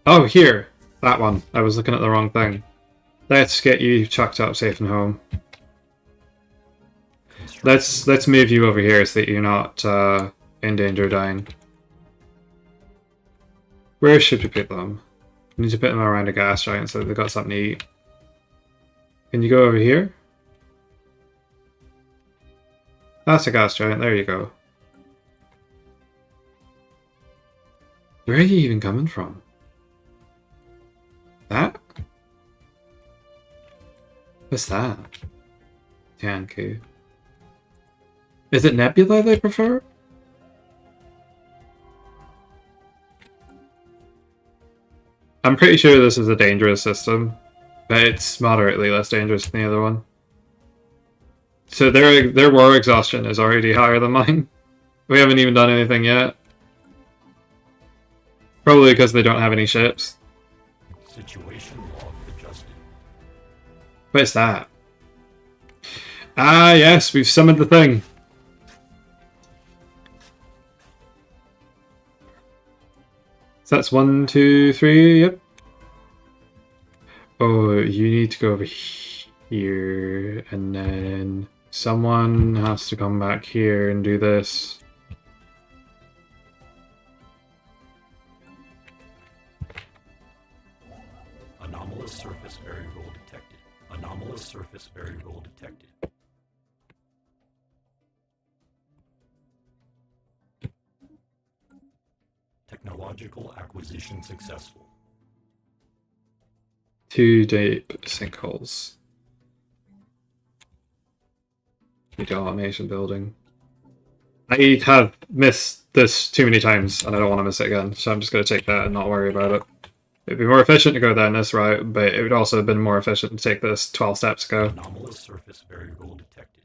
Oh, here. That one. I was looking at the wrong thing. Let's get you chucked up safe and home. Let's move you over here so that you're not in danger of dying. Where should we put them? We need to put them around a gas giant so that they've got something to eat. Can you go over here? That's a gas giant, there you go. Where are you even coming from? That? What's that? Tianku. Is it Nebula they prefer? I'm pretty sure this is a dangerous system, but it's moderately less dangerous than the other one. So their war exhaustion is already higher than mine. We haven't even done anything yet. Probably because they don't have any ships. Situation log adjusted. What's that? Ah, yes, we've summoned the thing. So that's 1, 2, 3, yep. Oh, you need to go over here, and then someone has to come back here and do this. Anomalous surface variable detected. Anomalous surface variable detected. Technological acquisition successful. 2 deep sinkholes. Need automation building. I have missed this too many times and I don't want to miss it again, so I'm just going to take that and not worry about it. It'd be more efficient to go down this route, but it would also have been more efficient to take this 12 steps ago. Anomalous surface variable detected.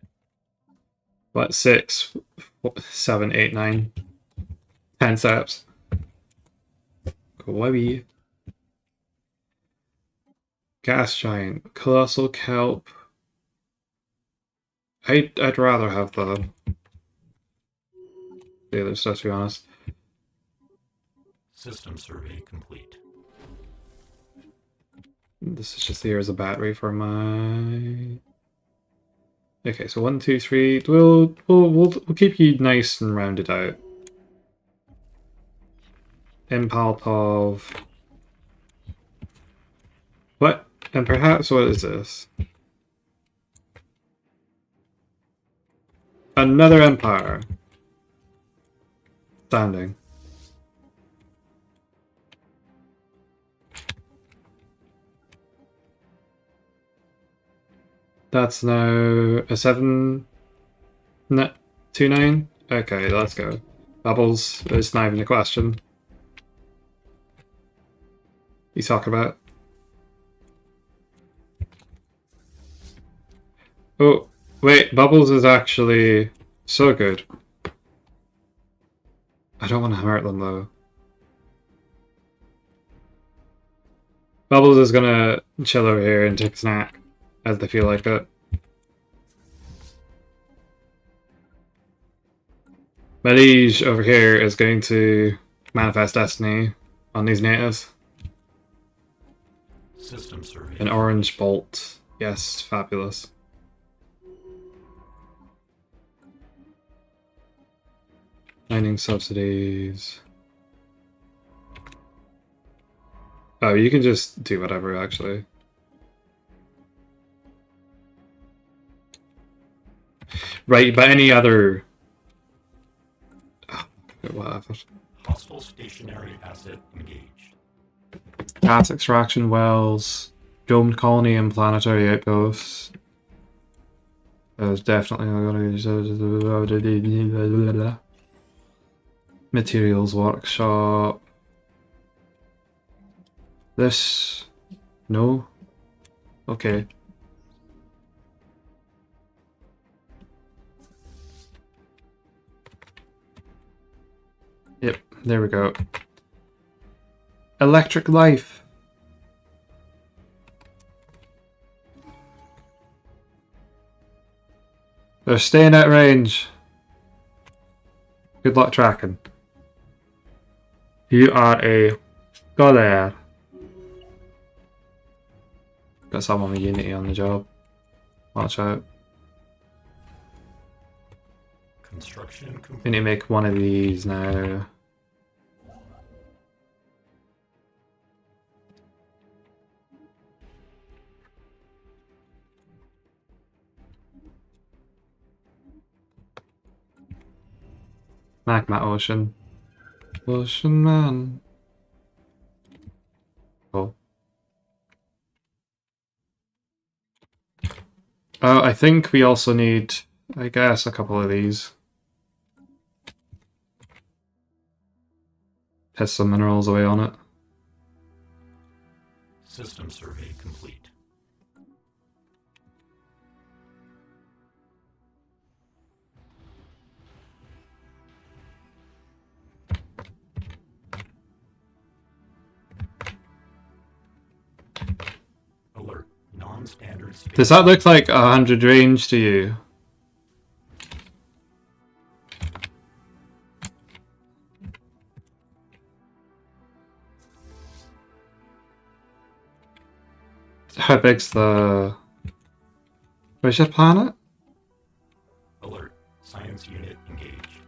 What, 6, 7, 8, 9, 10 steps. Kawaii. Gas giant, colossal kelp. I'd rather have the other stuff, to be honest. System survey complete. This is just here as a battery for my. Okay, so 1, 2, 3. We'll keep you nice and rounded out. Impalpov. What? And perhaps what is this? Another empire. Standing. That's now a 7 net 2-9. Okay, let's go. Bubbles, it's not even a question. You talk about. Oh, wait, Bubbles is actually so good. I don't want to hurt them though. Bubbles is gonna chill over here and take a snack as they feel like it. My liege over here is going to manifest destiny on these natives. System survey. An orange bolt. Yes, fabulous. Mining subsidies. Oh, you can just do whatever, actually. Right, but any other... Whatever. Hostile stationary asset engaged. Gas extraction wells, domed colony and planetary outposts. There's definitely going to be materials workshop. This, no, okay. Yep, there we go. Electric life. They're staying at range. Good luck tracking. You are a scholar. Got someone with Unity on the job. Watch out. Construction We complete. need to make one of these now. Magma Ocean. Ocean Man. Cool. Oh, I think we also need, I guess, a couple of these. Piss some minerals away on it. System survey complete. Alert. Non-standard space. Does that look like 100 range to you? How big's the... Where's your planet? Alert. Science unit engaged.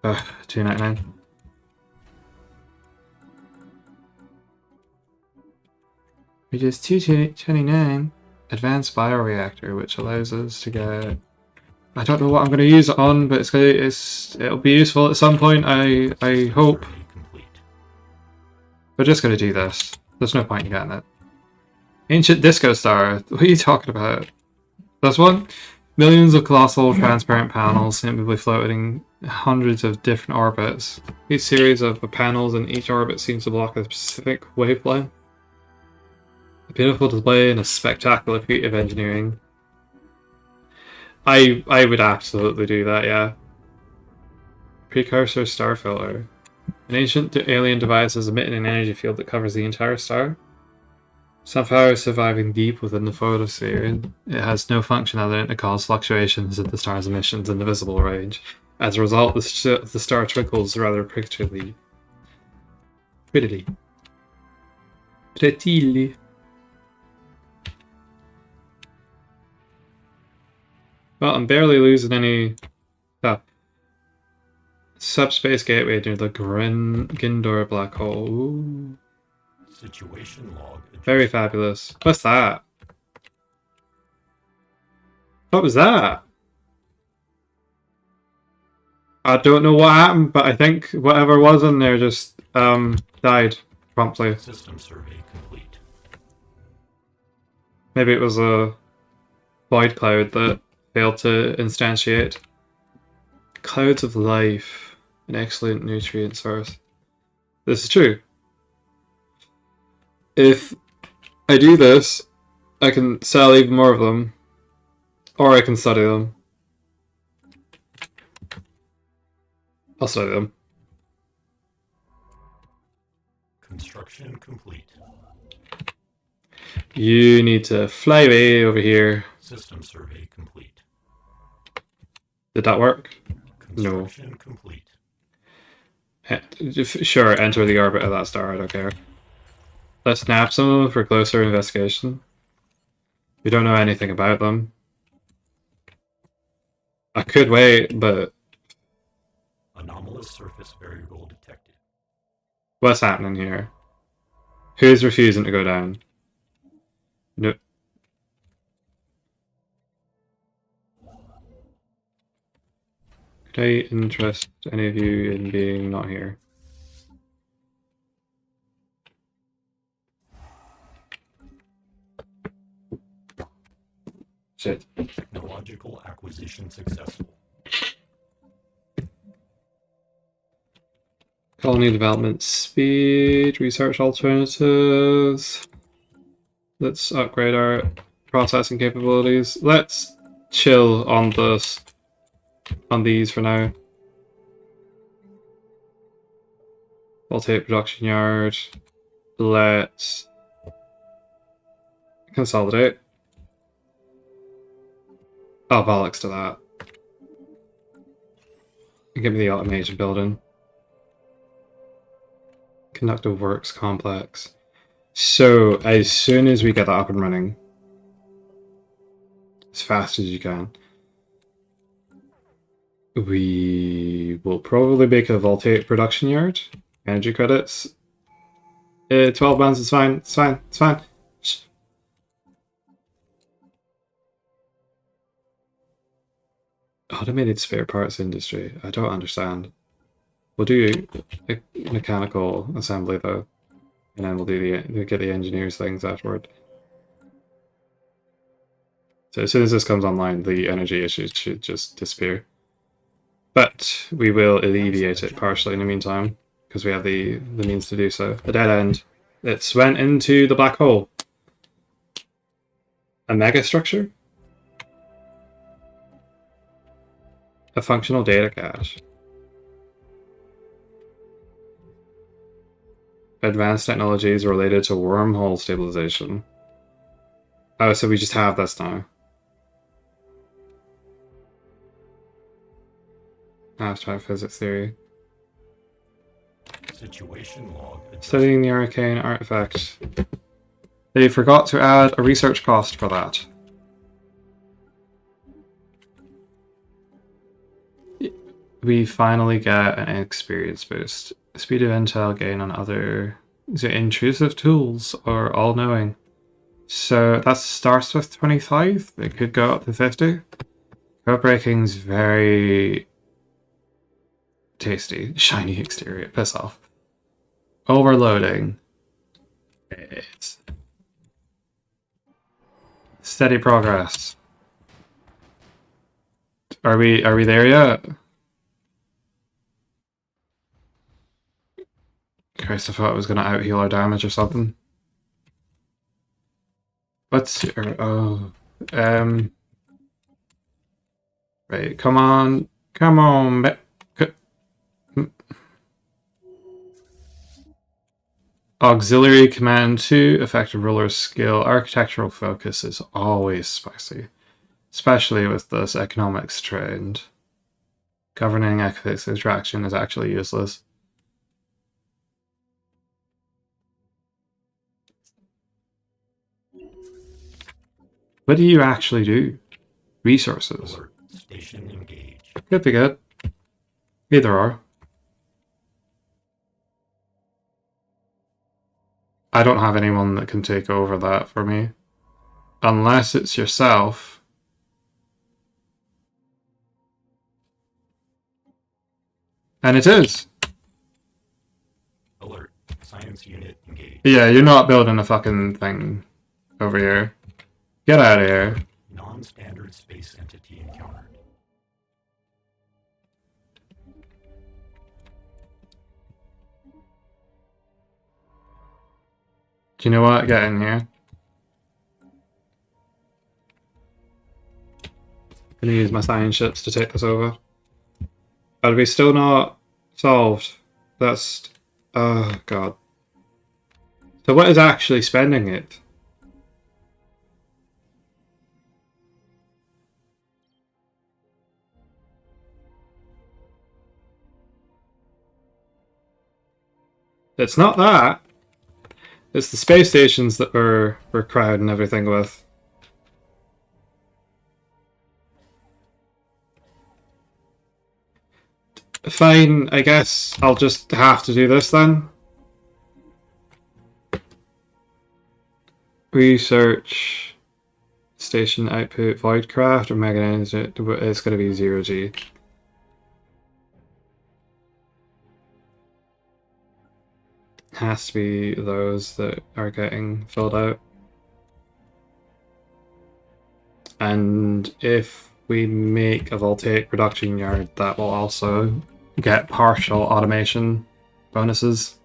299. It is 229. Advanced bioreactor, which allows us to get... I don't know what I'm going to use it on, but it'll be useful at some point, I hope. Survey complete. We're just going to do this. There's no point in getting it. Ancient Disco Star. What are you talking about? This one? Millions of colossal transparent panels seemingly floating in hundreds of different orbits. Each series of panels in each orbit seems to block a specific wavelength. A beautiful display and a spectacular feat of engineering. I would absolutely do that, yeah. Precursor star filter. An ancient alien device is emitting an energy field that covers the entire star. Somehow surviving deep within the photosphere, it has no function other than to cause fluctuations in the star's emissions in the visible range. As a result, the star twinkles rather prettily. Prettily. Well, I'm barely losing any... Subspace gateway near the Gindor black hole. Ooh. Situation log. Very fabulous. What's that? What was that? I don't know what happened, but I think whatever was in there just died promptly. System survey complete. Maybe it was a void cloud that failed to instantiate. Clouds of life, an excellent nutrient source. This is true. If I do this, I can sell even more of them, or I can study them. I'll study them. Construction complete. You need to fly away over here. System survey complete. Did that work? Construction complete. Sure, enter the orbit of that star, I don't care. Let's snap some of them for closer investigation. We don't know anything about them. I could wait, but... Anomalous surface variable detected. What's happening here? Who's refusing to go down? No. Could I interest any of you in being not here? Shit. Technological acquisition successful. Colony development speed, research alternatives. Let's upgrade our processing capabilities. Let's chill on these for now. Voltaic production yard. Let's consolidate. Oh, bollocks to that. Give me the automation building. Conductive works complex. So, as soon as we get that up and running, as fast as you can, we will probably make a voltaic production yard. Energy credits. 12 bands is fine. It's fine. It's fine. Shh. Automated spare parts industry. I don't understand. We'll do a mechanical assembly though, and then we'll get the engineers things afterward. So as soon as this comes online, the energy issues should just disappear. But we will alleviate it partially in the meantime, because we have the means to do so. A dead end. It's went into the black hole. A mega structure? A functional data cache. Advanced technologies related to wormhole stabilization. Oh, so we just have this now. Abstract physics theory. Situation log. Studying the arcane artifact. They forgot to add a research cost for that. We finally get an experience boost. Speed of intel gain on other intrusive tools or all-knowing. So that starts with 25. It could go up to 50. Code breaking's very tasty. Shiny exterior. Piss off. Overloading. It's steady progress. Are we there yet? Christ, I thought it was gonna out-heal our damage or something. What's your... oh... right, come on. Come on, Auxiliary Command 2, effective ruler skill. Architectural focus is always spicy. Especially with this economics trend. Governing ethics extraction is actually useless. What do you actually do? Resources. Alert. Station engaged. Could be good. Either or. I don't have anyone that can take over that for me. Unless it's yourself. And it is. Alert. Science unit engaged. Yeah, you're not building a fucking thing over here. Get out of here. Non-standard space entity encountered. Do you know what? Get in here. I'm gonna use my science ships to take this over. Are we still not solved? That's... oh, God. So what is actually spending it? It's not that. It's the space stations that we're crowding everything with. Fine, I guess I'll just have to do this then. Research station output voidcraft or mega energy. It's going to be 0G. has to be those that are getting filled out. And if we make a voltaic production yard, that will also get partial automation bonuses.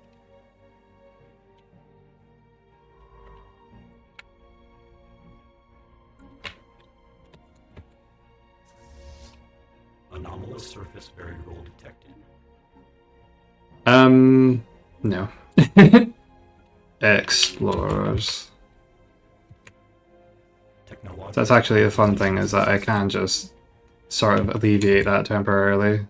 Anomalous surface variable detected. No. Explorers. Technological That's actually a fun thing, is that I can just sort of alleviate that temporarily.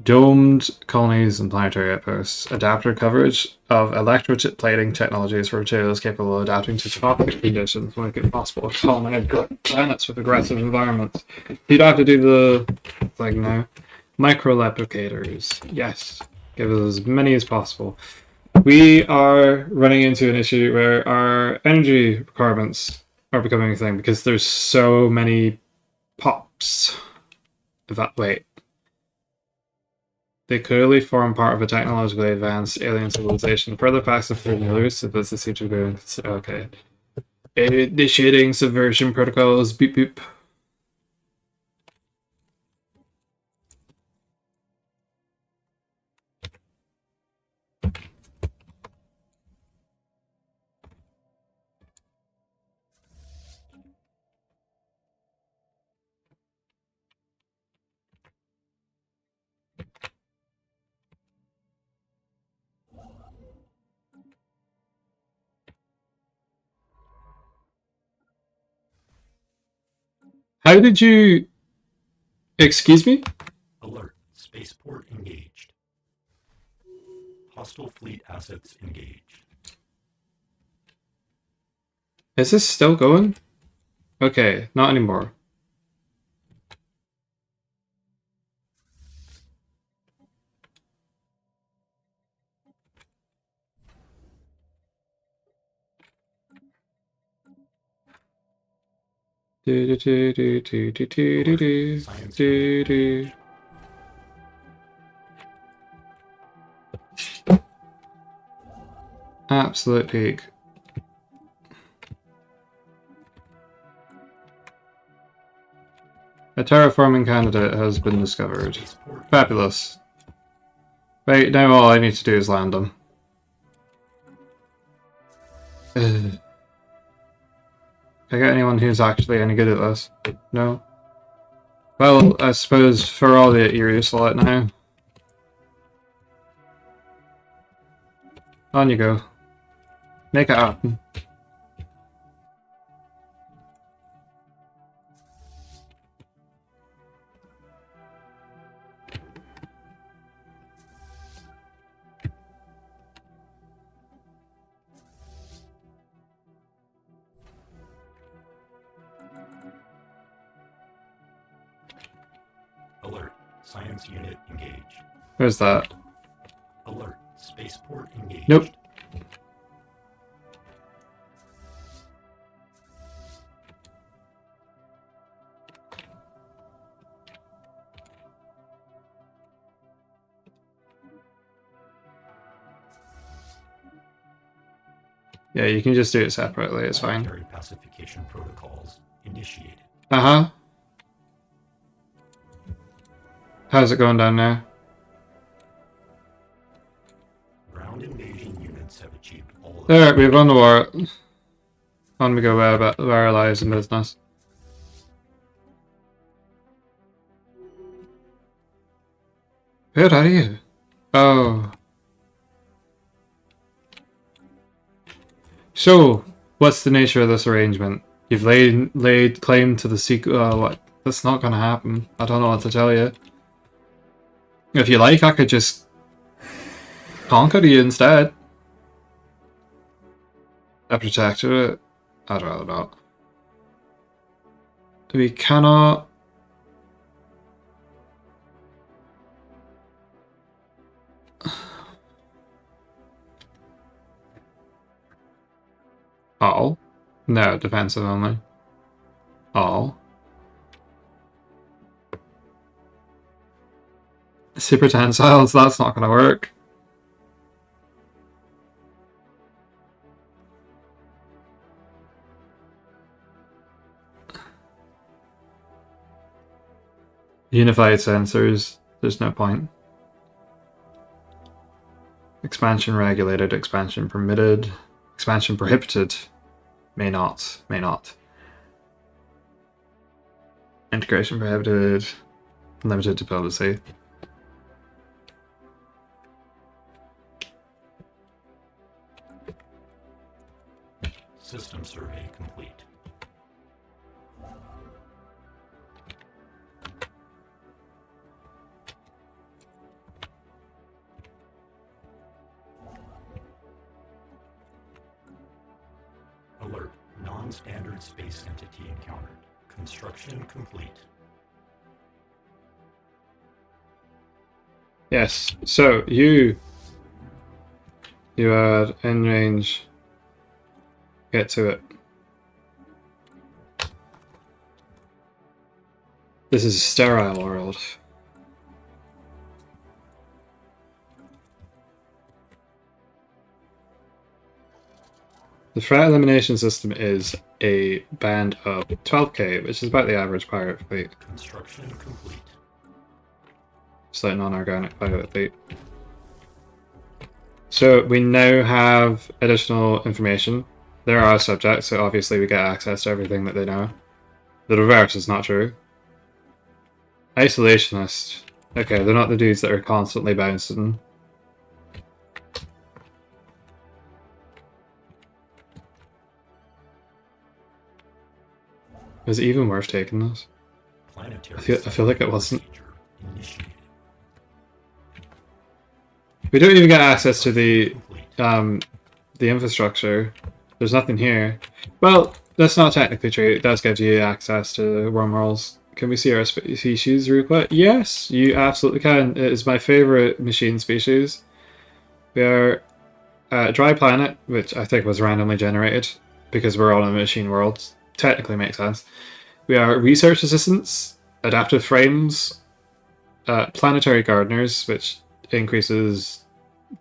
Domed colonies and planetary outposts. Adapter coverage of electroplating technologies for materials capable of adapting to tropical conditions make it possible to colonize planets with aggressive environments. You don't have to do the thing now. Microreplicators. Yes. Give us as many as possible. We are running into an issue where our energy requirements are becoming a thing because there's so many pops. Wait. They clearly form part of a technologically advanced alien civilization. Further facts of being elusive as they seem to be okay. Initiating subversion protocols. Beep beep. How did you... Excuse me? Alert. Spaceport engaged. Hostile fleet assets engaged. Is this still going? Okay, not anymore. Do do do do do do do do do do. Absolute peak. A terraforming candidate has been discovered. Fabulous. Wait, now all I need to do is land them. Can I get anyone who's actually any good at this? No? Well, I suppose for all that you're useful at now. On you go. Make it happen. Alert. Science unit engaged. Where's that? Alert. Spaceport engaged. Nope. Yeah, you can just do it separately, it's fine. Planetary pacification protocols initiated. Uh-huh. How's it going down now? Ground invasion units have achieved all of There, we've won the war. On we go about our lives and business. Where are you? Oh. So, what's the nature of this arrangement? You've laid claim to the secret. What? That's not gonna happen. I don't know what to tell you. If you like, I could just conquer you instead. A protectorate? I'd rather not. We cannot. Oh. No, defensive only. Oh. Super tensiles, that's not gonna work. Unified sensors, there's no point. Expansion regulated, expansion permitted, expansion prohibited. May not, may not. Integration prohibited, limited dependency. System survey complete. Alert. Non-standard space entity encountered. Construction complete. Yes, so you are in range. Get to it. This is a sterile world. The threat elimination system is a band of 12k, which is about the average pirate fleet. Construction complete. It's like non-organic pirate fleet. So we now have additional information. There are subjects, so obviously we get access to everything that they know. The reverse is not true. Isolationist. Okay, they're not the dudes that are constantly bouncing. Is it even worth taking this? Planetary I feel like it wasn't. procedure initiated. We don't even get access to the Complete. the infrastructure. There's nothing here. Well, that's not technically true. It does give you access to wormholes. Can we see our species real quick? Yes, you absolutely can. It is my favorite machine species. We are a dry planet, which I think was randomly generated because we're all in a machine world. Technically makes sense. We are research assistants, adaptive frames, planetary gardeners, which increases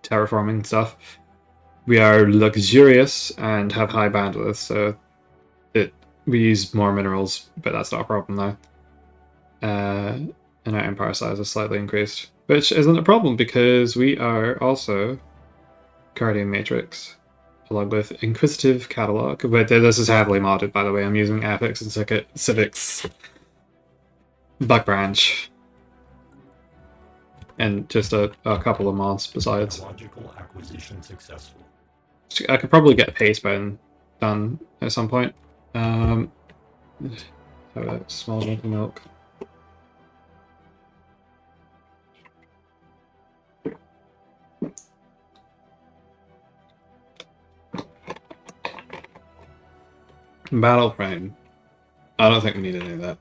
terraforming stuff. We are luxurious and have high bandwidth, so we use more minerals, but that's not a problem now. And our empire size is slightly increased, which isn't a problem because we are also Guardian Matrix, along with Inquisitive Catalog. But this is heavily modded, by the way. I'm using Epics and Civics Bug Branch. And just a couple of mods besides. Technological acquisition successful. I could probably get Pacebound done at some point. Have a small amount of milk. Battle frame. I don't think we need any of that.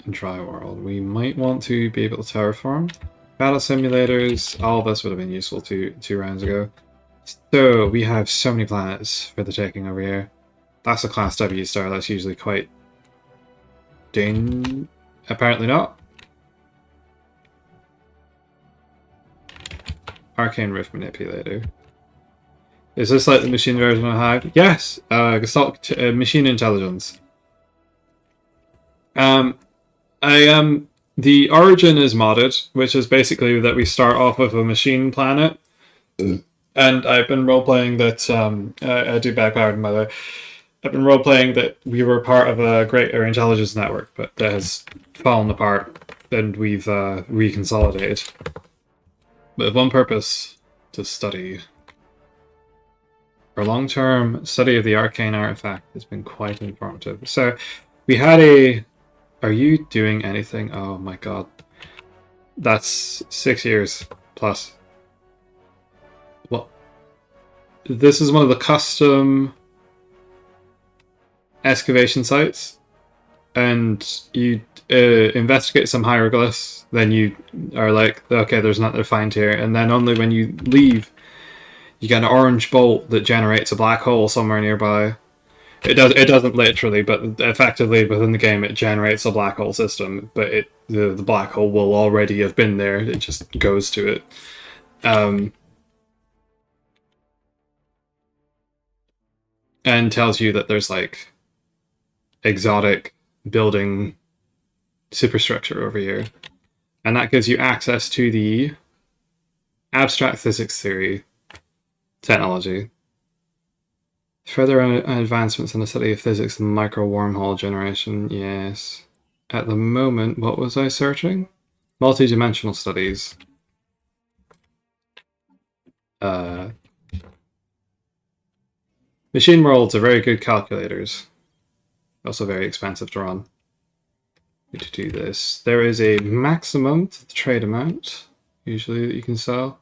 In Tri-World, we might want to be able to terraform. Battle simulators, all of this would have been useful two rounds ago. So, we have so many planets for the taking over here. That's a Class W star, that's usually quite... Apparently not. Arcane Rift Manipulator. Is this like the machine version of Hive? Yes! Gestalt Machine Intelligence. The origin is modded, which is basically that we start off with a machine planet. And I've been role-playing that, I do backpowering by the way. I've been role-playing that we were part of a greater intelligence network, but that has fallen apart and we've reconsolidated. But with one purpose, to study. Our long-term study of the arcane artifact has been quite informative. So, we had a... Are you doing anything? Oh my god. That's 6 years plus. Well, this is one of the custom excavation sites. And you investigate some hieroglyphs, then you are like, okay, there's nothing to find here. And then only when you leave, you get an orange bolt that generates a black hole somewhere nearby. It doesn't literally, but effectively within the game it generates a black hole system, but the black hole will already have been there, it just goes to it. And tells you that there's like exotic building superstructure over here. And that gives you access to the abstract physics theory technology. Further advancements in the study of physics and micro wormhole generation, yes. At the moment, what was I searching? Multi-dimensional studies. Machine worlds are very good calculators. Also very expensive to run. Need to do this. There is a maximum to the trade amount, usually, that you can sell.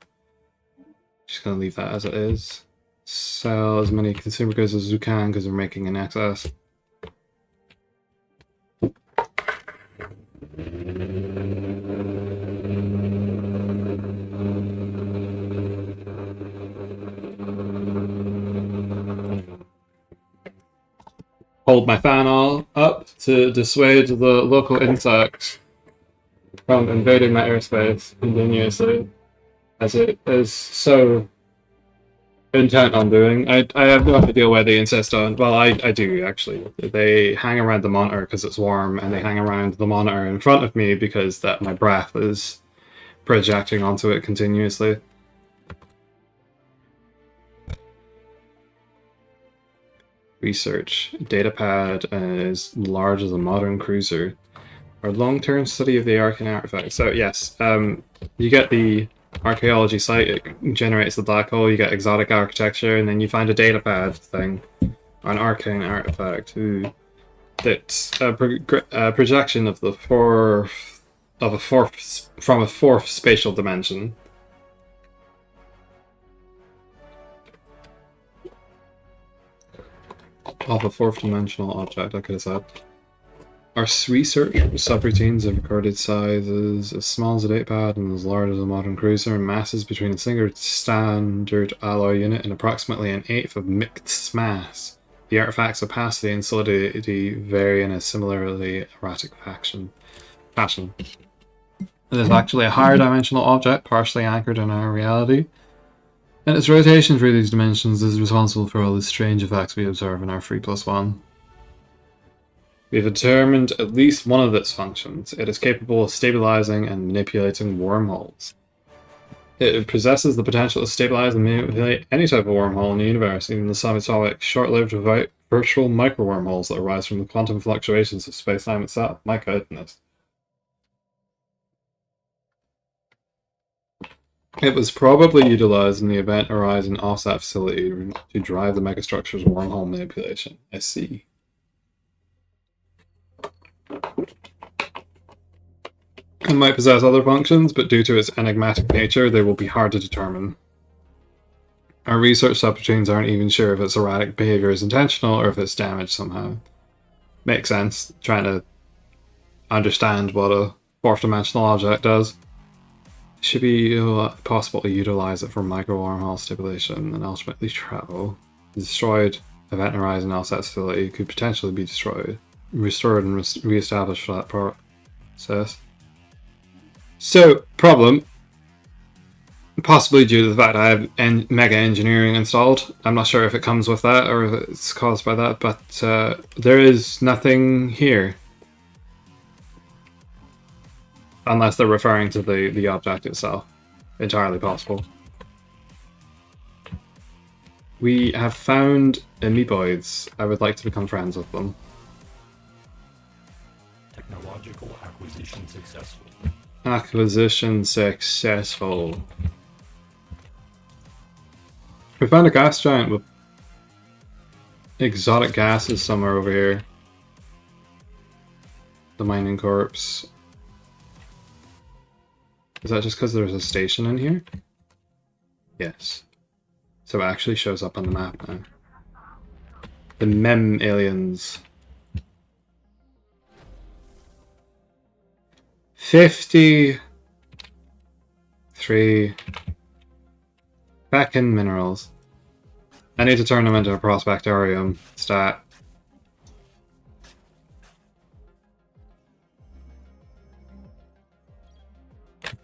Just gonna leave that as it is. Sell as many consumer goods as you can because we're making an excess. Hold my fan all up to dissuade the local insects from invading my airspace continuously, as it is so intent on doing. I have no idea where they insist on. Well, I do actually. They hang around the monitor because it's warm, and they hang around the monitor in front of me because that my breath is projecting onto it continuously. Research. Datapad as large as a modern cruiser. Or long-term study of the arcane artifact. So yes, you get the archaeology site, it generates the black hole, you get exotic architecture, and then you find a datapad thing, or an arcane artifact. Ooh. That's a projection of the from a fourth spatial dimension. Of a fourth dimensional object, I could have said. Our research subroutines have recorded sizes as small as a datapad and as large as a modern cruiser, and masses between a single standard alloy unit and approximately an eighth of mixed mass. The artifact's opacity and solidity vary in a similarly erratic fashion. It is actually a higher dimensional object, partially anchored in our reality, and its rotation through these dimensions is responsible for all the strange effects we observe in our 3+1. We've determined at least one of its functions. It is capable of stabilizing and manipulating wormholes. It possesses the potential to stabilize and manipulate any type of wormhole in the universe, even the subatomic, short-lived virtual micro-wormholes that arise from the quantum fluctuations of space-time itself. My goodness. It was probably utilized in the Event Horizon offset facility to drive the megastructure's wormhole manipulation. I see. It might possess other functions, but due to its enigmatic nature, they will be hard to determine. Our research subroutines aren't even sure if its erratic behavior is intentional or if it's damaged somehow. Makes sense, trying to understand what a fourth dimensional object does. It should be possible to utilize it for micro wormhole stabilization and ultimately travel. The destroyed Event Horizon offset facility could potentially be destroyed, restored and re-established for that process. So, problem, possibly due to the fact I have mega engineering installed. I'm not sure if it comes with that or if it's caused by that, but there is nothing here. Unless they're referring to the object itself. Entirely possible. We have found amoeboids. I would like to become friends with them. Technological acquisition successful. Acquisition successful. We found a gas giant with exotic gases somewhere over here. The mining corpse. Is that just because there's a station in here? Yes. So it actually shows up on the map now. The Mem aliens. 53 back in minerals. I need to turn them into a prospectorium stat.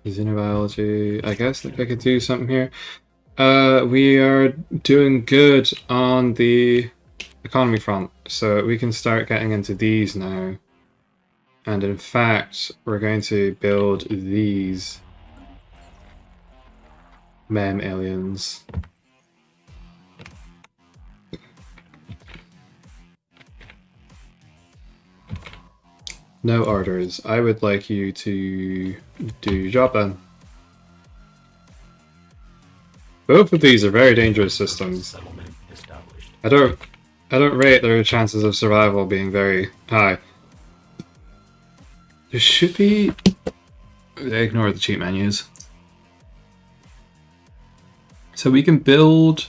Xenobiology. I guess I could do something here. We are doing good on the economy front. So we can start getting into these now. And in fact, we're going to build these mem aliens. No orders. I would like you to do your job then. Both of these are very dangerous systems. Settlement established. I don't rate their chances of survival being very high. There should be... Ignore the cheat menus. So we can build...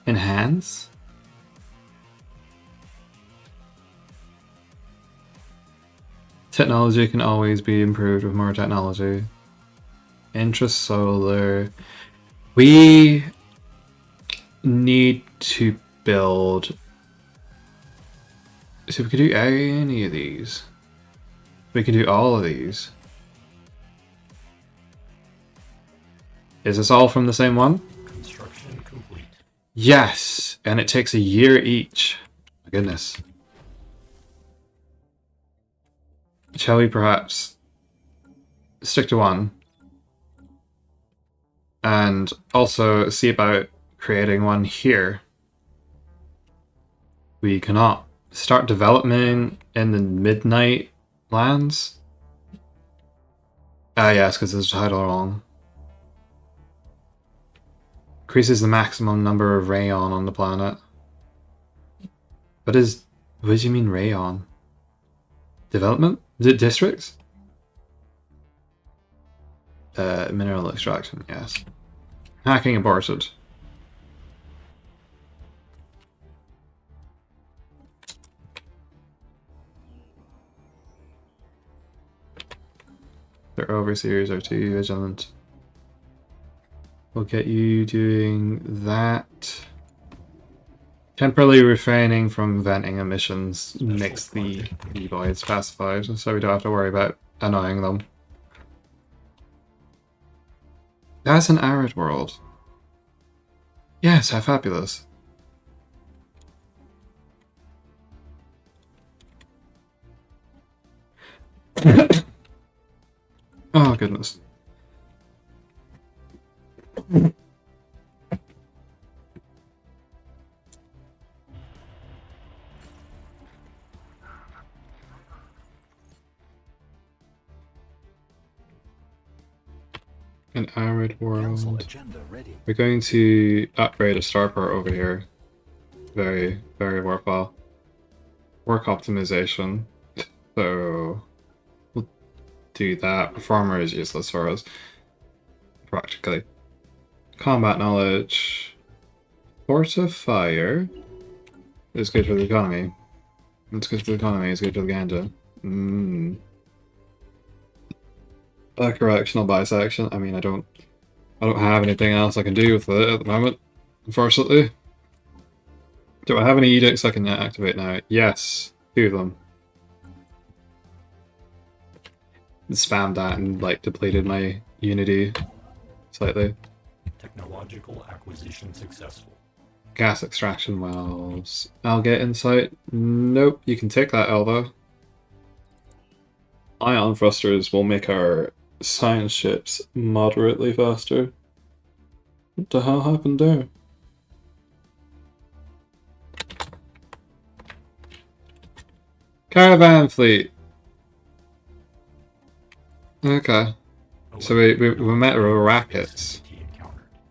Enhance? Technology can always be improved with more technology. Intrasolar. We need to build. So we could do any of these. We can do all of these. Is this all from the same one? Construction complete. Yes, and it takes a year each. My goodness. Shall we perhaps stick to one? And also see about creating one here. We cannot start development in the midnight lands. Ah, yes, because there's a title wrong. Increases the maximum number of rayon on the planet. What do you mean rayon? Development? Districts? Mineral extraction, yes. Hacking aborted. Their overseers are too vigilant. We'll get you doing that. Temporarily refraining from venting emissions makes the voids pacified, so we don't have to worry about annoying them. That's an arid world. Yes, how fabulous. Oh, goodness. An arid Council world. agenda ready. We're going to upgrade a starport over here. Very, very worthwhile. Work optimization. So we'll do that. Performer is useless for us. Practically. Combat knowledge. Fortifier is good for the economy. It's good for the economy, it's good for the ganja. A correctional bisection. I mean, I don't have anything else I can do with it at the moment, unfortunately. Do I have any edicts I can activate now? Yes, 2 of them. Spammed that and like depleted my unity slightly. Technological acquisition successful. Gas extraction wells. I'll get insight. Nope, you can take that, Elva. Ion thrusters will make our science ships moderately faster. What the hell happened there? Caravan fleet. Okay. So we met rackets.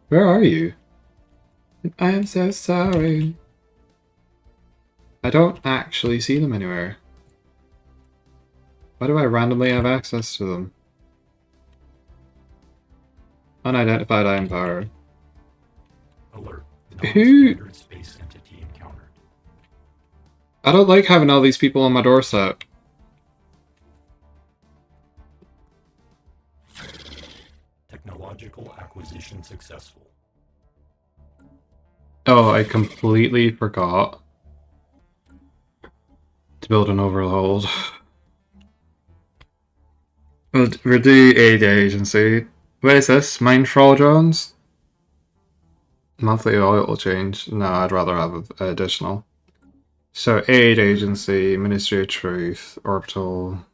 Where are you? I am so sorry. I don't actually see them anywhere. Why do I randomly have access to them? Unidentified ion power. Alert. Who? Non-standard space entity encountered. I don't like having all these people on my doorstep. Technological acquisition successful. Oh, I completely forgot to build an overload. We'll do aid agency. What is this? Mind Thrall drones? Monthly oil change. No, I'd rather have additional. So aid agency, Ministry of Truth, orbital,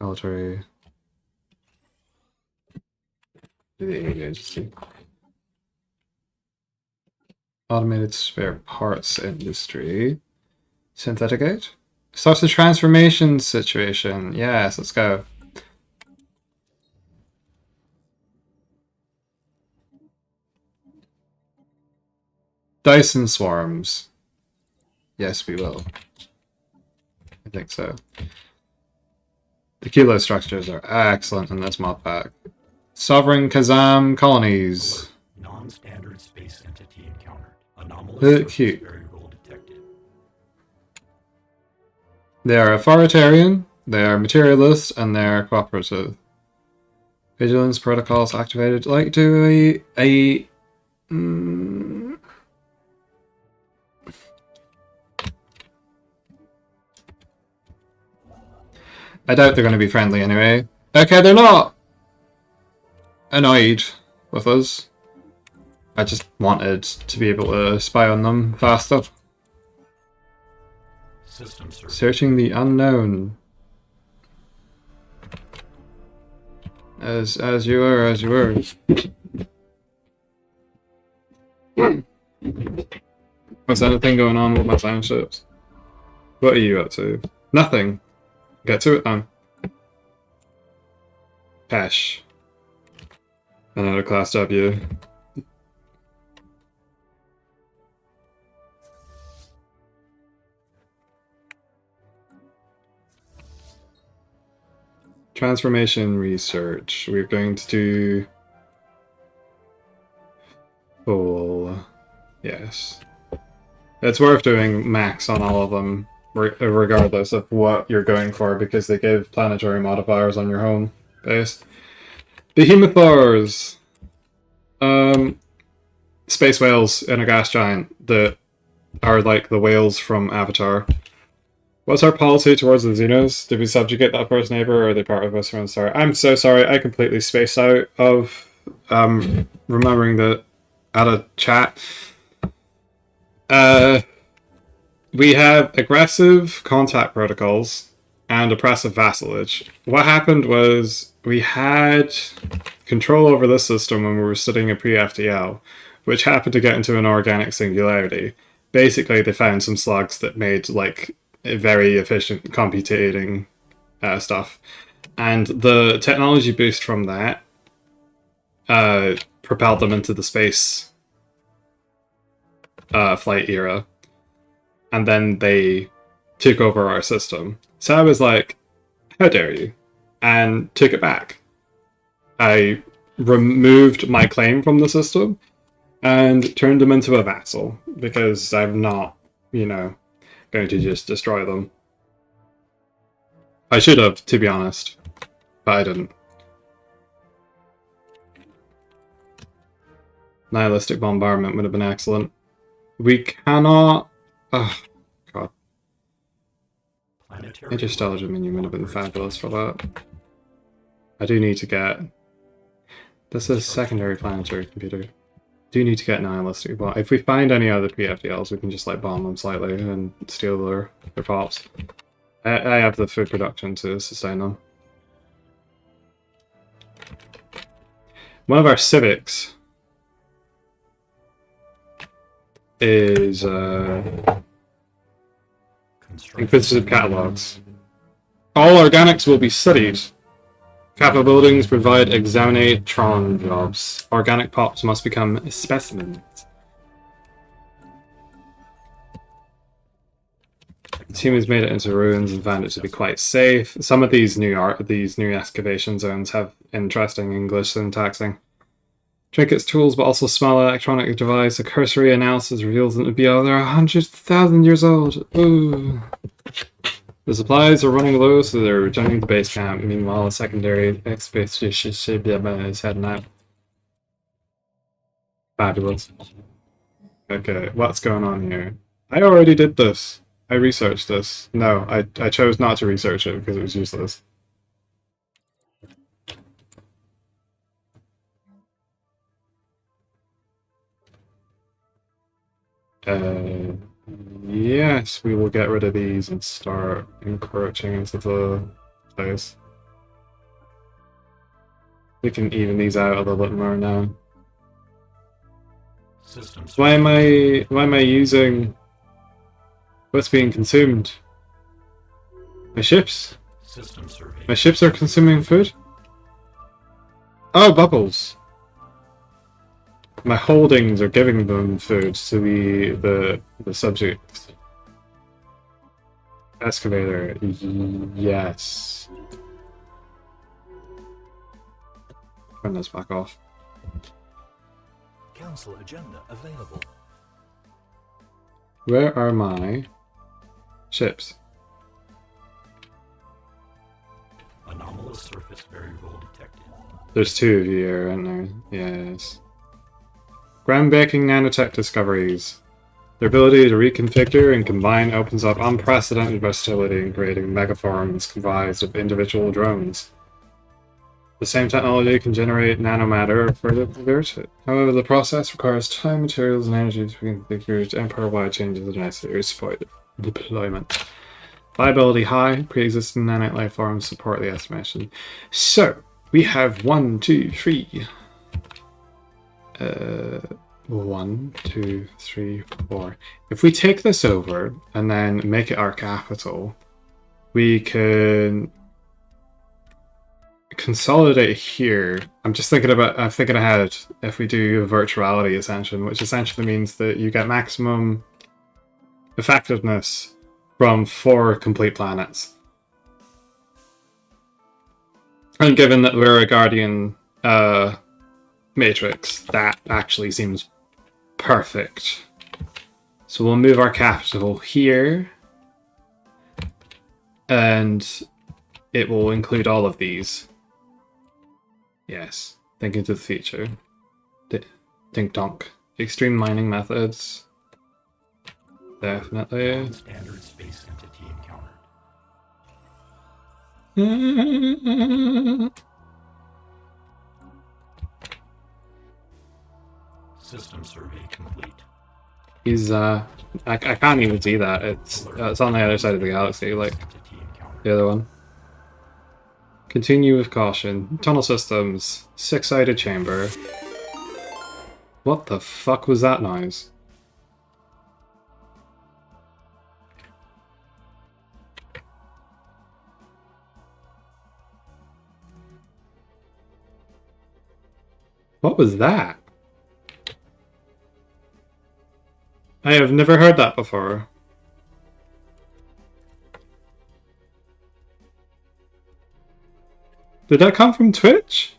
military. The aid agency. Automated spare parts industry. Synthetic aid? Starts the transformation situation. Yes, let's go. Dyson swarms. Yes, we will. I think so. The kilo structures are excellent in this mod pack. Sovereign Kazam colonies. Non-standard space entity encountered. Anomalous Cute. variable detected. They are authoritarian, they are materialist, and they are cooperative. Vigilance protocols activated. Like, do I doubt they're going to be friendly anyway. Okay, they're not annoyed with us. I just wanted to be able to spy on them faster. System search. Searching the unknown. As you were. What's anything going on with my science ships? What are you up to? Nothing. Get to it then. Pesh. Another class W. Transformation research. We're going to do full. Yes. It's worth doing max on all of them, regardless of what you're going for, because they give planetary modifiers on your home base. Behemothors! Space whales in a gas giant that are like the whales from Avatar. What's our policy towards the Xenos? Did we subjugate that first neighbor, or are they part of us from the start? I'm so sorry, I completely spaced out of remembering that at a chat. We have aggressive contact protocols and oppressive vassalage. What happened was we had control over this system when we were studying a pre-FDL, which happened to get into an organic singularity. Basically, they found some slugs that made like a very efficient computating stuff, and the technology boost from that propelled them into the space flight era. And then they took over our system. So I was like, how dare you? And took it back. I removed my claim from the system and turned them into a vassal, because I'm not, going to just destroy them. I should have, to be honest, but I didn't. Nihilistic bombardment would have been excellent. We cannot... Oh, God. Planetary Interstellar Dominion would have been fabulous for that. I do need to get... This is secondary planetary computer. Do need to get nihilistic, but if we find any other PFDLs, we can just like bomb them slightly and steal their pops. I have the food production to sustain them. One of our civics is inquisitive catalogs. All organics will be studied. Capital buildings provide examinatron jobs. Organic pops must become specimens. The team has made it into ruins and found it to be quite safe. Some of these new excavation zones have interesting English syntaxing. Trinkets, tools, but also small electronic device. A cursory analysis reveals them to be over 100,000 years old. Ooh. The supplies are running low, so they're returning to base camp. Meanwhile, a secondary expedition is heading out. Fabulous. Okay, what's going on here? I already did this. I researched this. No, I chose not to research it because it was useless. Yes, we will get rid of these and start encroaching into the place. We can even these out a little bit more now. Systems. Why am I using what's being consumed? My ships? System survey. My ships are consuming food? Oh, bubbles. My holdings are giving them food to the subject. Excavator. Yes. Turn this back off. Council agenda available. Where are my ships? Anomalous surface variable detected. There's two of you here, aren't there? Yes. Groundbreaking nanotech discoveries. Their ability to reconfigure and combine opens up unprecedented versatility in creating megaforms comprised of individual drones. The same technology can generate nanomatter or further convert it. However, the process requires time, materials, and energy to be configured. Empire-wide changes are necessary to support deployment. Viability high, pre-existing nanite life forms support the estimation. So, we have 1, 2, 3. 1, 2, 3, 4. If we take this over and then make it our capital, we can consolidate here. I'm thinking ahead. If we do a virtuality ascension, which essentially means that you get maximum effectiveness from 4 complete planets. And given that we're a Guardian matrix, that actually seems perfect. So we'll move our capital here, and it will include all of these. Yes, think into the future. Think donk. Extreme mining methods. Definitely. Non-standard space entity encountered. System survey complete. He's I can't even see that. It's on the other side of the galaxy, like the other one. Continue with caution. Tunnel systems. 6-sided chamber. What the fuck was that noise? What was that? I have never heard that before. Did that come from Twitch?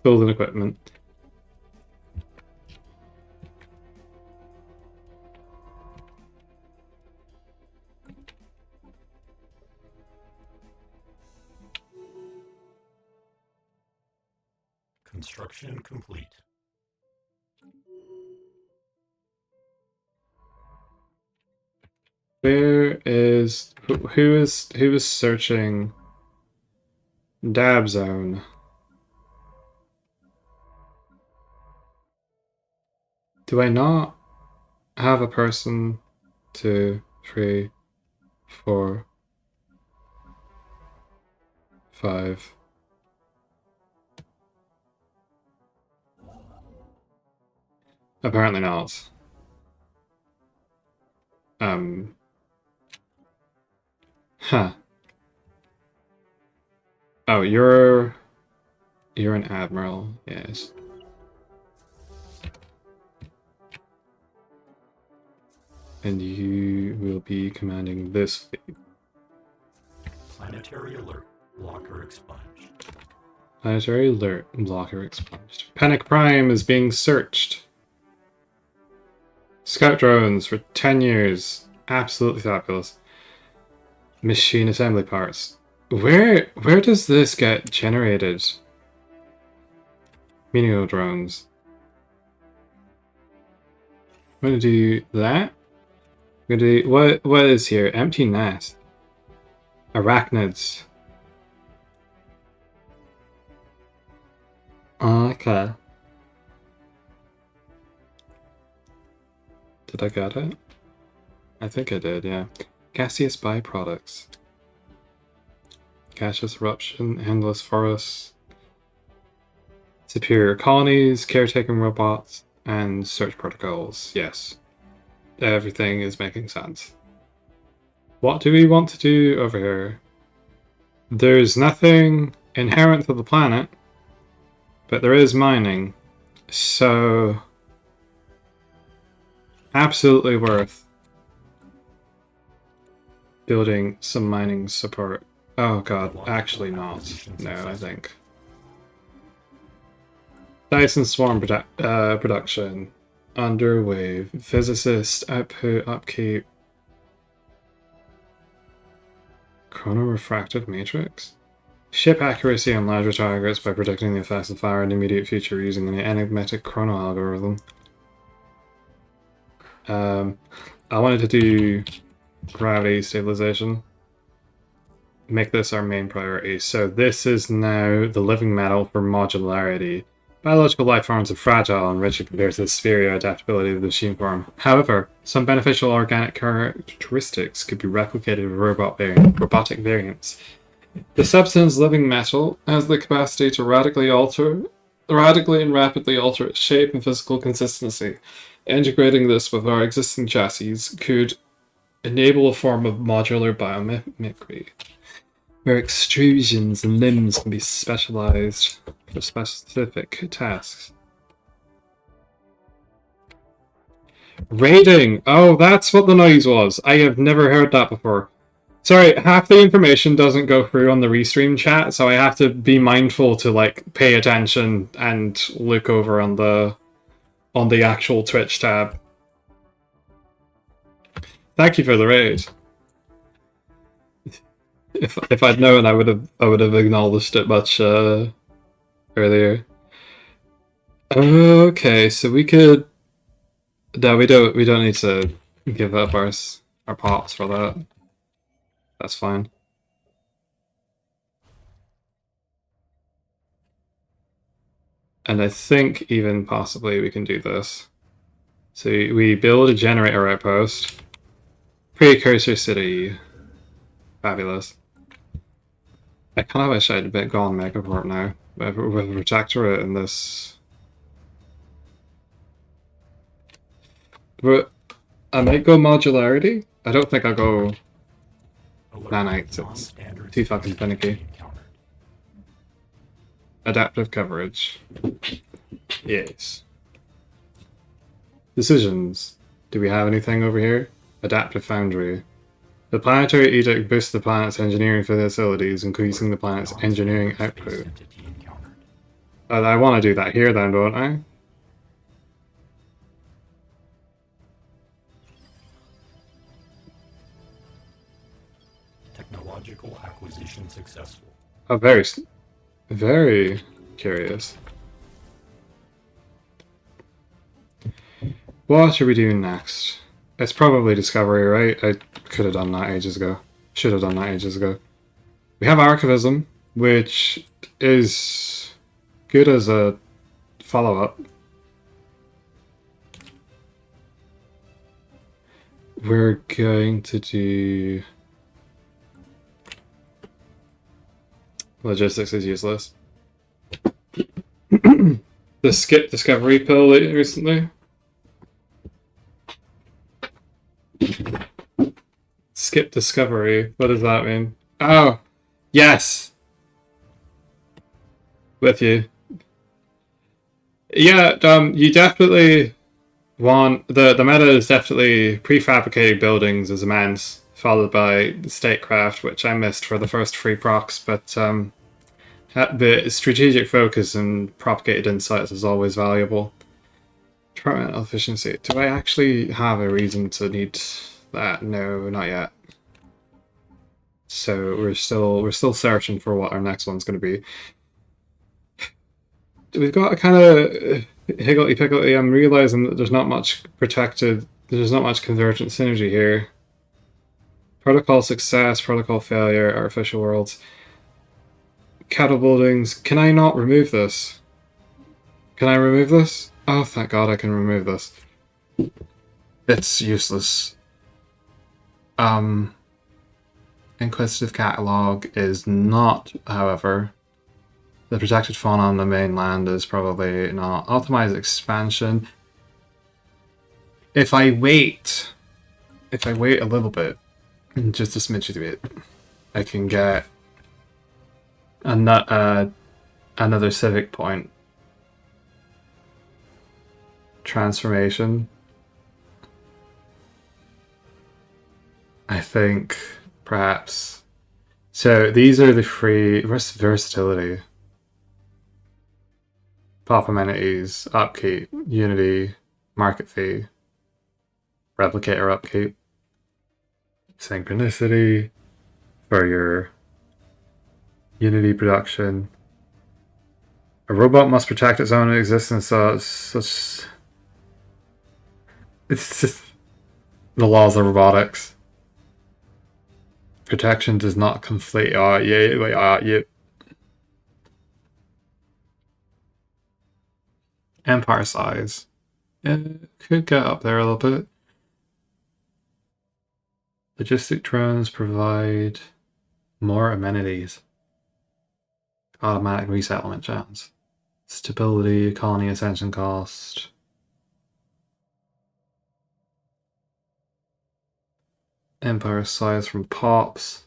Tools and equipment. Construction complete. Who is searching Dab Zone? Do I not have a person? 2, 3, 4, 5. Apparently not. Huh. Oh, you're an admiral, yes. And you will be commanding this fleet. Planetary alert. Blocker expunged. Planetary alert. Blocker expunged. Panic Prime is being searched. Scout drones for 10 years. Absolutely fabulous. Machine assembly parts. Where does this get generated? Menial drones. I'm gonna do that. I'm gonna do what is here? Empty nest. Arachnids. Okay. Did I get it? I think I did, yeah. Gaseous byproducts. Gaseous eruption, endless forests. Superior colonies, caretaking robots, and search protocols. Yes. Everything is making sense. What do we want to do over here? There's nothing inherent to the planet, but there is mining. So, absolutely worth building some mining support. Oh god, actually not. No, I think. Dyson Swarm production. Underway. Physicist, output, upkeep. Chronorefractive matrix? Ship accuracy on larger targets by predicting the effects of fire in the immediate future using an enigmatic chrono algorithm. I wanted to do gravity stabilization. Make this our main priority. So this is now the living metal for modularity. Biological life forms are fragile and rigid compared to the spherio adaptability of the machine form. However, some beneficial organic characteristics could be replicated with robotic variants. The substance living metal has the capacity to radically and rapidly alter its shape and physical consistency. Integrating this with our existing chassis could enable a form of modular biomimicry, where extrusions and limbs can be specialized for specific tasks. Raiding! Oh, that's what the noise was. I have never heard that before. Sorry, half the information doesn't go through on the restream chat, so I have to be mindful to like pay attention and look over on the actual Twitch tab. Thank you for the raid. If I'd known, I would have acknowledged it much earlier. Okay, so we could. No, we don't need to give up our pops for that. That's fine. And I think even possibly we can do this. So we build a generator outpost. Precursor city. Fabulous. I kind of wish I'd a bit gone Megaport now. With a protectorate in this. But I might go modularity. I don't think I'll go nanites. It's too fucking finicky. Adaptive coverage. Yes. Decisions. Do we have anything over here? Adaptive foundry. The planetary edict boosts the planet's engineering facilities, increasing the planet's engineering output. I want to do that here then, don't I? Technological acquisition successful. Oh, very curious. What should we do next? It's probably discovery, right? I could have done that ages ago. Should have done that ages ago. We have archivism, which is good as a follow-up. We're going to do... Logistics is useless. The skip discovery pill recently. Skip discovery. What does that mean? Oh, yes. With you. Yeah, you definitely want the meta is definitely prefabricated buildings is immense, followed by statecraft, which I missed for the first 3 procs, but the strategic focus and propagated insights is always valuable. Departmental efficiency. Do I actually have a reason to need that? No, not yet. So we're still searching for what our next one's going to be. We've got a kind of higgledy-piggledy. I'm realizing that there's not much protected. There's not much convergent synergy here. Protocol success, protocol failure, artificial worlds. Cattle buildings. Can I not remove this? Can I remove this? Oh, thank God I can remove this. It's useless. Inquisitive Catalog is not, however. The protected fauna on the mainland is probably not. Optimized expansion. If I wait a little bit, just a smidge of it, I can get another civic point. Transformation. I think perhaps. So these are the free versatility. Pop amenities, upkeep, unity, market fee, replicator upkeep, synchronicity for your unity production. A robot must protect its own existence, so it's just the laws of robotics. Protection does not conflict. Yeah. Empire size. Could get up there a little bit. Logistic drones provide more amenities. Automatic resettlement chance. Stability, colony ascension cost. Empire size from pops.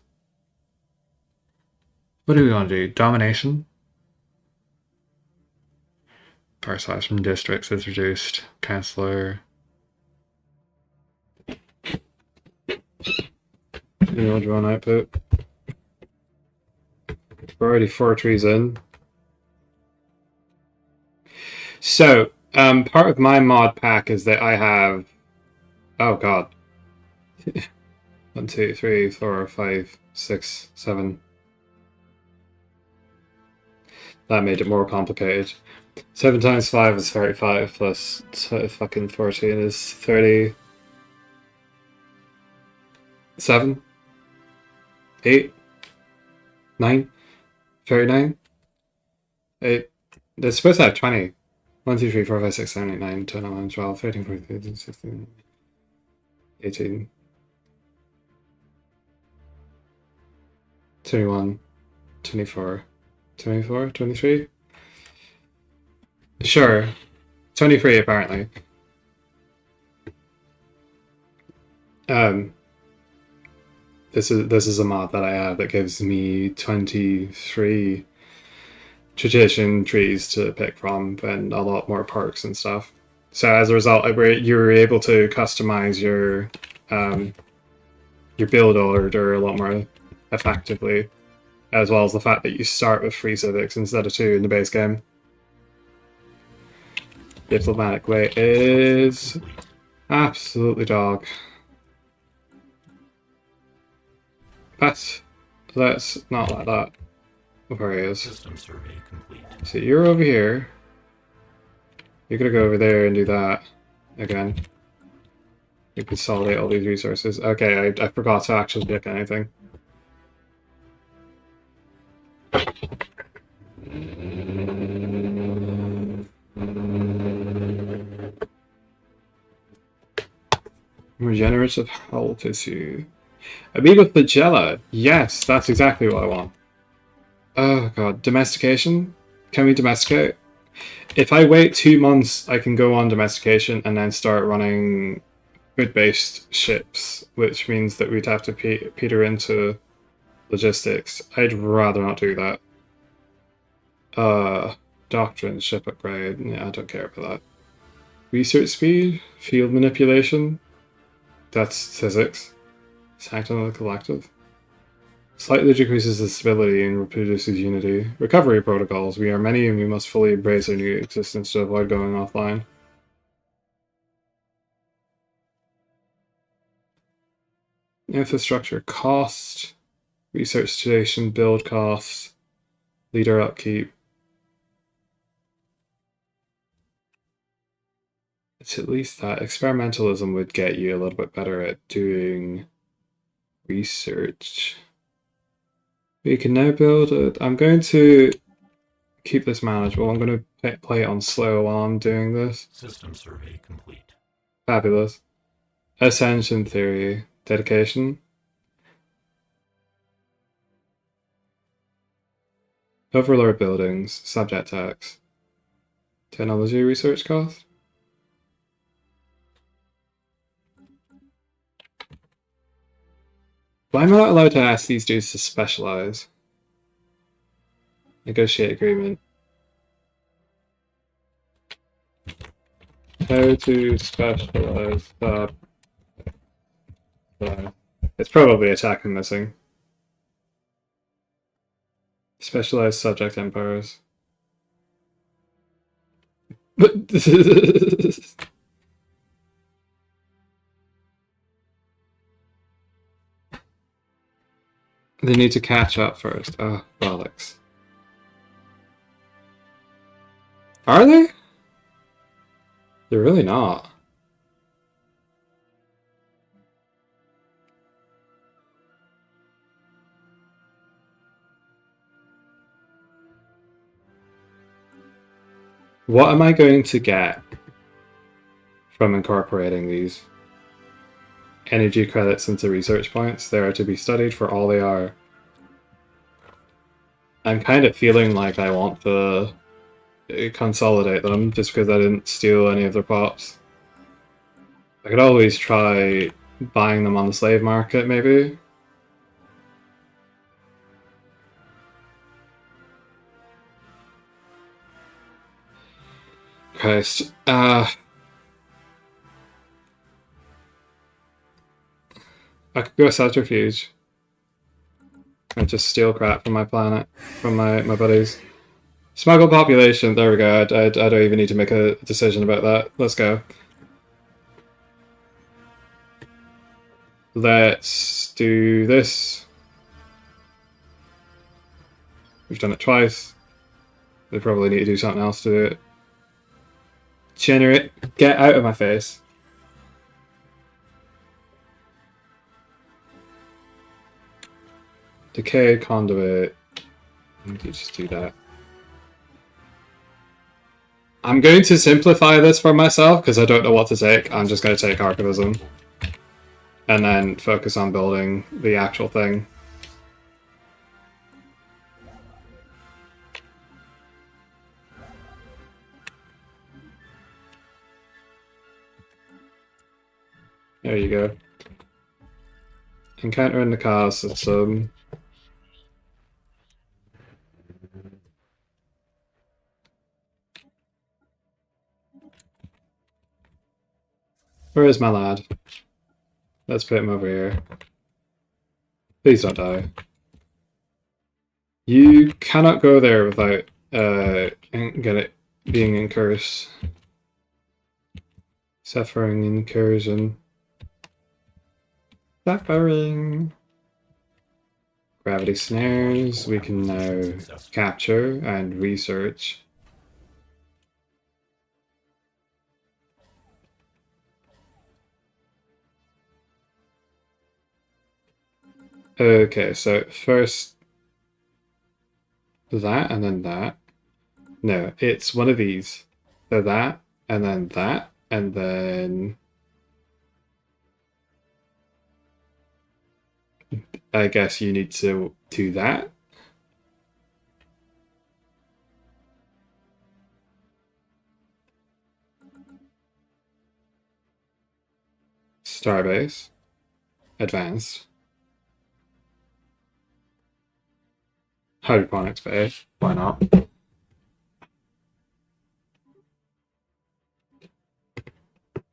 What do we want to do? Domination? Empire size from districts is reduced. Councillor. Drone output. We're already 4 trees in. So, part of my mod pack is that I have... Oh god. 1, 2, 3, 4, 5, 6, 7. That made it more complicated. 7 times 5 is 35 plus fucking 14 is 30. 7? 8? 9? 39? 8. They're supposed to have 20. 1, 2, 3, 4, 5, 6, 7, 8, 9, 10, 11, 12, 13, 14, 15, 16, 18. 21, 24, 24, 23? Sure. 23 apparently. This is a mod that I have that gives me 23 tradition trees to pick from and a lot more perks and stuff. So as a result, you were able to customize your build order a lot more effectively, as well as the fact that you start with 3 civics instead of 2 in the base game. Diplomatic way is absolutely dog. But let's not let that worry us. System survey complete. So you're over here. You're gonna go over there and do that again. You consolidate all these resources. Okay, I forgot to actually pick anything. Regenerative hull tissue. Amoeba flagella. Yes, that's exactly what I want. Oh god, domestication? Can we domesticate? If I wait 2 months, I can go on domestication and then start running food-based ships, which means that we'd have to peter into logistics. I'd rather not do that. Doctrine, ship upgrade. Yeah, I don't care about that. Research speed, field manipulation. That's physics. Act on the collective. Slightly decreases the stability and reproduces unity. Recovery protocols. We are many and we must fully embrace our new existence to avoid going offline. Infrastructure cost. Research station build costs. Leader upkeep. It's at least that. Experimentalism would get you a little bit better at doing research. We can now build it. I'm going to keep this manageable. I'm going to play it on slow while I'm doing this. System survey complete. Fabulous. Ascension theory. Dedication. Overlord buildings. Subject tax. Technology research cost. Why am I not allowed to ask these dudes to specialize? Negotiate agreement. How to specialize. It's probably attack and missing. Specialized subject empires. They need to catch up first. Oh, bollocks. Are they? They're really not. What am I going to get from incorporating these energy credits into research points? They are to be studied for all they are. I'm kind of feeling like I want to consolidate them just because I didn't steal any of their pops. I could always try buying them on the slave market, maybe. Christ. I could go subterfuge. And just steal crap from my planet, from my buddies. Smuggle population, there we go. I don't even need to make a decision about that. Let's go. Let's do this. We've done it twice. We probably need to do something else to do it. Generate. Get out of my face. Decay conduit. You just do that. I'm going to simplify this for myself because I don't know what to take. I'm just going to take archivism. And then focus on building the actual thing. There you go. Encounter in the car system. Where is my lad? Let's put him over here. Please don't die. You cannot go there without being in curse. Suffering incursion. Suffering. Gravity snares we can now capture and research. Okay, so first that and then that. No, it's one of these. So that and then that and then I guess you need to do that. Starbase. Advanced. Hydroponics bay. Why not?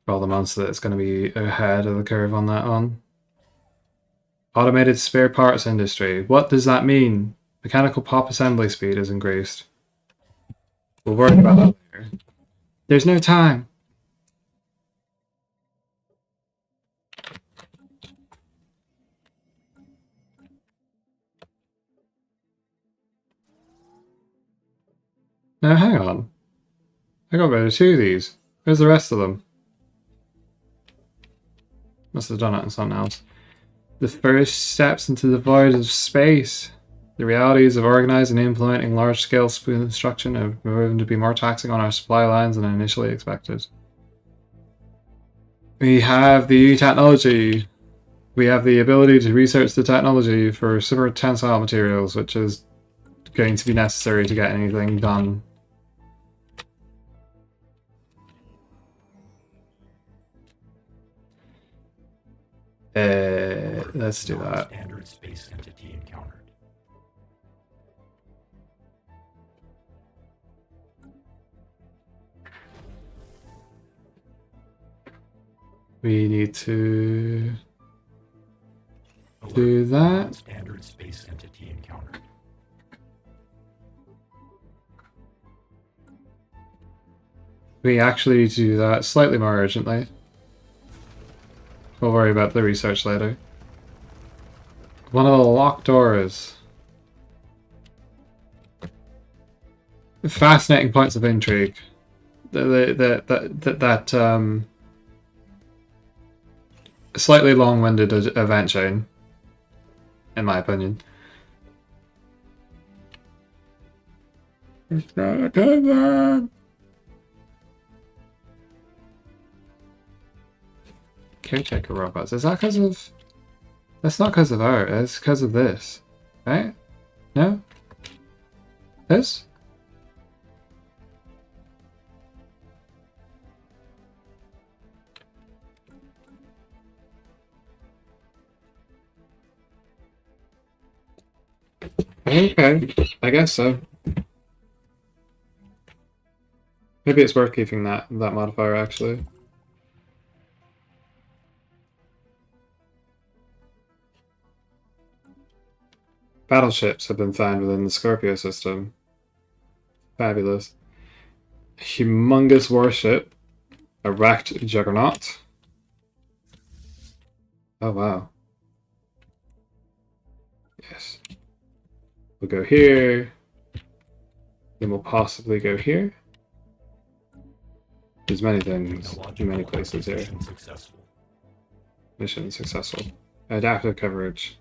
For all the months that it's going to be ahead of the curve on that one. Automated spare parts industry. What does that mean? Mechanical pop assembly speed is increased. We'll worry about that later. There's no time. Now hang on. I got rid of 2 of these. Where's the rest of them? Must have done it on something else. The first steps into the void of space. The realities of organizing and implementing large-scale construction have proven to be more taxing on our supply lines than initially expected. We have the technology. We have the ability to research the technology for super tensile materials, which is going to be necessary to get anything done. Let's do that. Standard space entity encountered. We need to do that. Standard space entity encountered. We actually need to do that slightly more urgently. We'll worry about the research later. One of the locked doors. Fascinating points of intrigue. That slightly long-winded event chain, in my opinion. It's not a good one. Caretaker robots. Is that because of... That's not because of art, it's because of this. Right? No? This? Okay, I guess so. Maybe it's worth keeping that modifier actually. Battleships have been found within the Scorpio system. Fabulous. A humongous warship. A wrecked juggernaut. Oh wow. Yes. We'll go here. Then we'll possibly go here. There's many things, many places here. Mission successful. Adaptive coverage.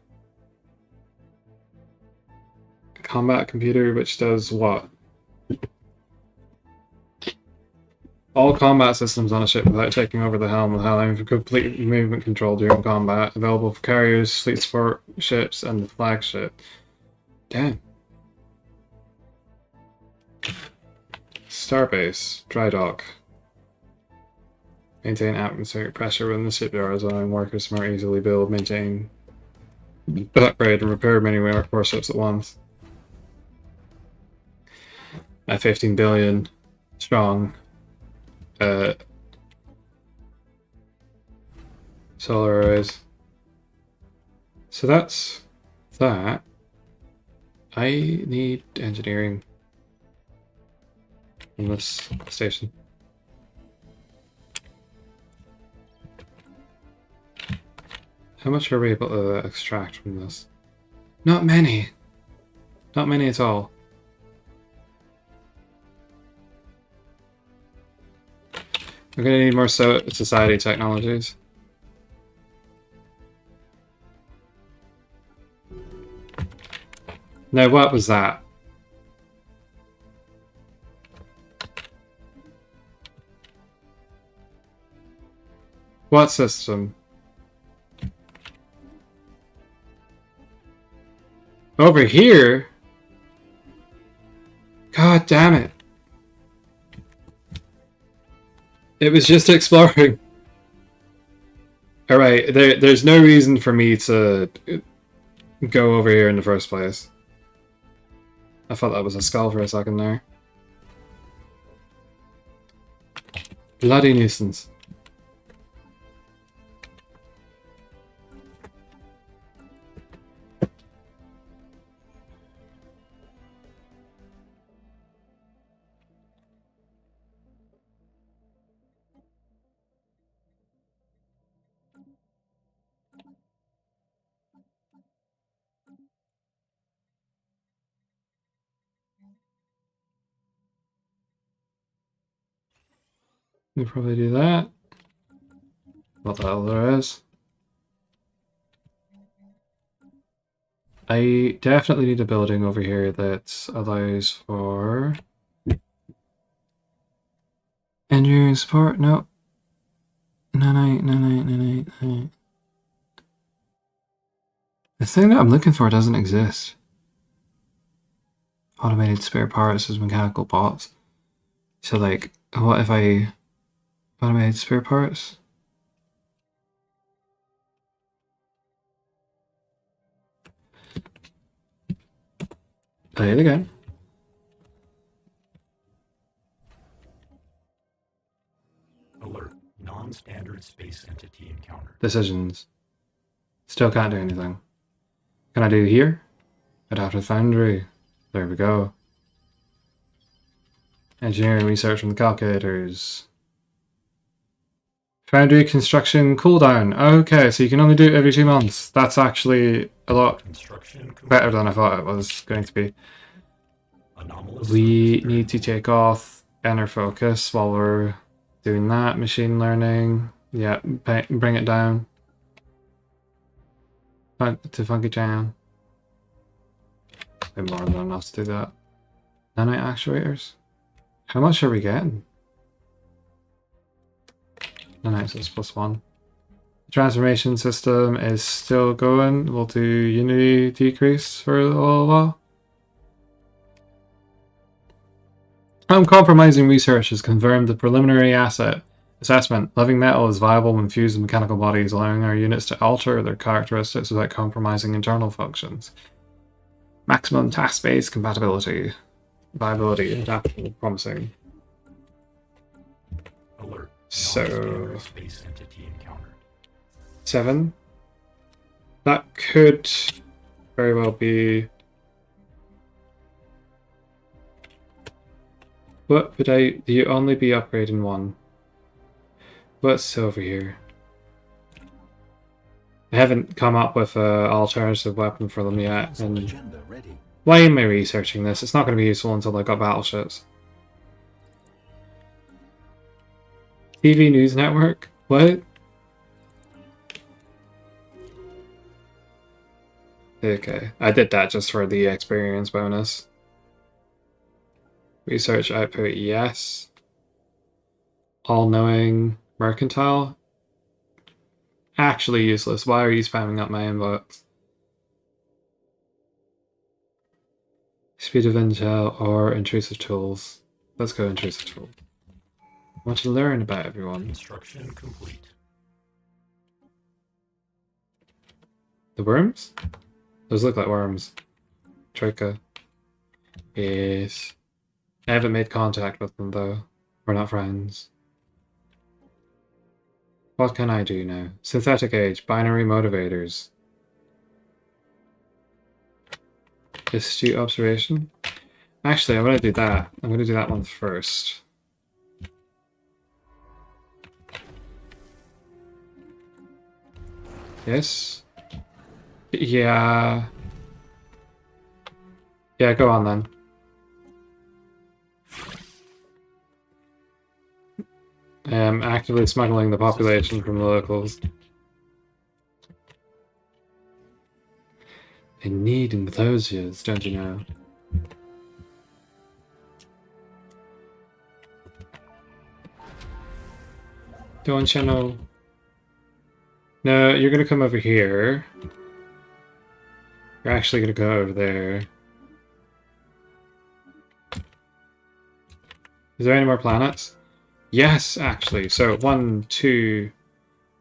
Combat computer, which does what? All combat systems on a ship without taking over the helm, allowing complete movement control during combat. Available for carriers, fleet support ships, and the flagship. Damn. Starbase. Dry dock. Maintain atmospheric pressure when the shipyard, allowing workers to more easily build, maintain, upgrade, and repair many warships at once. At 15 billion strong. Solar arrays. So that's that. I need engineering in this station. How much are we able to extract from this? Not many. Not many at all. We're gonna need more society technologies. Now, what was that? What system? Over here? God damn it. It was just exploring. Alright, there's no reason for me to go over here in the first place. I thought that was a skull for a second there. Bloody nuisance. We'll probably do that. What the hell there is. I definitely need a building over here that allows for engineering support. No. No. The thing that I'm looking for doesn't exist. Automated spare parts as mechanical bots. So like, what if I automated spare parts? Play it again. Alert. Non-standard space entity encountered. Decisions. Still can't do anything. Can I do here? Adaptive Foundry. There we go. Engineering research from the calculators. Foundry construction cooldown. Okay, so you can only do it every 2 months. That's actually a lot better than I thought it was going to be. We need to take off inner focus while we're doing that. Machine learning. Yeah, bring it down. To Funky Jam. Way more than enough to do that. Nanite actuators. How much are we getting? Nanite is +1. The transformation system is still going. We'll do Unity decrease for a little while. Uncompromising research has confirmed the preliminary asset assessment. Living metal is viable when fused with mechanical bodies, allowing our units to alter their characteristics without compromising internal functions. Maximum task-based compatibility. Viability, adaptable, promising. Alert. So, Space entity encountered. 7. That could very well be. What would I? You only be upgrading 1. What's over here? I haven't come up with an alternative weapon for them yet, and Agenda ready. why am I researching this? It's not going to be useful until I got battleships. TV News Network? What? Okay, I did that just for the experience bonus. Research output, yes. All-knowing mercantile? Actually useless. Why are you spamming up my inbox? Speed of intel or intrusive tools? Let's go intrusive tools. I want to learn about everyone. Construction complete. The worms? Those look like worms. Troika. Yes. I haven't made contact with them though. We're not friends. What can I do now? Synthetic age, binary motivators. Astute observation. Actually, I'm gonna do that. I'm gonna do that one first. Yes. Yeah. Yeah, go on then. I am actively smuggling the population from the locals. They need enthusiasts, don't you know? Don't you know? No, you're gonna come over here. You're actually gonna go over there. Is there any more planets? Yes, actually. So 1, 2,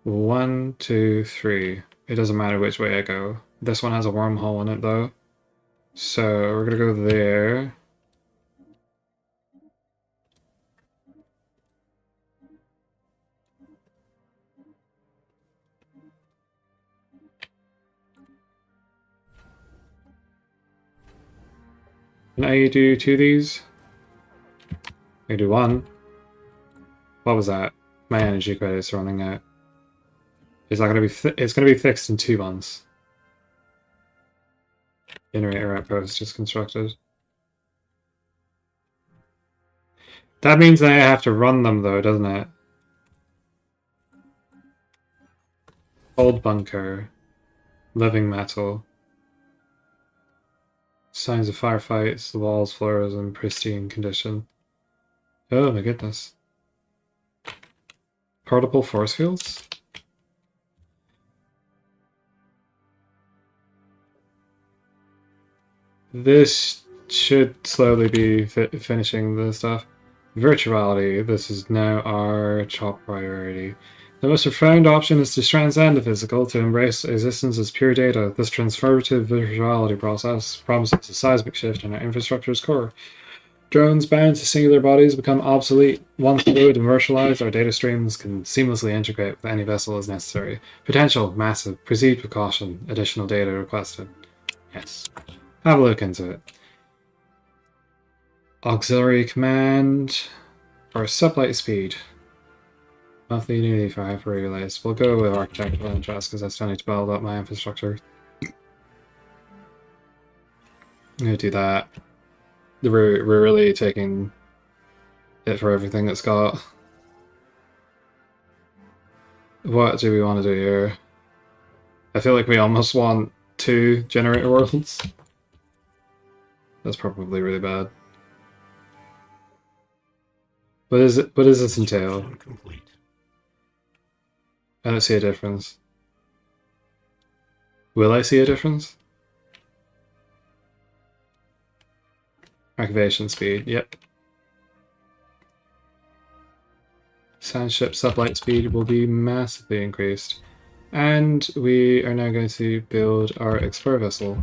1, 2, 3. It doesn't matter which way I go. This one has a wormhole in it though. So we're gonna go there. Can I do 2 of these? I do 1. What was that? My energy credits are running out. Is that gonna be? It's gonna be fixed in 2 months. Generator outpost just constructed. That means that I have to run them though, doesn't it? Old bunker, living metal. Signs of firefights, the walls, floors in pristine condition. Oh my goodness. Portable force fields? This should slowly be finishing the stuff. Virtuality, this is now our top priority. The most profound option is to transcend the physical, to embrace existence as pure data. This transformative virtuality process promises a seismic shift in our infrastructure's core. Drones bound to singular bodies become obsolete. Once fluid and virtualized, our data streams can seamlessly integrate with any vessel as necessary. Potential, massive. Proceed with caution. Additional data requested. Yes. Have a look into it. Auxiliary command or sublight speed. Monthly unity for hyper relays. We'll go with architectural interest because I still need to build up my infrastructure. I'm gonna do that. We're really taking it for everything it's got. What do we want to do here? I feel like we almost want 2 generator worlds. That's probably really bad. What is it? What does this entail? Complete. I don't see a difference. Will I see a difference? Activation speed, yep. Sandship sublight speed will be massively increased. And we are now going to build our explorer vessel.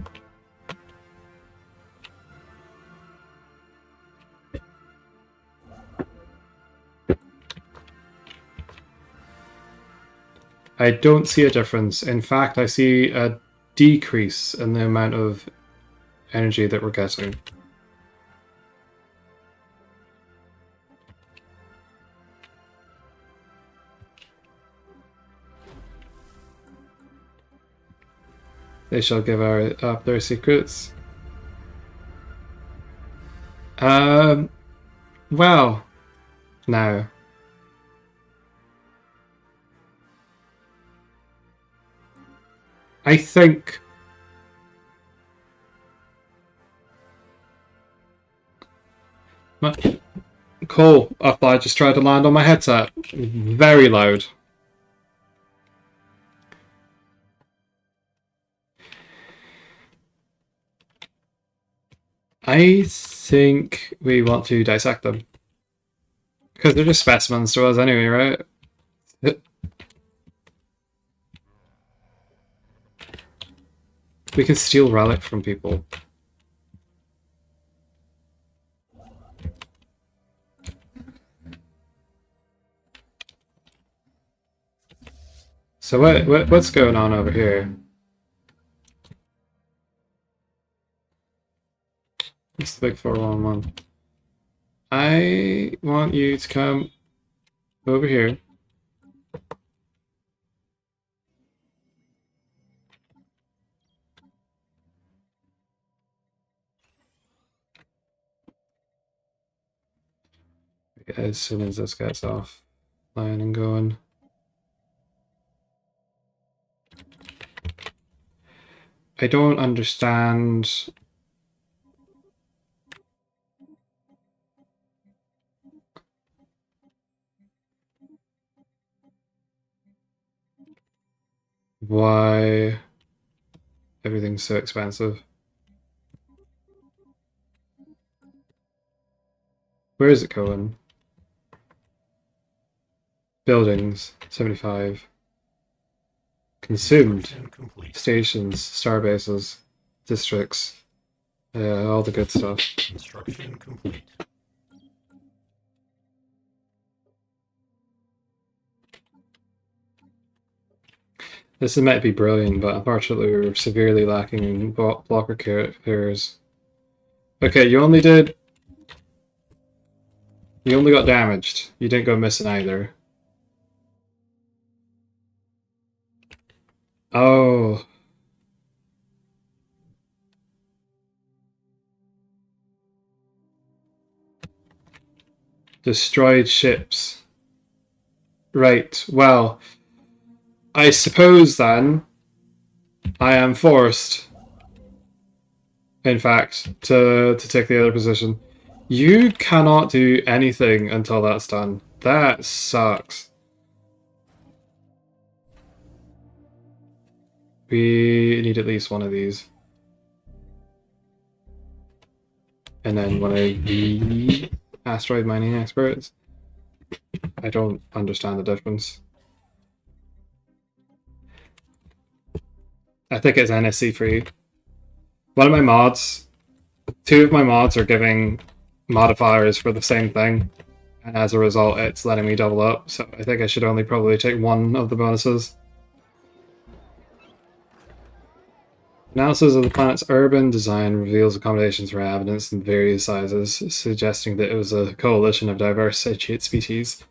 I don't see a difference. In fact, I see a decrease in the amount of energy that we're getting. They shall give up their secrets. Well, now. I think cool. I thought I just tried to land on my headset. Very loud. I think we want to dissect them. Because they're just specimens to us anyway, right? We can steal relic from people. So what's going on over here? It's the big 411. I want you to come over here. As soon as this gets off line and going. I don't understand why everything's so expensive. Where is it going? Buildings, 75. Consumed. Stations, starbases, districts. Yeah, all the good stuff. Construction complete. This is meant to be brilliant, but unfortunately we're severely lacking in blocker carriers. Okay, you only got damaged. You didn't go missing either. Oh. Destroyed ships. Right, well, I suppose then I am forced. in fact, to take the other position. You cannot do anything until that's done. That sucks. We need at least one of these. And then one of the asteroid mining experts. I don't understand the difference. I think it's NSC free. One of my mods, 2 of my mods are giving modifiers for the same thing. And as a result, it's letting me double up. So I think I should only probably take one of the bonuses. Analysis of the planet's urban design reveals accommodations for inhabitants in various sizes, suggesting that it was a coalition of diverse sentient species.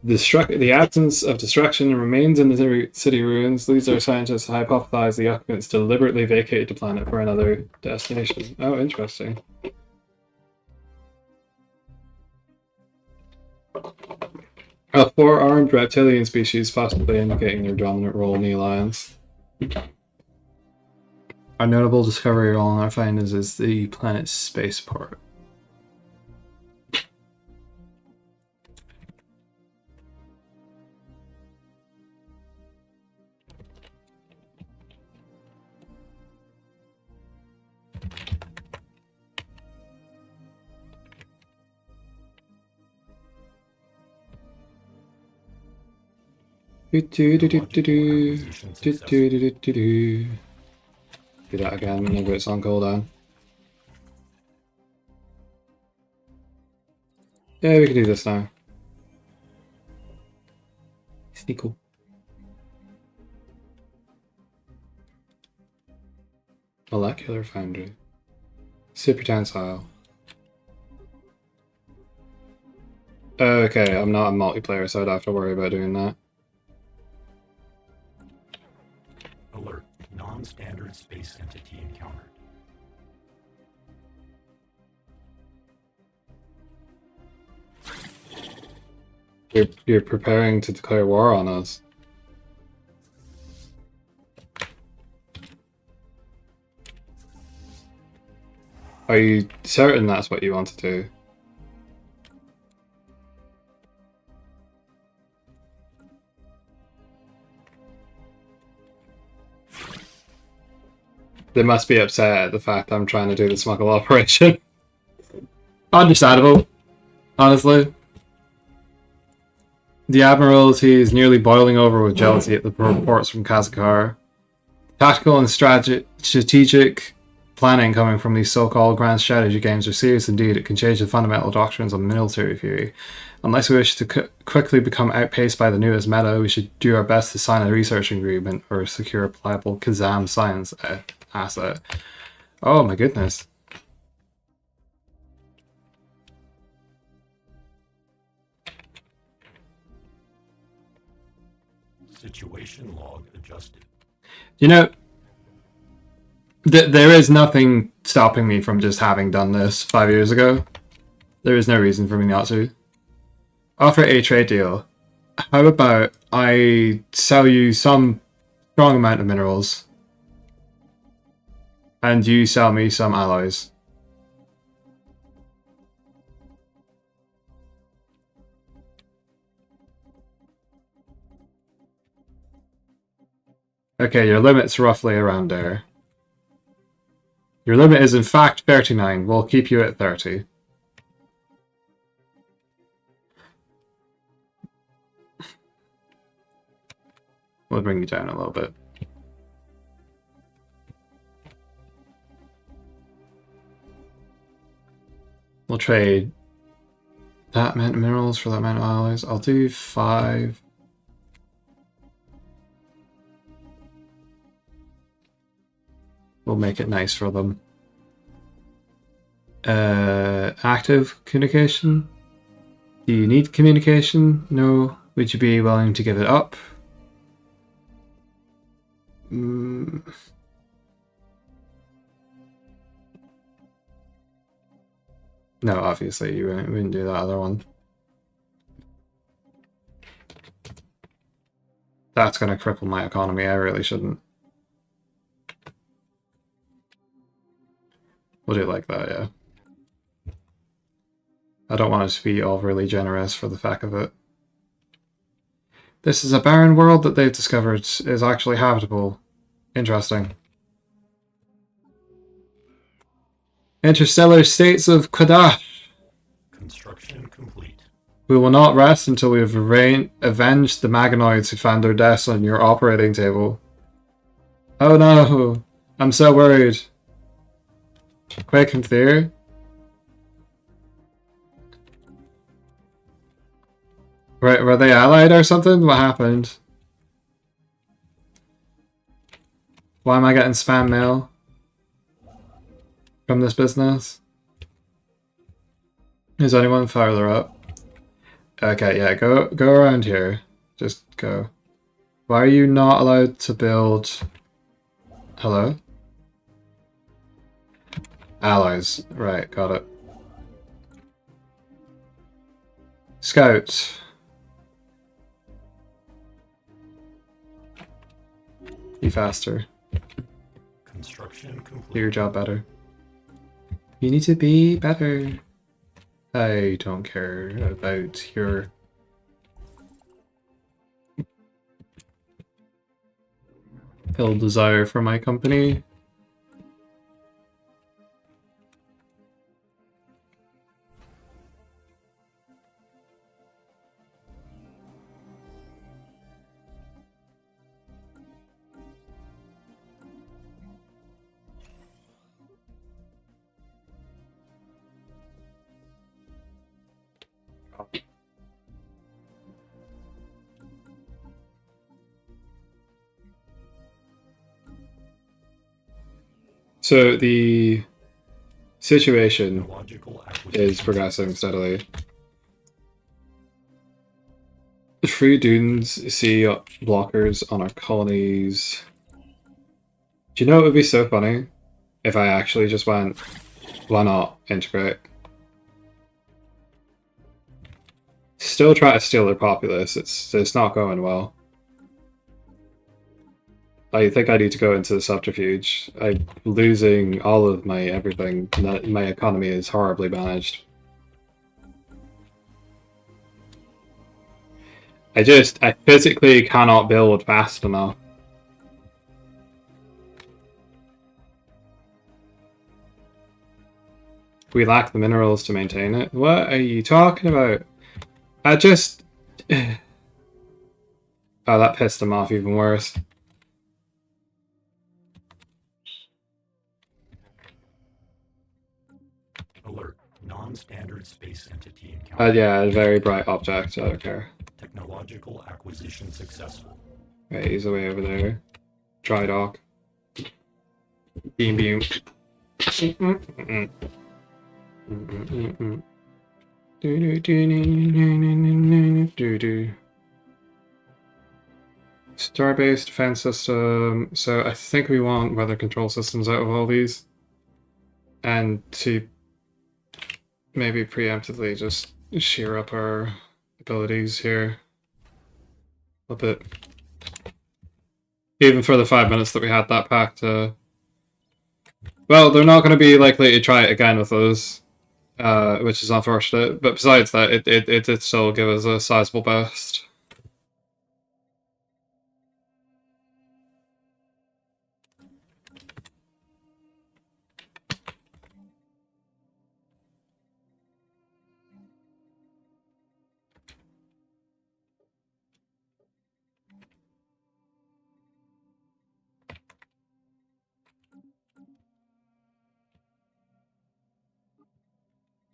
The absence of destruction remains in the city ruins leads our scientists to hypothesize the occupants deliberately vacated the planet for another destination. Oh, interesting. A 4-armed reptilian species, possibly indicating their dominant role in the Alliance. A notable discovery along our findings is the planet's spaceport. Do that again whenever it's on cooldown. Yeah, we can do this now. Sneak cool. Molecular foundry. Super tensile. Okay, I'm not a multiplayer, so I'd have to worry about doing that. Alert. Non-standard space entity encountered. You're preparing to declare war on us. Are you certain that's what you want to do? They must be upset at the fact I'm trying to do the smuggle operation. Understandable, honestly. The Admiralty is nearly boiling over with jealousy at the reports from Kazakar. Tactical and strategic planning coming from these so-called grand strategy games are serious indeed. It can change the fundamental doctrines of military theory. Unless we wish to quickly become outpaced by the newest meta, we should do our best to sign a research agreement or secure a pliable Kazam science asset. Oh my goodness. Situation log adjusted. You know, there is nothing stopping me from just having done this 5 years ago. There is no reason for me not to. Offer a trade deal. How about I sell you some strong amount of minerals and you sell me some alloys? Okay, your limit's roughly around there. Your limit is in fact 39. We'll keep you at 30. We'll bring you down a little bit. We'll trade that amount of minerals for that amount of alloys. I'll do 5. We'll make it nice for them. Active communication? Do you need communication? No. Would you be willing to give it up? No, obviously you wouldn't do that other one. That's going to cripple my economy. I really shouldn't. We'll do it like that, yeah. I don't want it to be overly generous for the fact of it. This is a barren world that they've discovered is actually habitable. Interesting. Interstellar states of Qadash. Construction complete. We will not rest until we have avenged the Maganoids who found their deaths on your operating table. Oh no! I'm so worried. Quake in theory? Were they allied or something? What happened? Why am I getting spam mail from this business? Is anyone farther up? Okay, yeah, go around here. Just go. Why are you not allowed to build... Hello? Allies. Right, got it. Scout. Be faster. Construction complete. Do your job better. You need to be better. I don't care about your... ill desire for my company. So the situation Technological is acquisition progressing successful. steadily. Free dunes see blockers on our colonies. Do you know it would be so funny if I actually just went, why not integrate? Still try to steal their populace. It's not going well. I think I need to go into the subterfuge. I'm losing all of my everything. My economy is horribly managed. I physically cannot build fast enough. We lack the minerals to maintain it. What are you talking about? I just... Oh, that pissed him off even worse. Alert. Non-standard space entity encounter. Yeah, a very bright object. I don't care. Technological acquisition successful. Right, he's away over there. Dry dock. Beam beam. Star-based defense system. So I think we want weather control systems out of all these. And to maybe preemptively just shear up our abilities here a bit. Even for the 5 minutes that we had that packed. Well, they're not going to be likely to try it again with those, which is unfortunate. But besides that, it did still give us a sizable boost.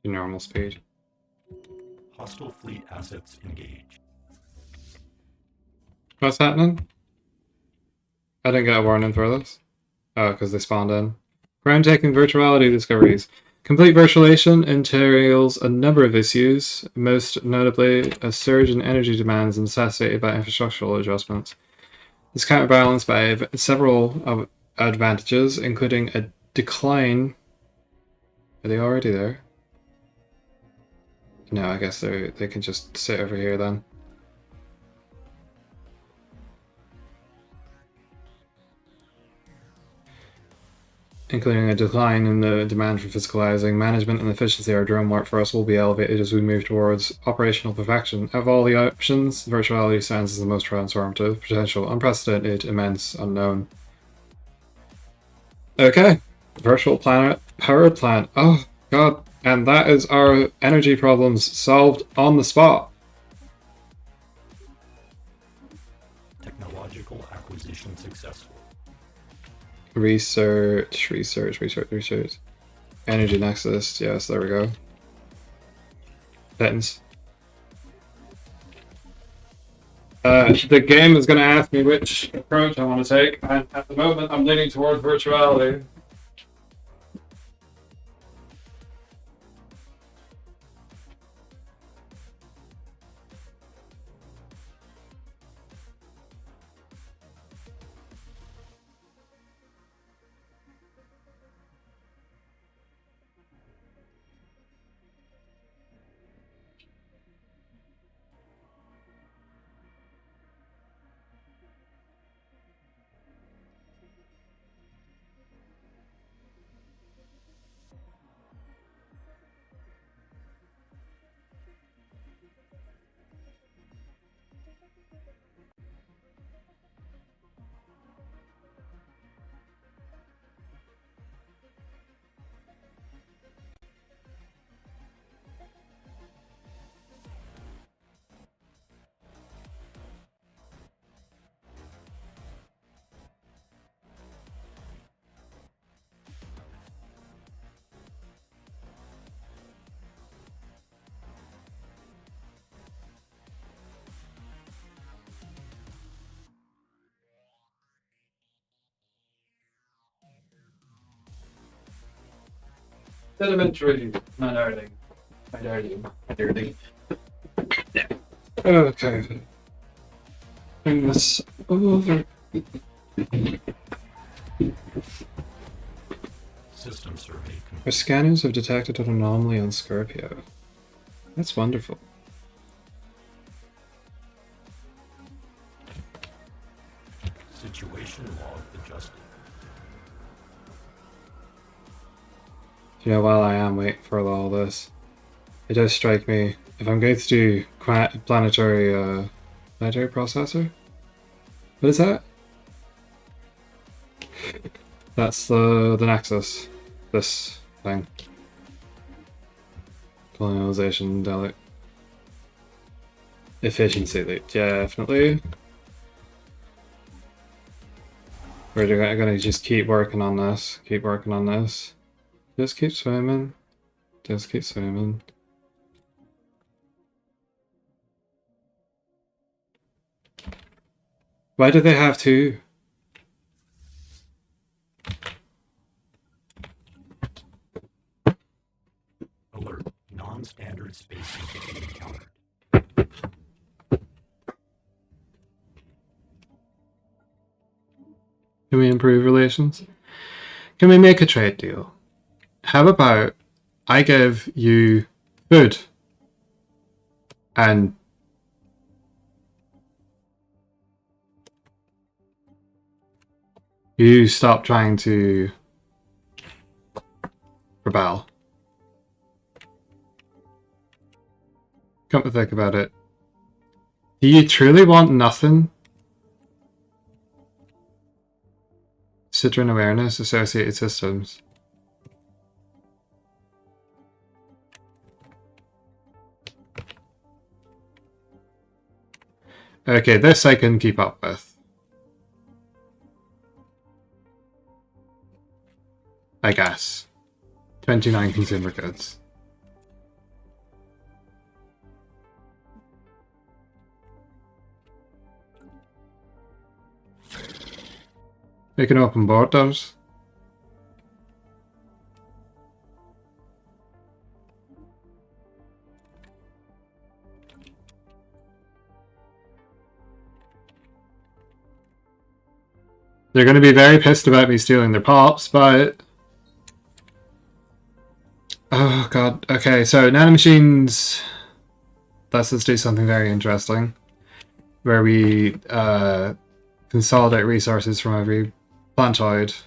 Normal speed. Hostile fleet assets engaged. What's happening? I didn't get a warning for this. Oh, because they spawned in. Groundtaking virtuality discoveries. Complete virtualization entails a number of issues, most notably a surge in energy demands necessitated by infrastructural adjustments. This counterbalanced by several advantages, including a decline. Are they already there? No, I guess they can just sit over here then. including a decline in the demand for physicalizing. Management and efficiency of our drone workforce will be elevated as we move towards operational perfection. Of all the options, virtuality stands as the most transformative, potential, unprecedented, immense, unknown. Okay, virtual planet, power plant. Oh god, and that is our energy problems solved on the spot. Technological acquisition successful. Research. Energy nexus. Yes, there we go. Buttons. The game is going to ask me which approach I want to take, and at the moment I'm leaning towards virtuality. Sedimentary minority. Okay. Bring this over. System survey complete. Our scanners have detected an anomaly on Scorpio. That's wonderful. Situation log adjusted. You know, while I am waiting for all this, it does strike me, if I'm going to do planetary processor, what is that? That's the Nexus, this thing. Colonialization, efficiency loop, definitely. We're gonna just keep working on this, Just keep swimming. Why do they have two? Alert. Non-standard space entity encountered. Can we improve relations? Can we make a trade deal? How about I give you food and you stop trying to rebel? Come to think about it, do you truly want nothing? Citron awareness, associated systems. Okay, this I can keep up with. I guess. 29 consumer goods. We can open borders. They're going to be very pissed about me stealing their pops, but... Oh god, okay, so nanomachines... Let's just do something very interesting. Where we consolidate resources from every plantoid.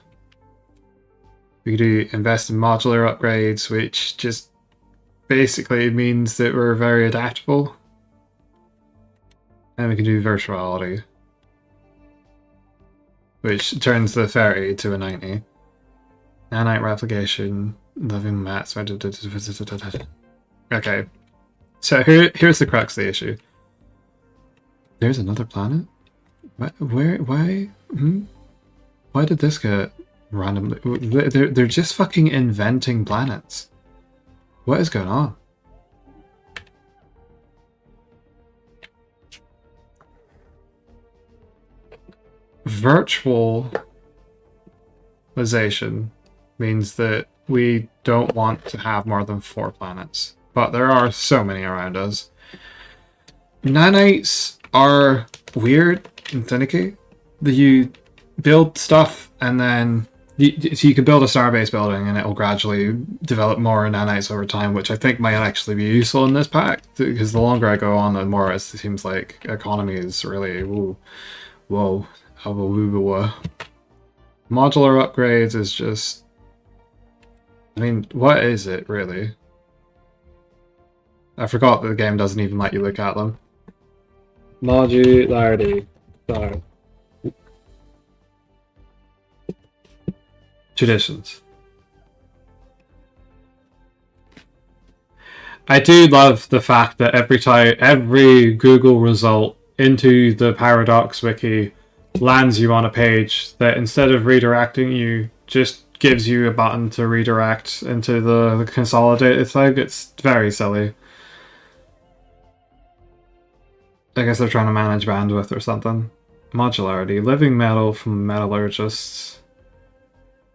We could do invest in modular upgrades, which just basically means that we're very adaptable. And we can do virtuality, which turns the 30 to a 90. Nanite replication, living mats. Okay, so here's the crux of the issue. There's another planet? Why? Why did this get randomly? They're just fucking inventing planets. What is going on? Virtualization means that we don't want to have more than 4 planets, but there are so many around us. Nanites are weird and finicky. You build stuff and then so you can build a starbase building and it will gradually develop more nanites over time, which I think might actually be useful in this pack, because the longer I go on, the more it seems like economy is really whoa. Modular upgrades is just, I mean, what is it really? I forgot that the game doesn't even let you look at them. Modularity. Sorry. Traditions. I do love the fact that every Google result into the Paradox wiki lands you on a page that, instead of redirecting you, just gives you a button to redirect into the consolidated thing. It's very silly. I guess they're trying to manage bandwidth or something. Modularity. Living metal from metallurgists.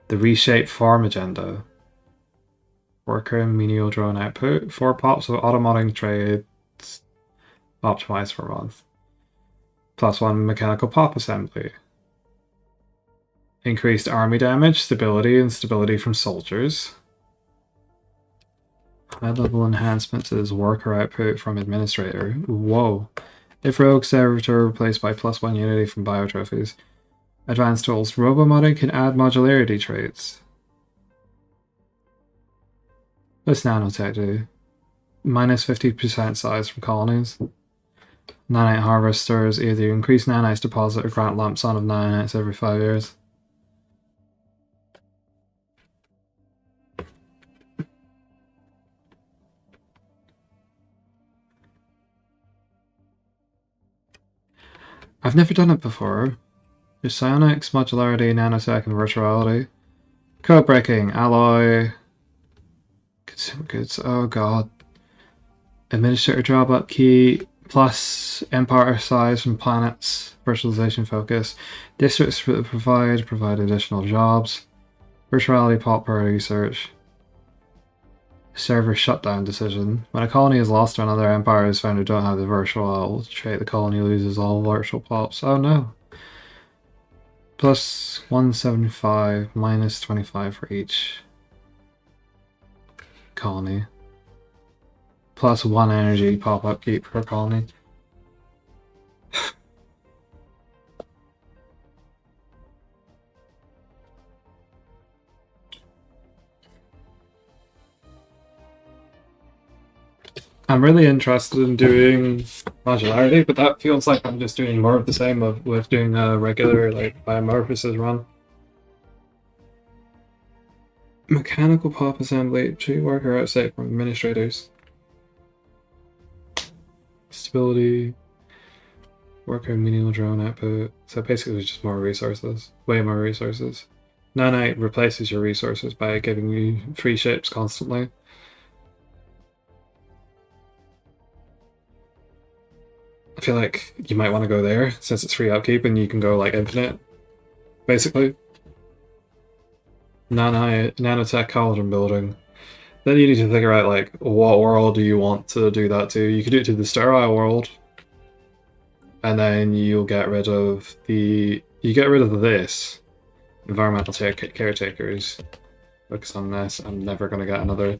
The reshape farm agenda. Worker and menial drone output. 4 pops of automatic trades. Optimized for month. +1 mechanical pop assembly. Increased army damage, stability, and stability from soldiers. High level enhancements is worker output from administrator. Whoa. If rogue servitor replaced by +1 unity from biotrophies. Advanced tools. Robomodding can add modularity traits. What's nanotech do? -50% size from colonies. Nanite harvesters either increase nanites deposit or grant lump sum of nanites every 5 years. I've never done it before. There's psionics, modularity, nanotech, and virtuality. Code breaking, alloy, consumer goods. Oh god. Administrator job upkeep. Plus empire size from planets, virtualization focus, districts provide additional jobs, virtuality pop per research, server shutdown decision. When a colony is lost or another empire is found who don't have the virtual trait, the colony loses all virtual pops. Oh no. Plus 175, minus 25 for each colony. Plus 1 energy pop upkeep per colony. I'm really interested in doing modularity, but that feels like I'm just doing more of the same with doing a regular like biomorphosis run. Mechanical pop assembly, tree worker outside from administrators. Stability, worker menial drone output. So basically just more resources. Way more resources. Nanite replaces your resources by giving you free shapes constantly. I feel like you might want to go there since it's free upkeep and you can go like infinite. Basically. Nanotech cauldron building. Then you need to figure out like what world do you want to do that to. You could do it to the sterile world, and then you'll get rid of this environmental caretakers. Focus on this. I'm never gonna get another.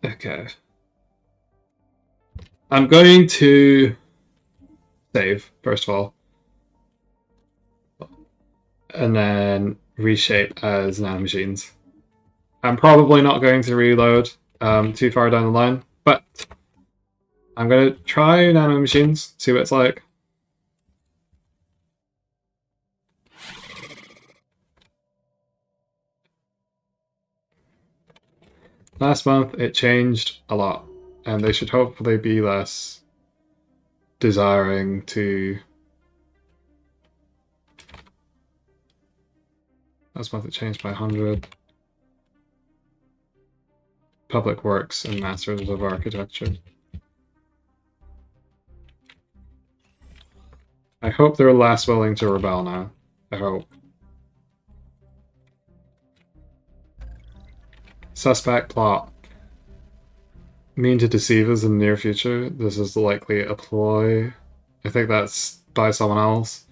Okay. I'm going to save first of all, and then reshape as nanomachines. I'm probably not going to reload too far down the line, but I'm going to try nanomachines, see what it's like. Last month it changed a lot, and they should hopefully be less desiring to... Last month it changed by 100. Public Works and Masters of Architecture. I hope they're less willing to rebel now. I hope. Suspect plot. Mean to deceive us in the near future. This is likely a ploy. I think that's by someone else.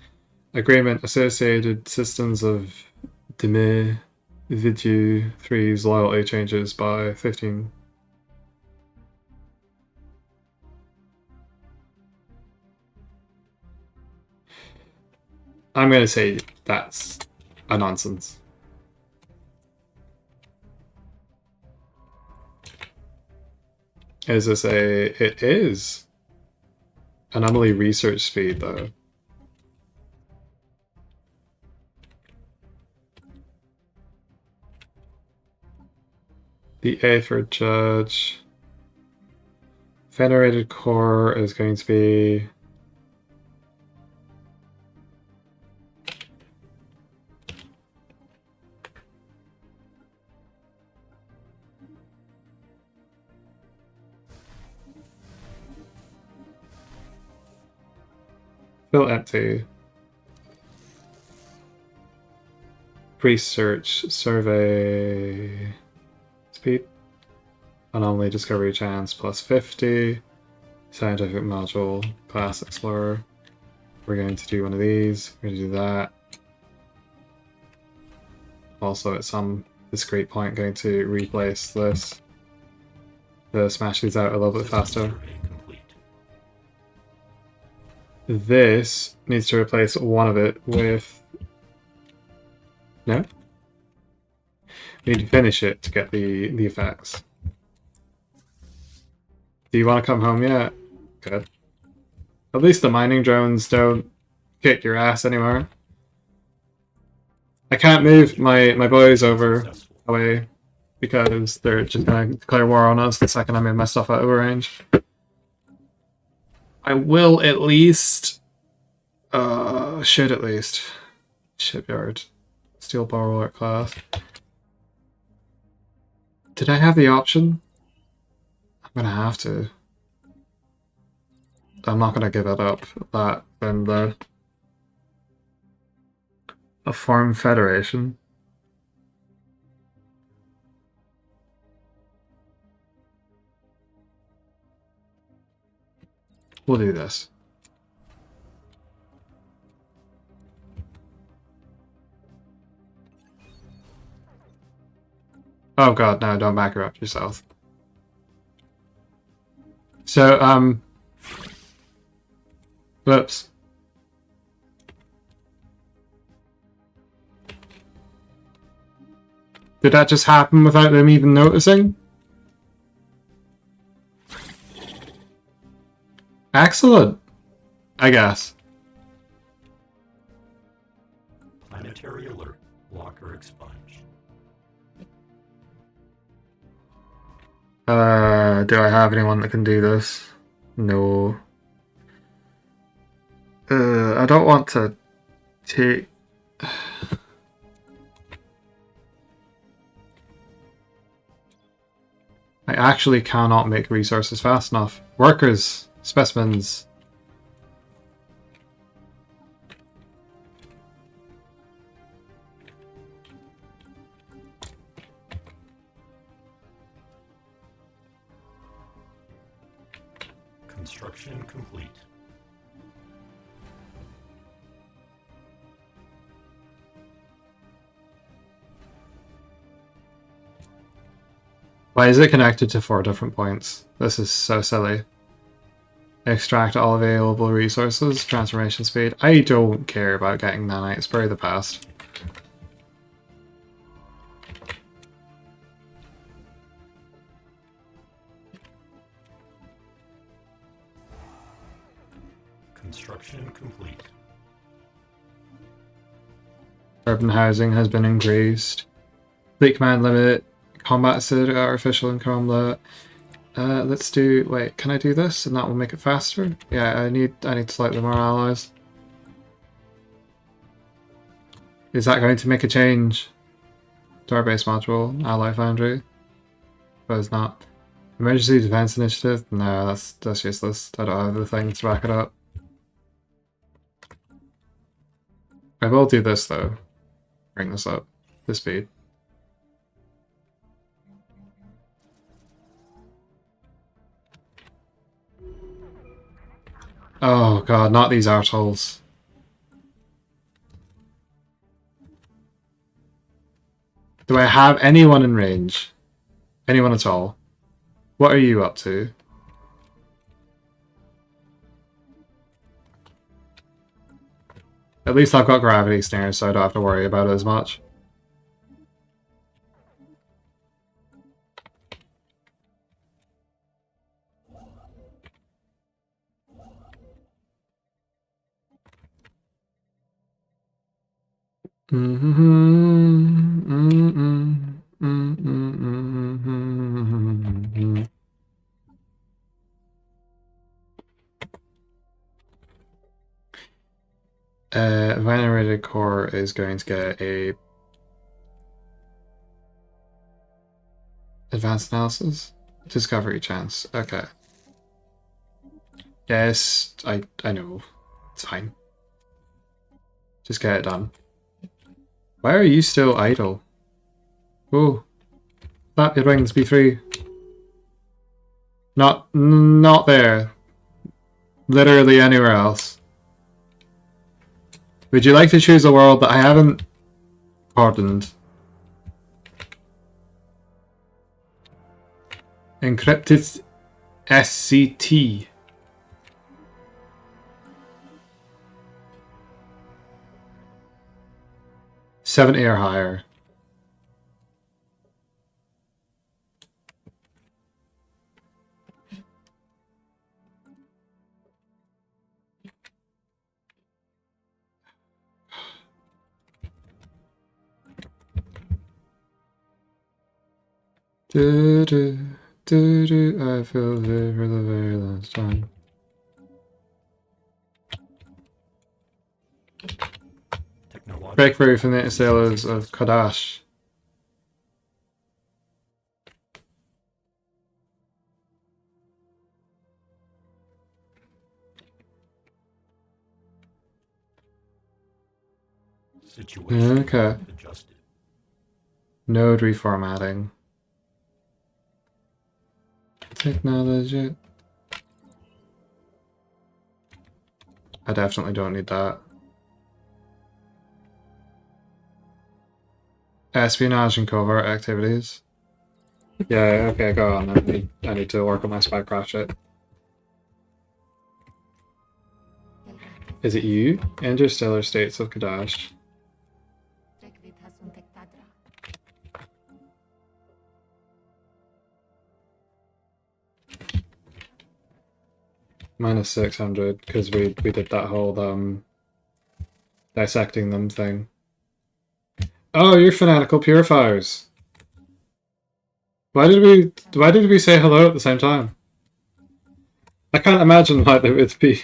Agreement associated systems of Deme Vidyu 3's loyalty changes by 15. I'm going to say that's a nonsense. Is this a... It is. Anomaly research speed, though. The A for judge. Venerated core is going to be... Fill empty. Research survey speed. Anomaly discovery chance plus 50. Scientific module class explorer. We're going to do one of these. We're going to do that. Also at some discrete point going to replace this to smash these out a little bit faster. This needs to replace one of it with... No? We need to finish it to get the effects. Do you want to come home yet? Good. At least the mining drones don't kick your ass anymore. I can't move my boys away because they're just going to declare war on us the second I move my stuff out of range. I will at least... should at least. Shipyard. Steel power alert class. Did I have the option? I'm gonna have to. I'm not gonna give it up. That and the... A farm federation. We'll do this. Oh god, no, don't back her up yourself. So, whoops. Did that just happen without them even noticing? Excellent, I guess. Planetary alert. Locker expunged. Do I have anyone that can do this? No. I don't want to take... I actually cannot make resources fast enough. Workers, specimens. Construction complete. Why is it connected to 4 different points? This is so silly. Extract all available resources, transformation speed. I don't care about getting nanites, bury the past. Construction complete. Urban housing has been increased. Fleet command limit. Combat city artificial in combat. Let's do. Wait, can I do this and that will make it faster? Yeah, I need slightly more allies. Is that going to make a change to our base module, Ally Foundry? But it's not. Emergency Defense Initiative? No, that's useless. I don't have the things to back it up. I will do this though. Bring this up. The speed. Oh god, not these arseholes. Do I have anyone in range? Anyone at all? What are you up to? At least I've got gravity snares, so I don't have to worry about it as much. Venerated core is going to get a advanced analysis discovery chance. Okay. Yes, I know. It's fine. Just get it done. Why are you still idle? Oh. Flap your wings, B3. Not there. Literally anywhere else. Would you like to choose a world that I haven't cordoned? Encrypted SCT. $70 or higher. I feel it for the very last time. Break free from the sailors of Kadash. Situation okay. adjusted. Node reformatting. Technology. I definitely don't need that. Espionage and covert activities. Yeah, okay, go on. I need to work on my spy crash it. Is it you? Interstellar states of Kadash. Minus 600 because we did that whole dissecting them thing. Oh, you're fanatical purifiers. Why did we say hello at the same time? I can't imagine why they would be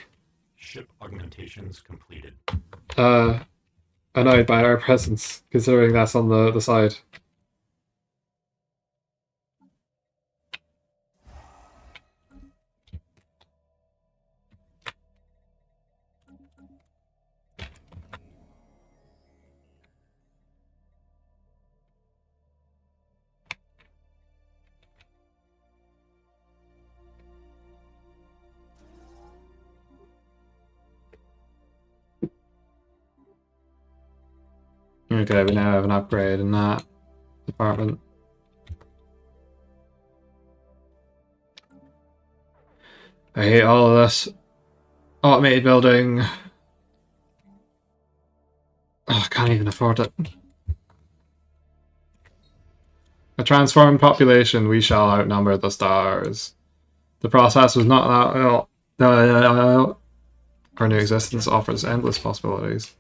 Ship augmentations completed. annoyed by our presence, considering that's on the side. Okay, we now have an upgrade in that department. I hate all of this. Automated building. Oh, I can't even afford it. A transformed population, we shall outnumber the stars. The process was not that well. Our new existence offers endless possibilities.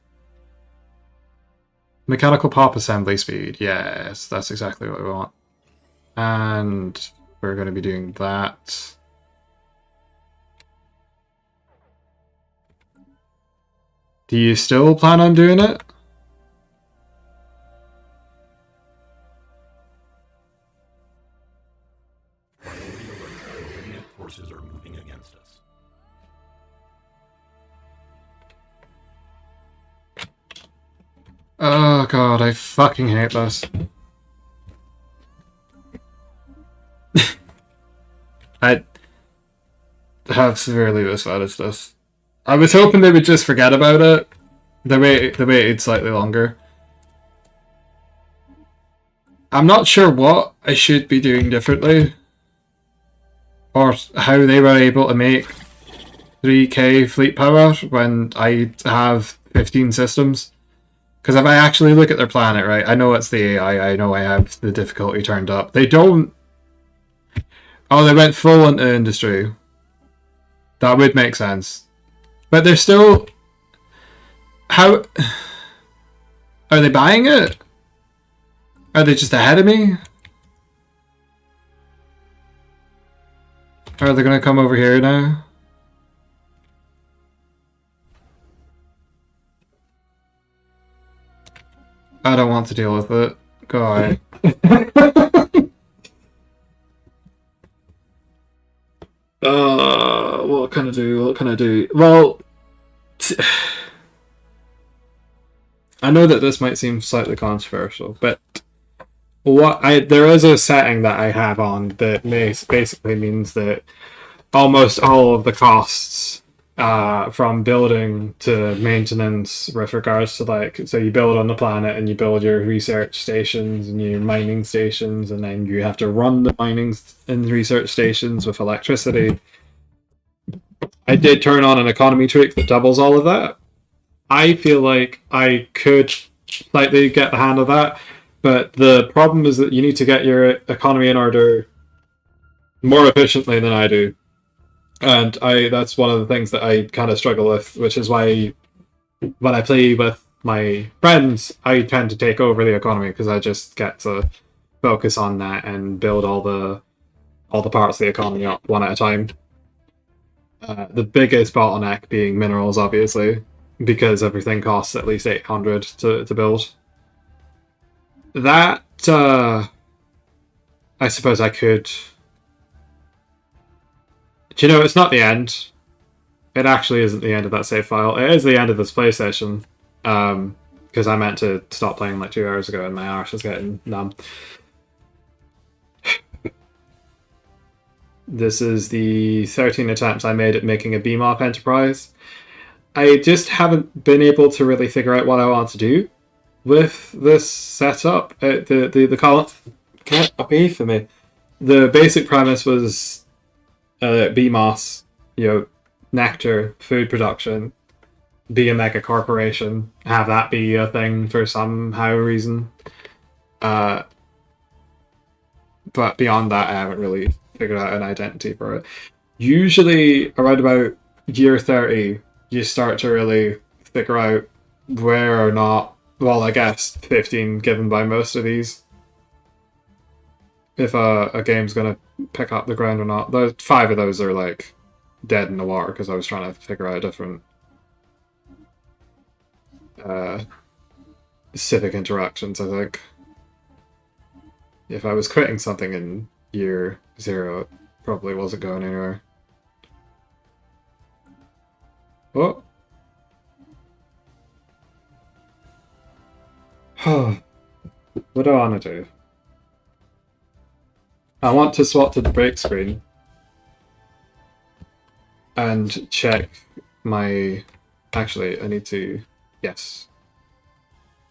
Mechanical pop assembly speed. Yes, that's exactly what we want. And we're going to be doing that. Do you still plan on doing it? Priority alert. Malignant forces are moving against us. Oh god, I fucking hate this. I have severely mismanaged this. I was hoping they would just forget about it. They waited slightly longer. I'm not sure what I should be doing differently. Or how they were able to make 3k fleet power when I have 15 systems. Because if I actually look at their planet, right, I know it's the AI, I know I have the difficulty turned up. They don't... Oh, they went full into industry. That would make sense. But they're still... How... Are they buying it? Are they just ahead of me? Or are they going to come over here now? I don't want to deal with it. Go away. What can I do? What can I do? Well, I know that this might seem slightly controversial, but there is a setting that I have on that basically means that almost all of the costs from building to maintenance with regards to like, so you build on the planet and you build your research stations and your mining stations, and then you have to run the mining and research stations with electricity. I did turn on an economy tweak that doubles all of that. I feel like I could slightly get the hand of that, but the problem is that you need to get your economy in order more efficiently than I do. And that's one of the things that I kind of struggle with, which is why when I play with my friends, I tend to take over the economy because I just get to focus on that and build all the parts of the economy up one at a time. The biggest bottleneck being minerals, obviously, because everything costs at least 800 to build. That I suppose I could. Do you know, it's not the end. It actually isn't the end of that save file. It is the end of this play session. Because I meant to stop playing like 2 hours ago and my arse is getting numb. This is the 13 attempts I made at making a BMOP enterprise. I just haven't been able to really figure out what I want to do with this setup. The column... Get away from me. The basic premise was... BMOS, nectar, food production, be a mega corporation, have that be a thing for somehow reason. But beyond that, I haven't really figured out an identity for it. Usually, around about year 30, you start to really figure out where or not, well, I guess 15 given by most of these, if a game's going to pick up the ground or not. Those 5 of those are like dead in the water because I was trying to figure out different civic interactions, I think. If I was quitting something in year 0, it probably wasn't going anywhere. Oh. What do I want to do? I want to swap to the break screen and check my... Actually, I need to... Yes.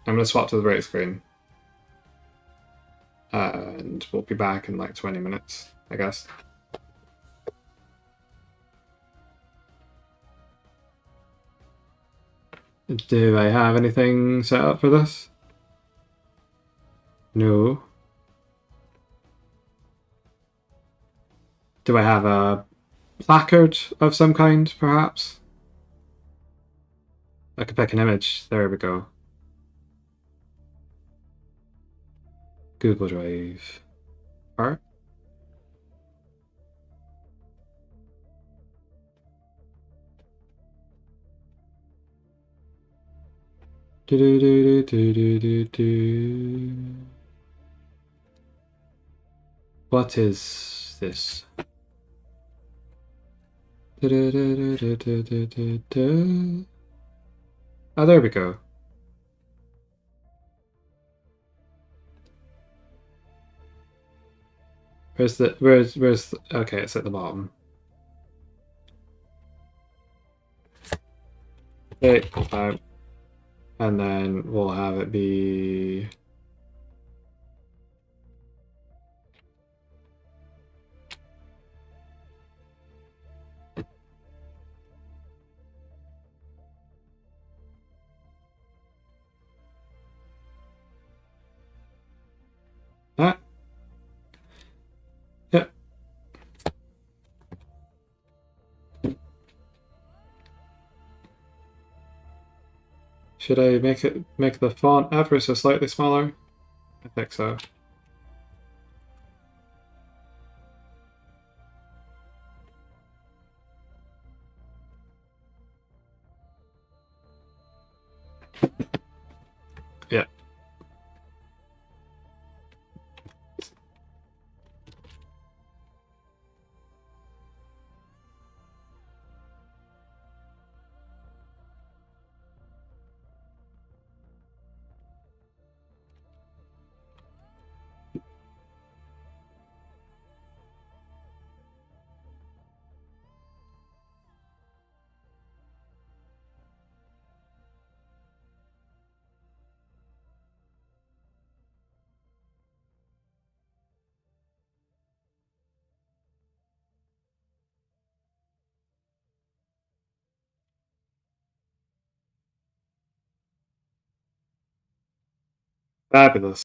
I'm going to swap to the break screen. And we'll be back in like 20 minutes, I guess. Do I have anything set up for this? No. Do I have a placard of some kind, perhaps? I could pick an image. There we go. Google Drive. Or do do do do do do do. What is this? Do, do, do, do, do, do, do, do. Oh, there we go. Where's okay, it's at the bottom. Okay, and then we'll have it be that. Yep. Should I make the font ever so slightly smaller? I think so. Yeah. Fabulous.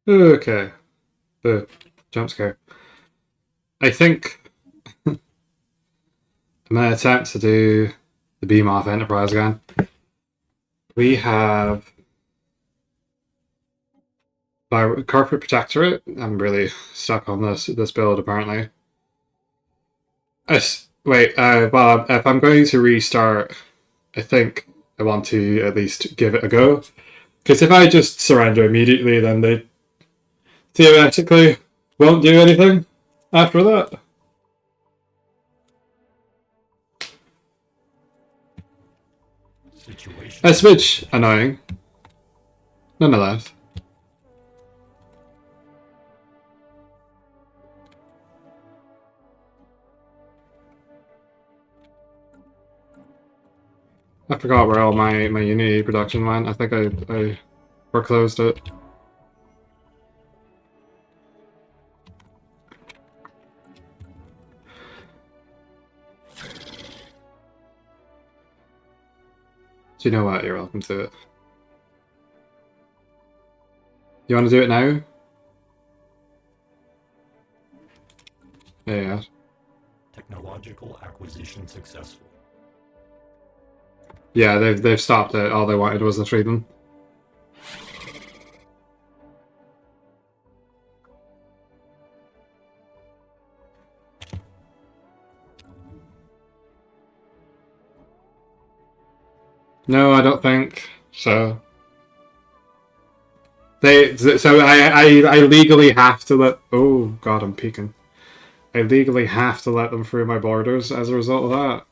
Okay. The jump scare. I think I'm going to attempt to do the beam off Enterprise again. We have by Corporate Protectorate. I'm really stuck on this build apparently. Wait, well, if I'm going to restart, I think I want to at least give it a go. Because if I just surrender immediately, then they theoretically won't do anything after that. Situation. A switch annoying. Nonetheless. I forgot where all my Unity production went. I think I foreclosed it. Do you know what? You're welcome to it. You want to do it now? Yeah. Technological acquisition successful. Yeah, they've stopped it. All they wanted was the freedom. No, I don't think so. So I legally have to let. Oh God, I'm peeking. I legally have to let them through my borders as a result of that.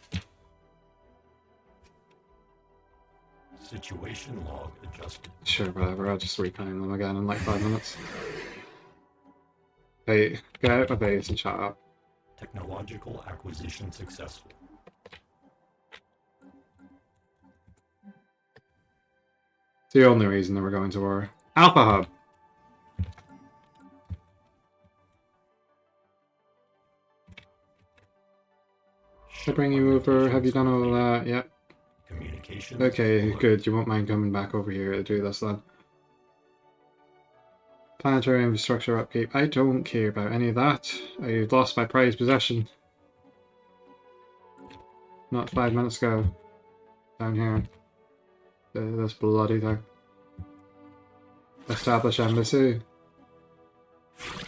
Situation log adjusted. Sure, whatever. I'll just reclaim them again in like 5 minutes. Hey, get out of my base and shut up. Technological acquisition successful. It's the only reason that we're going to war. Alpha Hub. Should I bring you over? Have you done all that? Yep. Communications. Okay, alert. good. You won't mind coming back over here to do this then. Planetary infrastructure upkeep. I don't care about any of that. I lost my prized possession. Not 5 minutes ago. Down here. This bloody thing. Establish embassy.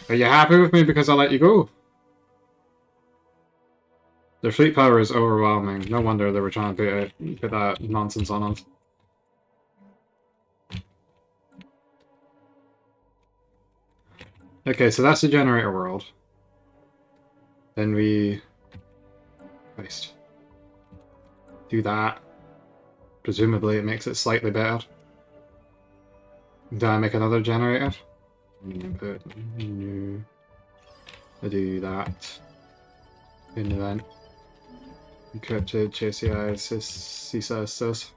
Are you happy with me because I let you go? Their fleet power is overwhelming. No wonder they were trying to put that nonsense on us. Okay, so that's the generator world. Then we... Christ. Do that. Presumably it makes it slightly better. Do I make another generator? No. I do that. In event. Encrypted, JCI, CISA says.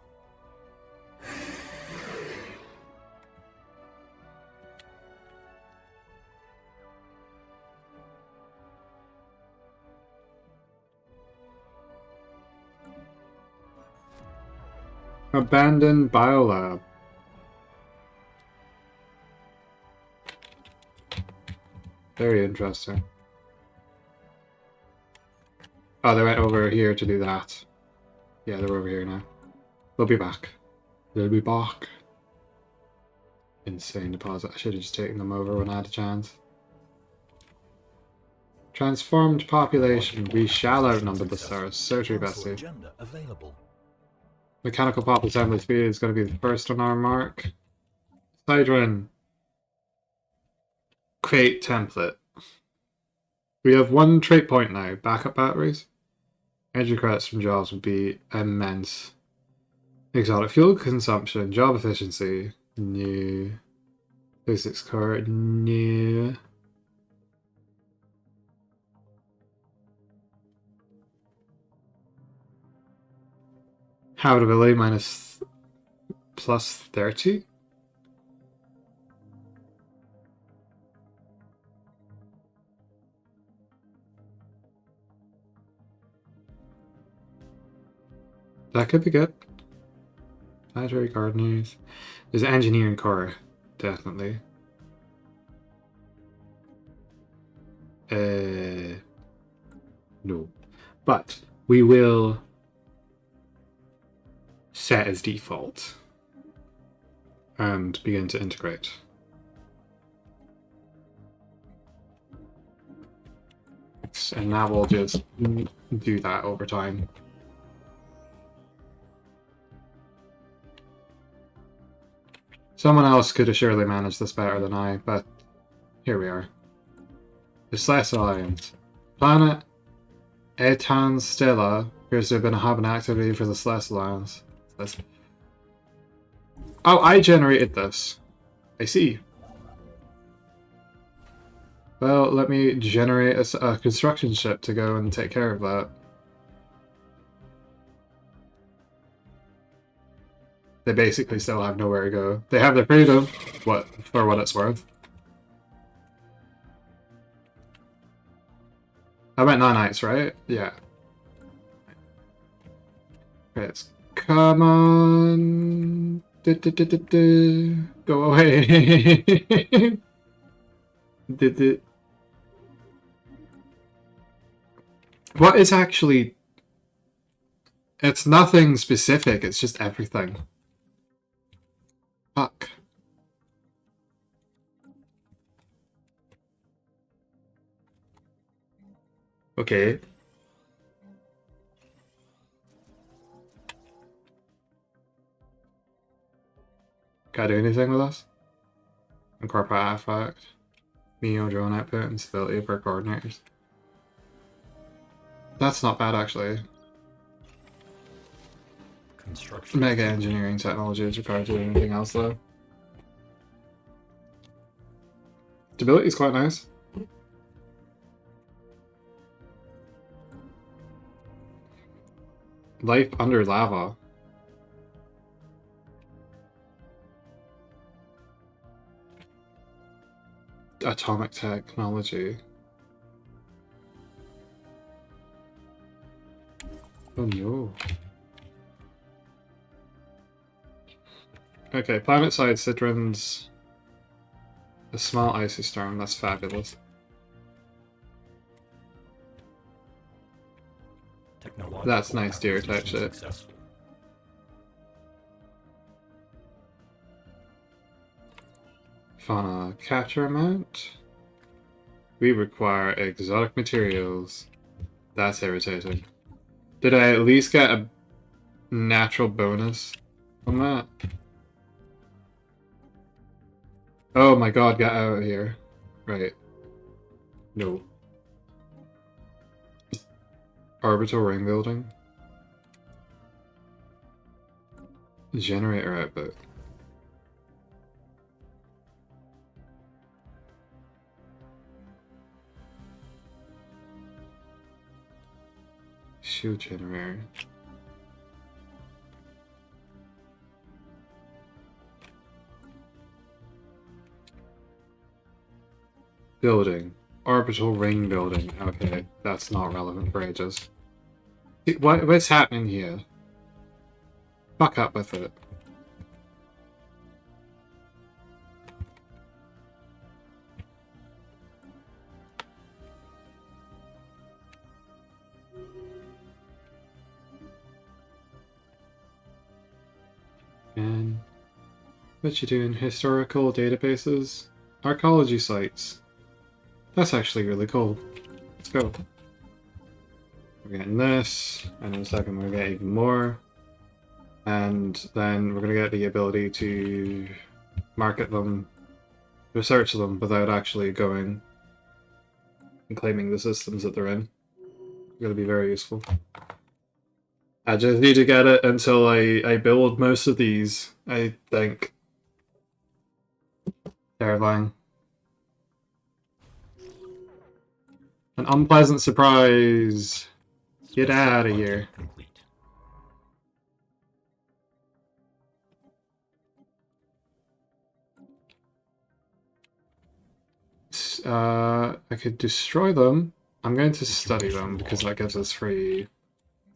Abandoned biolab. Very interesting. Oh, they went over here to do that. Yeah, they're over here now. They'll be back. They'll be back. Insane deposit. I should have just taken them over when I had a chance. Transformed population. We shall outnumber the stars. Surgery Console bestie. agenda available. Mechanical pop assembly speed is going to be the first on our mark. Siderin. Create template. We have one trait point now. Backup batteries. Energy credits from jobs would be immense. Exotic fuel consumption. Job efficiency. New. Physics core. New. Habitability minus plus 30. That could be good. Planetary gardeners. There's an engineering core, definitely. No. But we will set as default and begin to integrate. And now we'll just do that over time. Someone else could have surely managed this better than I, but here we are. The Stellaris Alliance. Planet Etan Stella appears to have been a hub and activity for the Stellaris Alliance. Oh, I generated this. I see. Well, let me generate a construction ship to go and take care of that. They basically still have nowhere to go. They have their freedom, for what it's worth. I went nanites, right? Yeah. Let's come on. Go away. What is actually... It's nothing specific, it's just everything. Fuck. Okay. Can I do anything with this? Incorporate artifact. Neo drone output and stability per coordinators. That's not bad actually. Construction. Mega engineering technology is required to do anything else though. Stability is quite nice. Life under lava. Atomic technology. Oh no. Okay, planet-side Citrons. A small icy storm, that's fabulous. That's nice deer type shit. Successful. Fauna capture amount. We require exotic materials. That's irritating. Did I at least get a natural bonus on that? Oh my god, get out of here. Right. No. Orbital ring building. Generator output. Shield generator. Building. Orbital ring building. Okay, that's not relevant for ages. What's happening here? Fuck up with it. And what you doing? Historical databases? Archaeology sites. That's actually really cool. Let's go. We're getting this, and in a second we're gonna get even more. And then we're gonna get the ability to market them, research them without actually going and claiming the systems that they're in. It's gonna be very useful. I just need to get it until I build most of these, I think. Terrifying. An unpleasant surprise. Get out of here. Complete. I could destroy them. I'm going to study them because that gives us free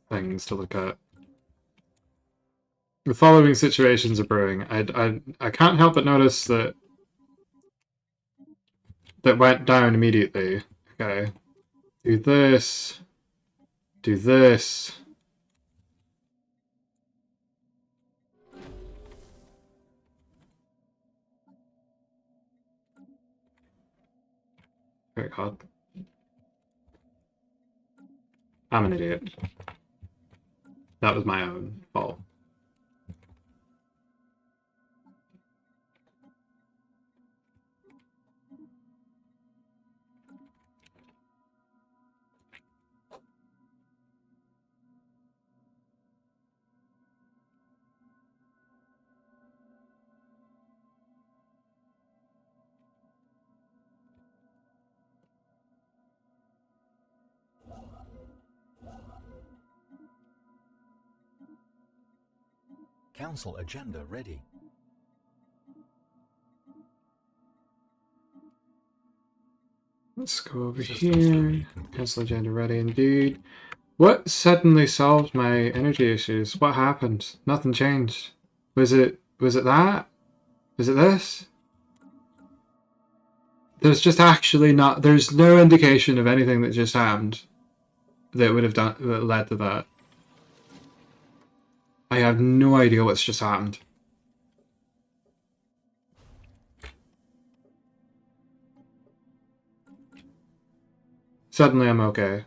things to look at. The following situations are brewing. I can't help but notice that went down immediately. Okay. Do this. Do this. Very hard. I'm an idiot. That was my own fault. Council agenda ready. Let's go over System here. survey complete. Cancel agenda ready indeed. What suddenly solved my energy issues? What happened? Nothing changed. Was it that? Was it this? There's just actually not, there's no indication of anything that just happened that would have done, that led to that. I have no idea what's just happened. Suddenly I'm okay.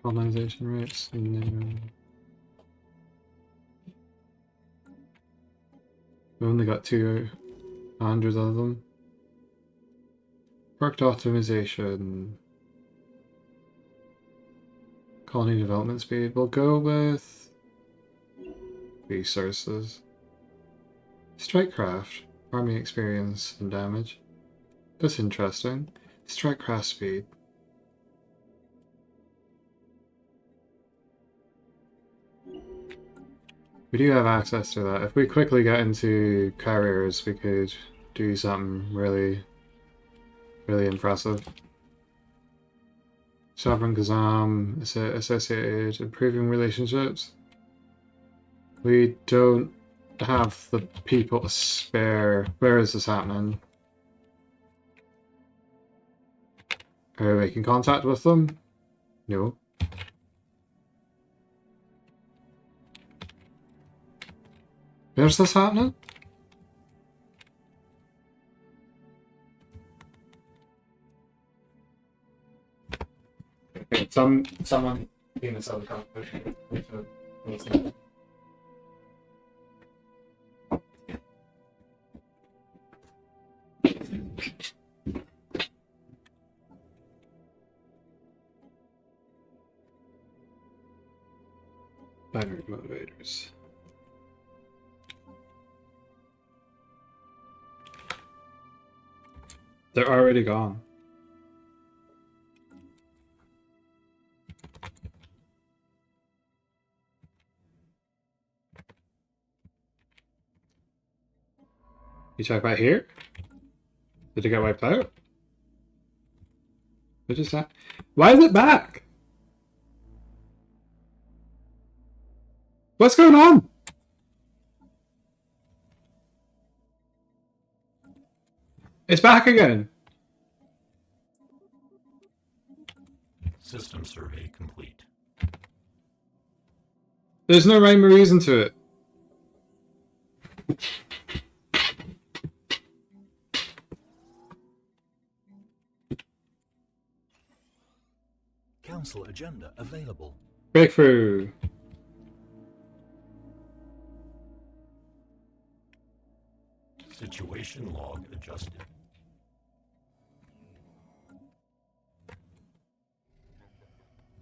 Colonization rates? No. We only got 200 of them. Worked optimization. Colony development speed. We'll go with resources. Strikecraft. Army experience and damage. That's interesting. Strikecraft speed. We do have access to that. If we quickly get into carriers, we could do something really impressive. Sovereign Kazam associated improving relationships. We don't have the people to spare. Where is this happening? Are we making contact with them? No. Where's this happening? Someone in this other competition. Binary motivators. They're already gone. You talk about here? Did it get wiped out? What is that? Why is it back? What's going on? It's back again. System survey complete. There's no rhyme or reason to it. Council agenda available. Breakthrough. Situation log adjusted.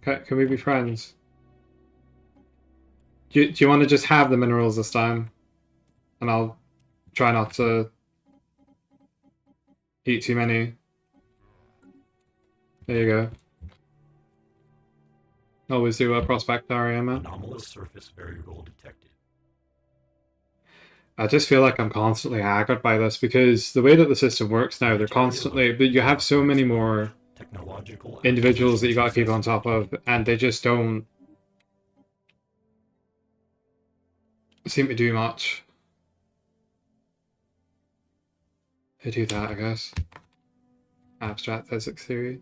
Okay, can we be friends? Do you want to just have the minerals this time? And I'll try not to eat too many. There you go. Always do a prospectarium. Anomalous surface variable detected. I just feel like I'm constantly aggroed by this because the way that the system works now, they're constantly, but you have so many more Technological individuals that you got to keep acquisitions on top of, and they just don't seem to do much. They do that, I guess. Abstract physics theory.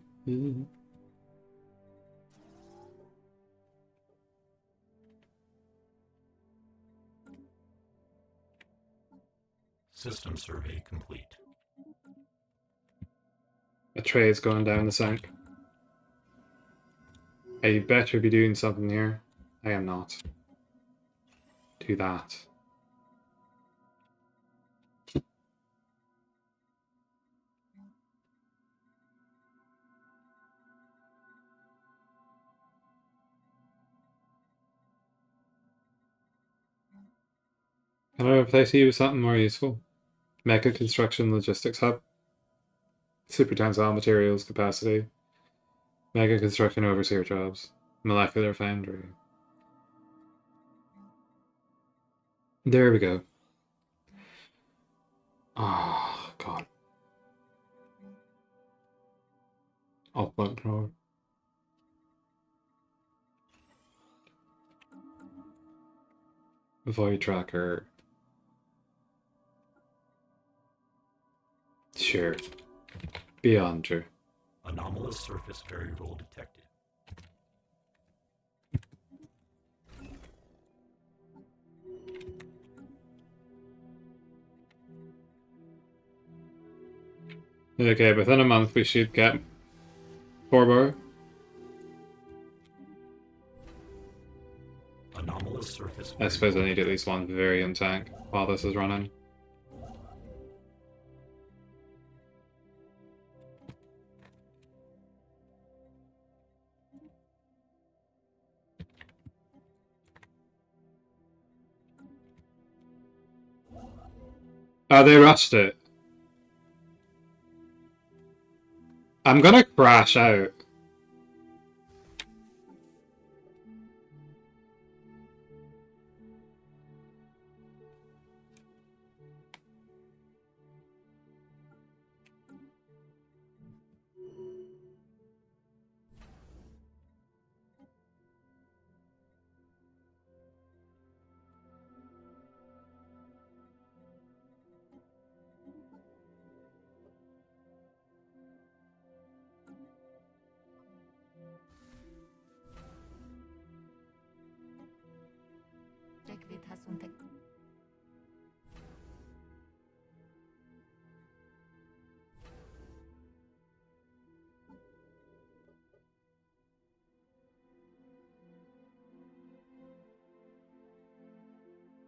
System survey complete. A tray is going down the sink. I better be doing something here. I am not. Do that. Can I replace you with something more useful? Mecha construction logistics hub. Super tensile materials capacity. Mega construction overseer jobs. Molecular foundry. There we go. Oh, God. Upload controller. Void tracker. Sure. Beyond true. Anomalous surface variable detected. Okay, within a month we should get 4 bar. Anomalous surface I suppose I variable need at least one variant tank while this is running. Oh, they rushed it. I'm gonna crash out.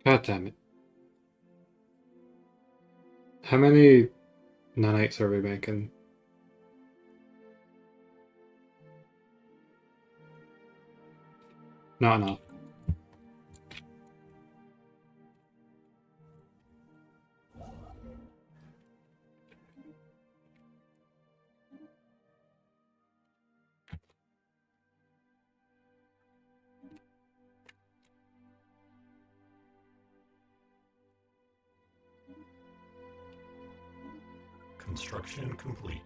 God damn it. How many nanites are we making? Not enough. construction complete.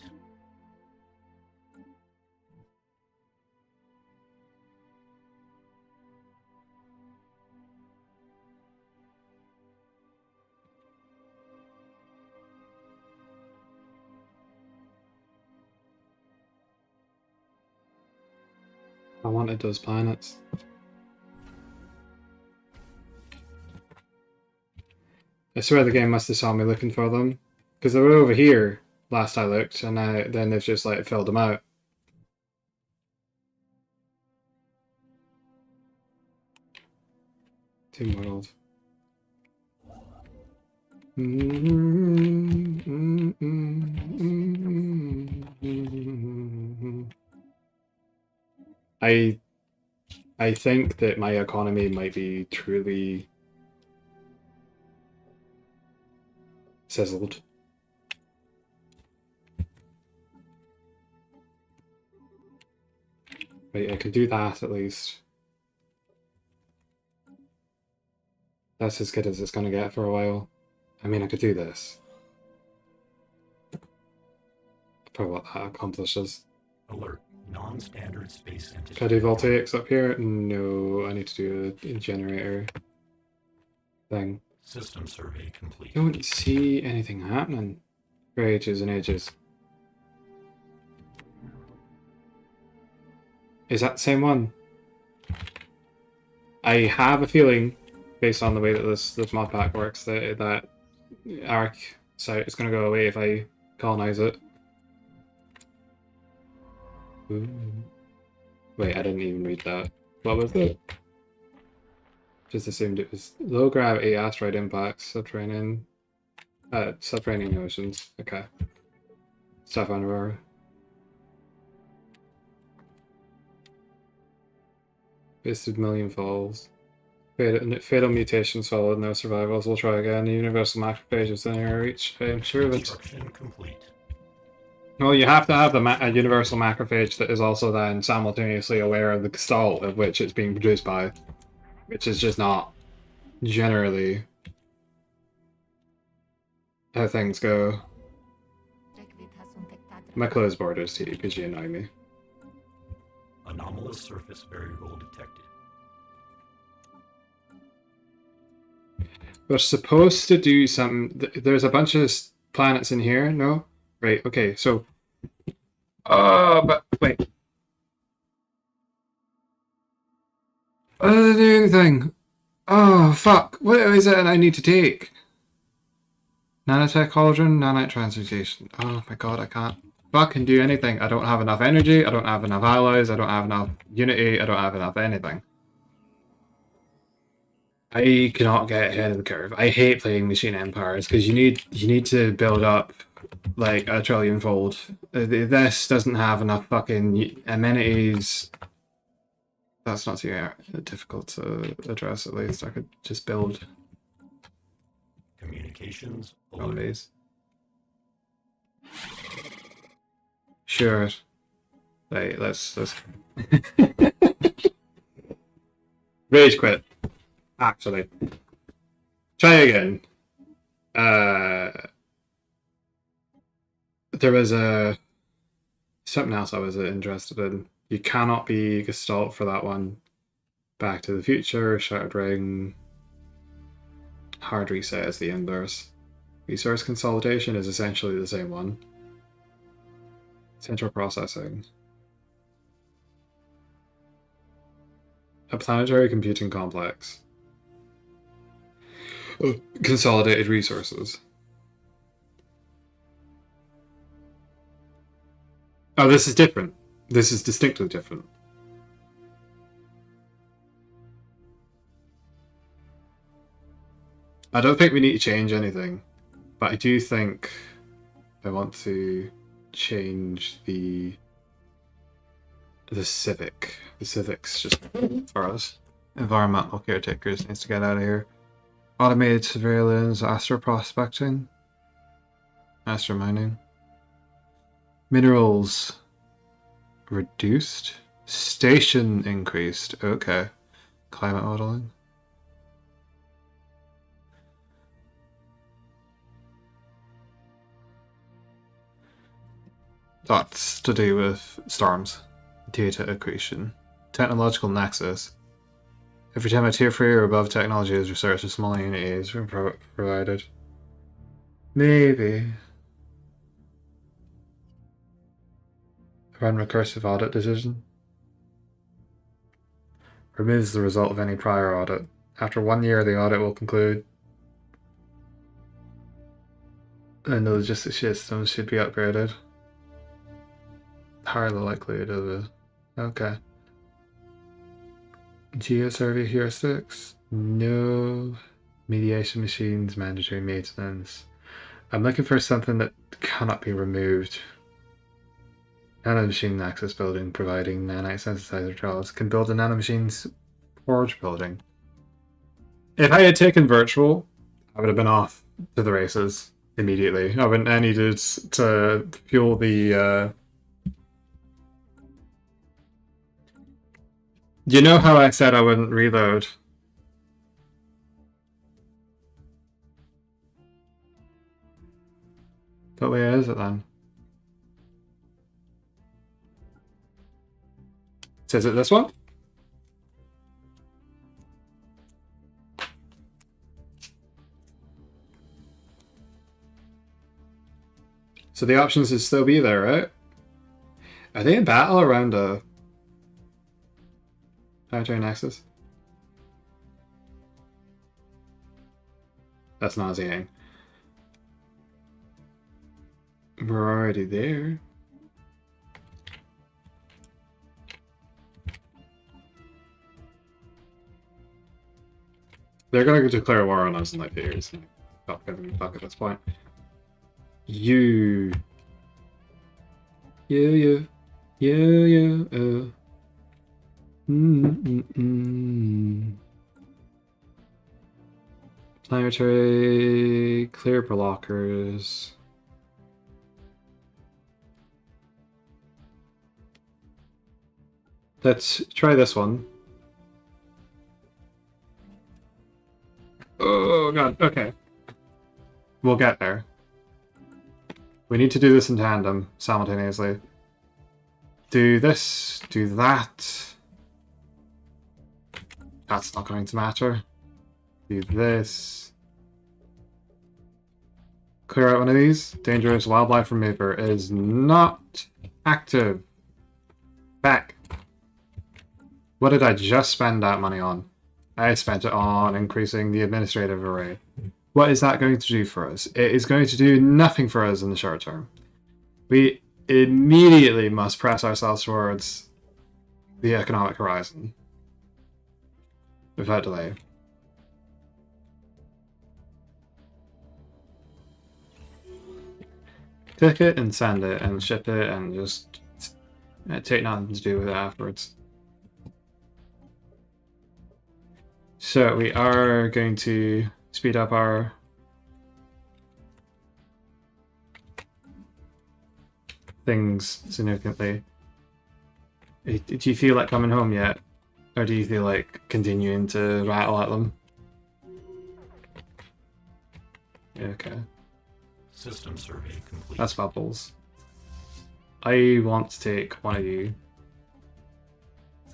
I wanted those planets. I swear the game must have saw me looking for them. Because they were over here last I looked, and then they've just like filled them out. Team World. I I think that my economy might be truly sizzled. Wait, I can do that at least. That's as good as it's gonna get for a while. I mean, I could do this. Probably what that accomplishes. Alert. Non-standard space entity. Can I do encounter. voltaics up here? No, I need to do a generator thing. System survey complete. Don't see anything happening for ages and ages. Is that the same one? I have a feeling, based on the way that this mod pack works, that Arc site is going to go away if I colonize it. Ooh. Wait, I didn't even read that. What was it? Just assumed it was low gravity asteroid impacts, subterranean oceans. Okay. Stuff on Aurora. Wasted million falls. Fatal mutations followed, no survivals. We'll try again. The universal macrophage is in our reach. I'm sure of it. Construction complete. Well, you have to have a universal macrophage that is also then simultaneously aware of the gestalt of which it's being produced by, which is just not generally how things go. My closed borders to you because you annoy me. Anomalous surface variable detected. We're supposed to do something. There's a bunch of planets in here, no? Right, okay, so... Oh, but wait. I didn't do anything. Oh, fuck. What is it I need to take? Nanotech cauldron, nanite transmutation. Oh my god, I can't fucking do anything. I don't have enough energy, I don't have enough alloys, I don't have enough unity, I don't have enough anything. I cannot get ahead of the curve. I hate playing machine empires because you need to build up like a trillion fold. This doesn't have enough fucking amenities. That's not too difficult to address. At least I could just build Communications on alert. these. Sure. Right, let's rage quit. Actually, try again. There was something else I was interested in. You cannot be Gestalt for that one. Back to the Future, Shattered Ring, Hard Reset is the inverse. Resource consolidation is essentially the same one. Central processing. A planetary computing complex. Oh, consolidated resources. Oh, this is different. This is distinctly different. I don't think we need to change anything, but I do think I want to change the civic. The civic's just for us. Environmental caretakers needs to get out of here. Automated surveillance, astro prospecting, astro mining, minerals reduced, station increased. Okay, climate modeling. That's to do with storms, data accretion, technological nexus. Every time a tier 3 or above technology is researched, a small unit is provided. Maybe. Run recursive audit decision. Removes the result of any prior audit. After 1 year, the audit will conclude. And the logistics systems should be upgraded. Higher the likelihood of it. Okay. Geosurvey heuristics? No. Mediation machines, mandatory maintenance. I'm looking for something that cannot be removed. Nanomachine access building, providing nanite synthesizer trials. Can build a nanomachines forge building. If I had taken virtual, I would have been off to the races immediately. I wouldn't have needed to fuel the You know how I said I wouldn't reload? is it then? So is it this one? So the options would still be there, right? Are they in battle around a planetary nexus? That's nauseating. We're already there. They're gonna declare war on us in like 2 years. Not giving a fuck at this point. You. Planetary clear blockers. Let's try this one. Oh god, okay. We'll get there. We need to do this in tandem, simultaneously. Do this, do that. That's not going to matter. Do this. Clear out one of these. Dangerous wildlife remover is not active. Back. What did I just spend that money on? I spent it on increasing the administrative array. What is that going to do for us? It is going to do nothing for us in the short term. We immediately must press ourselves towards the economic horizon. Without delay. Click it and send it and ship it and just take nothing to do with it afterwards. So we are going to speed up our things significantly. Do you feel like coming home yet? Or do you feel like continuing to rattle at them? Yeah, okay. System survey complete. That's Bubbles. I want to take one of you.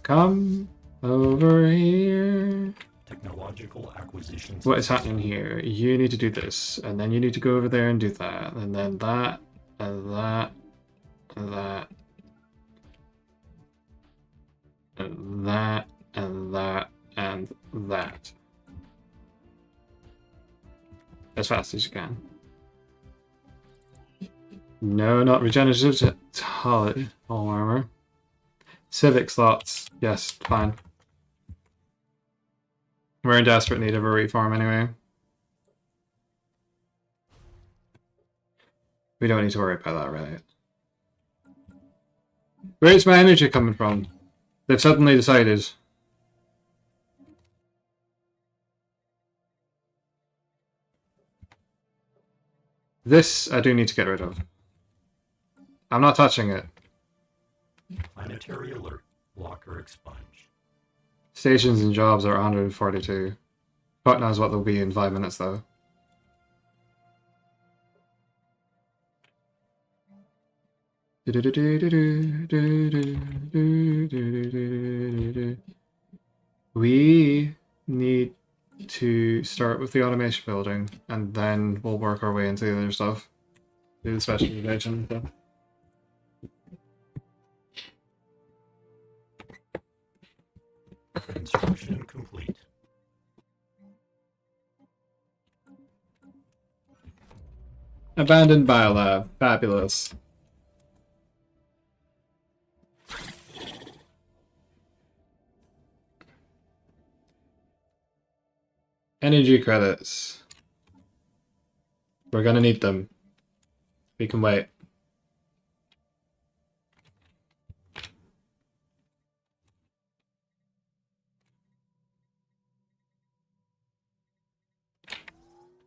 Come over here. Technological acquisition. What is happening here? You need to do this, and then you need to go over there and do that, and then that, and that, and that, and that, and that, and that. As fast as you can. No, not regenerative hull armor. Civic slots. Yes, fine. We're in desperate need of a reform anyway. We don't need to worry about that, right? Where's my energy coming from? They've suddenly decided. This I do need to get rid of. I'm not touching it. Planetary alert. Blocker expunge. Stations and jobs are 142. God knows what they'll be in 5 minutes though. We need to start with the automation building, and then we'll work our way into the other stuff. Do the specialization stuff. Construction complete. Abandoned biolab. Fabulous. Energy credits. We're gonna need them. We can wait.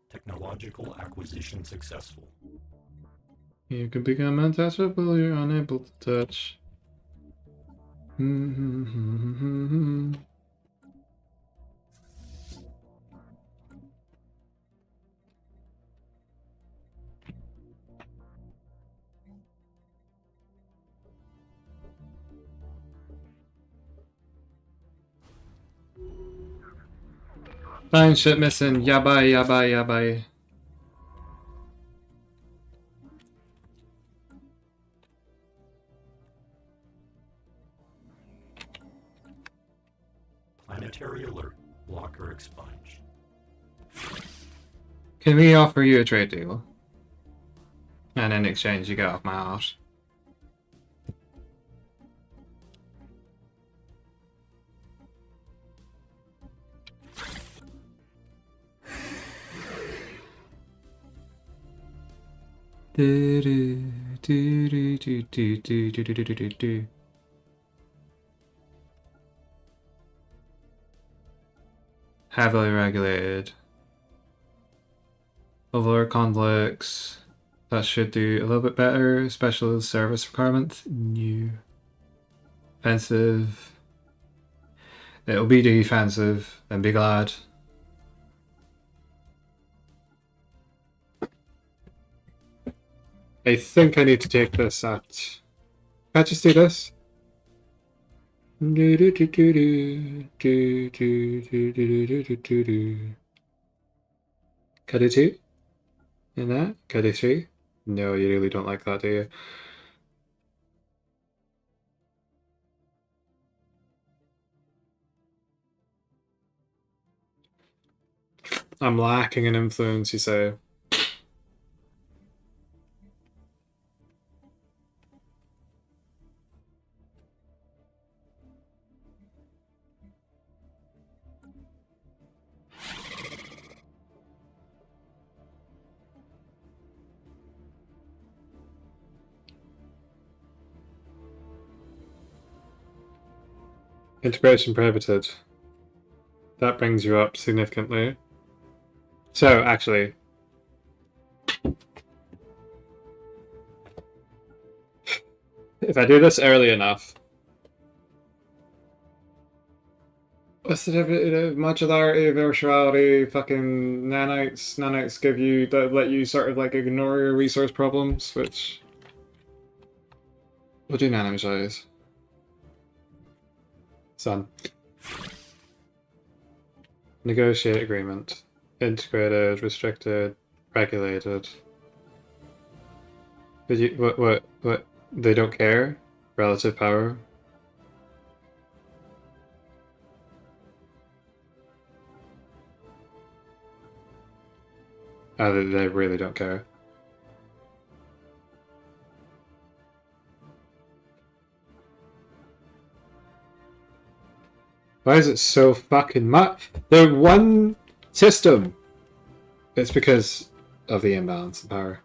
Technological acquisition successful. You can become untouchable, you're unable to touch. Fine shit missing. Yabai, yabai, yabai. Planetary alert. Blocker expunged. Can we offer you a trade deal? And in exchange, you get off my ass. Do do do do do do do do do do do. Heavily regulated. Overlord conflicts. That should do a little bit better. Special service requirement. New. Offensive. It'll be defensive, and be glad. I think I need to take this at... Can I just do this? Can I do 2? In that? Can I do 3? No, you really don't like that, do you? I'm lacking in influence, you say. Integration prohibited. That brings you up significantly. So, actually... If I do this early enough... What's the modularity, virtuality, fucking nanites? Nanites give you, that let you sort of like ignore your resource problems, which... What do nanomize? Sun. Negotiate agreement. Integrated, restricted, regulated. Did you, what? They don't care? Relative power? Oh, they really don't care. Why is it so fucking much? They're one system! It's because of the imbalance in power.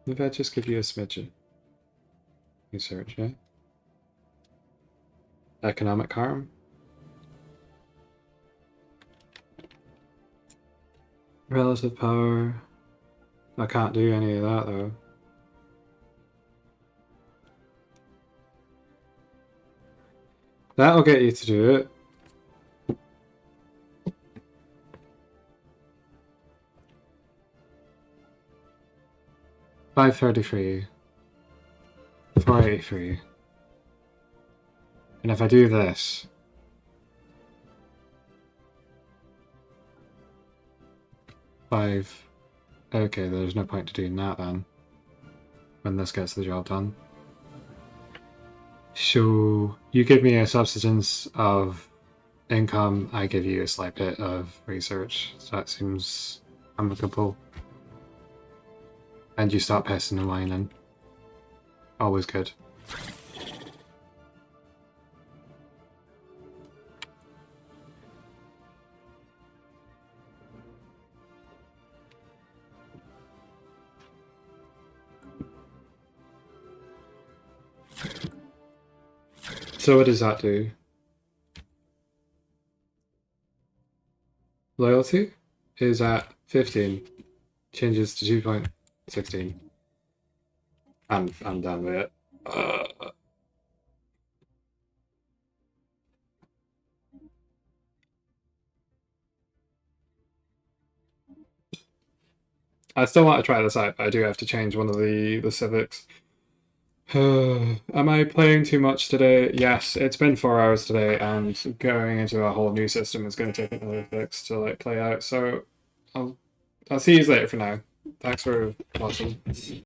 Maybe I just give you a smidgen. Research, yeah? Economic harm? Relative power. I can't do any of that though. That'll get you to do it. $533. $483. And if I do this... Okay, there's no point to doing that then. When this gets the job done. So, you give me a subsistence of income, I give you a slight bit of research. So that seems amicable. And you start pissing and whining. Always good. So what does that do? Loyalty is at 15. Changes to 2.16. I'm done with it. I still want to try this out, but I do have to change one of the civics. Am I playing too much today? Yes, it's been 4 hours today, and going into a whole new system is going to take another fix to like play out. So I'll see you later for now. Thanks for watching.